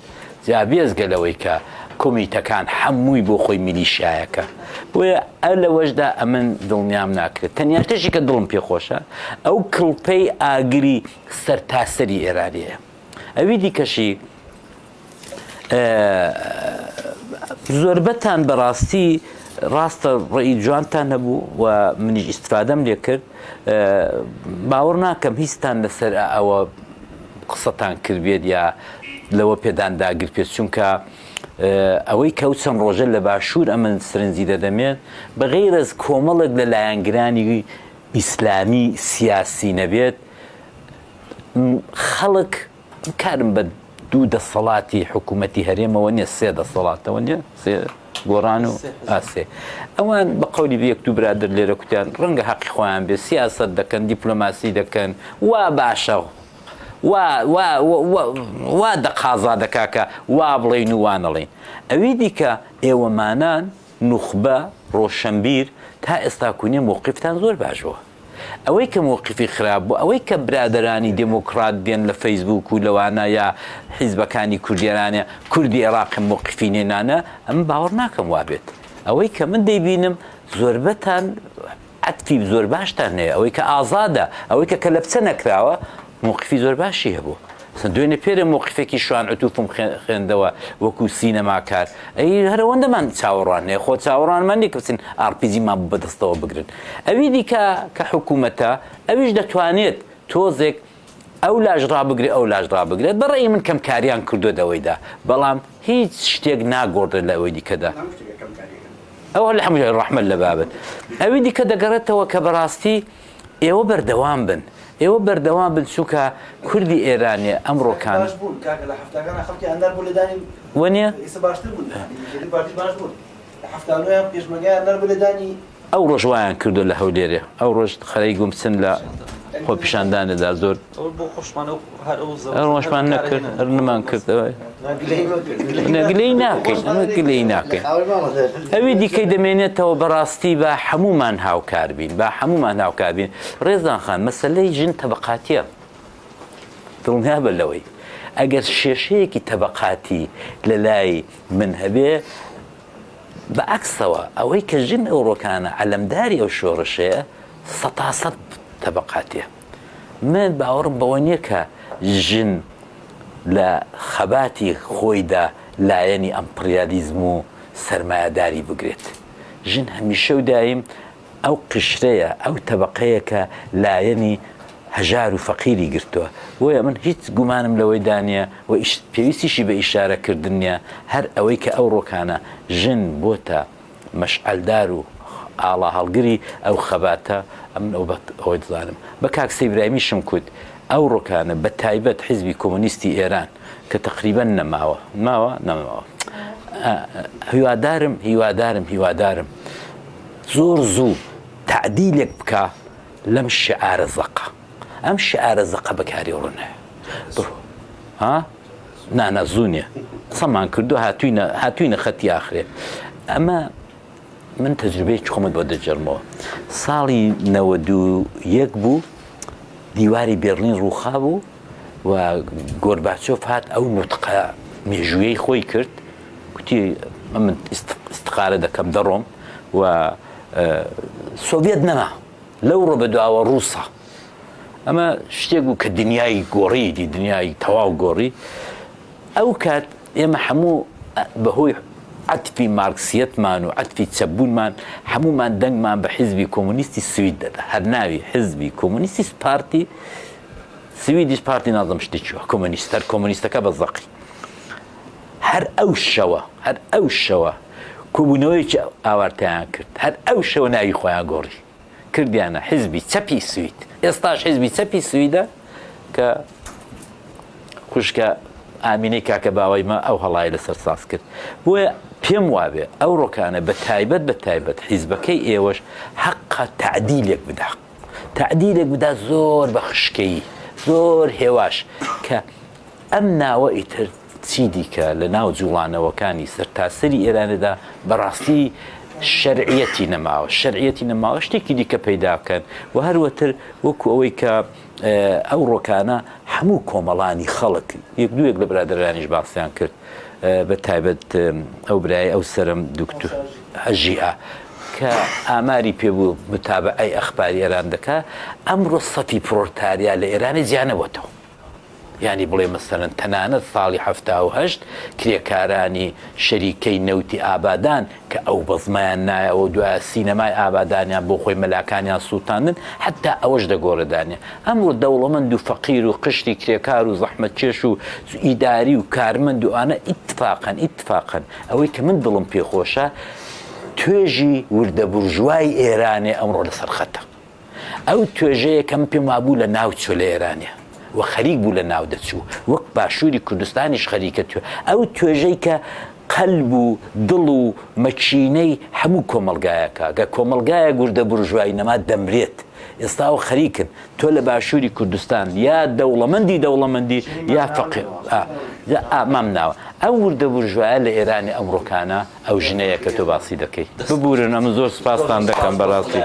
جا بێزگەلەوەی کە کۆمیتەکان هەمووی بۆ خۆی میلیشایەکە بۆیە ئە لەوەشدا ئەمن دڵنیام ناکرێت تەنیا تێشی کە دڵم پێخۆشە ئەو کڵپەی ئاگری سەرتاسەری ئێرانی هەیە ئەوی دیکەشی زۆربەتان بەڕاستی ڕاستە ڕێی جوانتان هەبوو و منیش ئیستفادەم لێ کرد باوەڕ ناکەم هیچتان لەسەر ئەوە قسەتان کردبێت یا لەوە پێدان داگر پێت چونکە ئەوەی کەوت چەند ڕۆژە لە باشوور ئەمن سرنجی دەدەمێت بەغەیر ئەز کۆمەڵێک لە لایەنگرانی ئیسلامی سیاسی نەبێت خەڵک کارم بە 2 دەسەڵاتی حکوومەتی هەرێمەوە نیە 3 دەسەڵاتەوە نیە گۆڕان و ئاسێ ئەوان بە قەولی بە 1-2 برادر لێرە کوتیان ڕەنگە حەقی خۆیان بێ سیاست دەکەن دیپلۆماسی دەکەن وا باشە وا دەقازا دەکاکە وا بڵێن و وانەڵێن ئەوی دیکە ئێوەمانان نوخبە ڕۆشنبیر تا ئێستا کوونێ مووقفتان زۆر باشەوە ئەوەی کە مووقفی خراپ بوو ئەوەی کە برادرانی دموکرات دێن لە فەیسبوک و لەوانە یا حیزبەکانی کوردیێرانە کوردی عێراقی مووقفی نێنانە ئەم باوەڕ ناکەم وابێت ئەوەی کە من دەیبینم زۆربەتان عەتفی زۆر باشتان هەیە ئەوەی کە ئازادە ئەوەی کە کەلەپچە نەکراوە مووقفی زۆر باشی هەبوو دوێنێ پێرە مووقفێکی شوان عتوفم خوێندەوە وەکو سینەماکار ئەی هەرەوەندەمان چاوەڕوان هەیە خۆ چاوەڕوانمان نیە کە بچین ئارپیجیمان بەدەستەوە بگرن ئەوی دیکە کە حکوومەتە ئەویش دەتوانێت تۆزێک ئەو لاژ ڕابگرێت ئەو لاژ ڕابگرێت بەڕێی من کەم کاریان کردو دەوەیدا بەڵام هیچ شتێک ناگۆڕێت لە ئەوەی دیکەدا ئەوە لە هەموو ڕەحمەت لە بابەت ئەوی دیکە دەگەڕێتەوە کە بەڕاستی ئێوە بەردەوام بن ئێوە بەردەوام بن چونکە کوردی ئێرانێ ئەمڕۆکان وەنیە ئەو ڕۆژ وایان کردو لە هەولێرێ ئەو ڕۆژ خەرەی گومچن لە خۆ پیشاندانەدا زۆر ڕۆژمان نەکرد هەرنمان کردەوەی گلەی ناکەین ئەمە گلەی ناکەین ئەوی دیکەی دەمێنێتەوە بەڕاستی بە هەمومان هاوکار بین با هەمومان هاوکار بین ڕێزان خان مەسەلەی ژن تەبەقاتیە دڵنیا بە لەوەی ئەگەر شێشەیەکی تەبەقاتی لە لای من هەبێ بەعەکسەوە ئەوەی کە ژن ئەوڕۆکانە عەلەمداری ئەو شۆڕشەیە 100% تەبەقاتیە من باوەڕم بەوە نییە کە ژن لە خەباتی خۆیدا لایەنی ئەمپریالیزم و سەرمایەداری بگرێت ژن هەمیشە و دایم ئەو قشرەیە ئەو تەبەقەیە کە لایەنی هەژار و فەقیری گرتووە بۆیە من هیچ گومانم لەوەی دانیە و پێویستیشی بە ئیشارەکردن نیە هەر ئەوەی کە ئەو ڕۆکانە ژن بۆتە مەشعەلدار و ئاڵا هەڵگری ئەو خەباتە ئەم ئەوەی دڵانم بە کاک سەیبراهیمیشم کوت ئەو ڕۆکانە بە تایبەت حیزبی کۆمۆنیستی ئێران کە تەقریبەن نەماوە هیوادارم زۆر زوو تعدیلێک بکە لەم شعارە زەقە ئەم شعارە زەقە بەکاری ڕۆنە نانە زوو نیە قسەمان کردو هاتووینە خەتی ئاخرێ ئەمە من تەجروبەیەکی خۆمت بۆ دەجێڕمەوە ساڵی 91 بوو دیواری بێرلین ڕووخا بوو و گۆرباچۆف هات ئەو نوتقە مێژوویەی خۆی کرد کوتی من ئیستقالە دەکەم دەڕۆم و سۆڤێت نەما لەو ڕۆ بەدواوە ڕووسە ئەمە شتێک بوو کە دنیای گۆڕی دی دنیای تەواو گۆڕی ئەو کات ئێمە هەموو بەهۆی عەتفی مارکسیەتمان و عەتفی چەپبوونمان هەمومان دەنگمان بە حیزبی کۆمۆنیستی سوید دەدا هەر ناوی حیزبی کۆمۆنیستی پارتی سویدیش پارتی نازەم شتێکیوە کۆمۆنیست هەر کۆمۆنیستەکە بە زەقی هەر ئەو شەوە کۆبوونەوەیکی ئاوارتیان کرد هەر ئەو شەوە ناوی خۆیان گۆڕی کردیانە حیزبی چەپی سوید ئێستاش حیزبی چەپی سویدە کە خوشکە ئامینەی کاکە باوایمە ئەو هەڵای لەسەر ساز کرد بۆیە پێم وابێ ئەو ڕۆکانە بە تایبەت حیزبەکەی ئێوەش حەقە تعدیلێک بدا تعدیلێک بدا زۆر بە خشکەی زۆر هێواش کە ئەم ناوە ئیتر چی دیکە لە ناو جوڵانەوەکانی سەرتاسەری ئێرانەدا بەڕاستی شەرعیەتی نەماوە شتێکی دیکە پەیدا بکەن و هەروەتر وەکو ئەوەی کە ئەو ڕۆکانە هەموو کۆمەڵانی خەڵک یەک دوێک لە برادرانیش باسییان کرد بە تایبەت ئەو برای ئەو سرم دکتور هەژیئە کە ئاماری پێبوو متابعەی ئەخباری ئێران دەکا ئەمڕۆ سەتی پرۆلتاریا لە ئێرانی زیانەوەتەوە یعنی بڵێ مەسەرەن تەنانەت ساڵی 1970 کرێکارانی شەریکەی نەوتی ئابادان کە ئەو بەزمایان نایەوە دوای سینەمای ئابادانیان بۆ خۆی مەلاکانیان سووتاندن حتا ئەوەش دەگۆڕدانێ ئەمڕۆ دەوڵەمەند و فەقیر و قشتی کرێکار و زەحمەتکێش و ئیداری و کارمەند و ئانە ئیتفاقن ئەوەی کە من دڵم پێخۆشە توێژی وردە بورژوای ئێرانێ ئەمڕۆ لەسەر خەتە ئەو توێژەیە کەم پێم وابوو لە ناوچۆ لە ئێرانێ و خەریک بوو لە ناو دەچوو وەک باشووری کوردستانیش خەریکە ئەو توێژەی کە قەلب و دڵ و مەکینەی هەموو کۆمەلگایەکە گە کۆمەلگایە گوردە بورژوایی نەما دەمرێت ئێستاوە خەریکن تۆ لە باشووری کوردستان یا دەوڵەمەندی یا فەقیر مام ناوە ئەو وردە بورژوایە لە ئێرانی ئەمڕۆکانە ئەو ژنەیە کە تۆ باسی دەکەی ببورن ئەمە زۆر سپاسان دەکەم بەڕاستی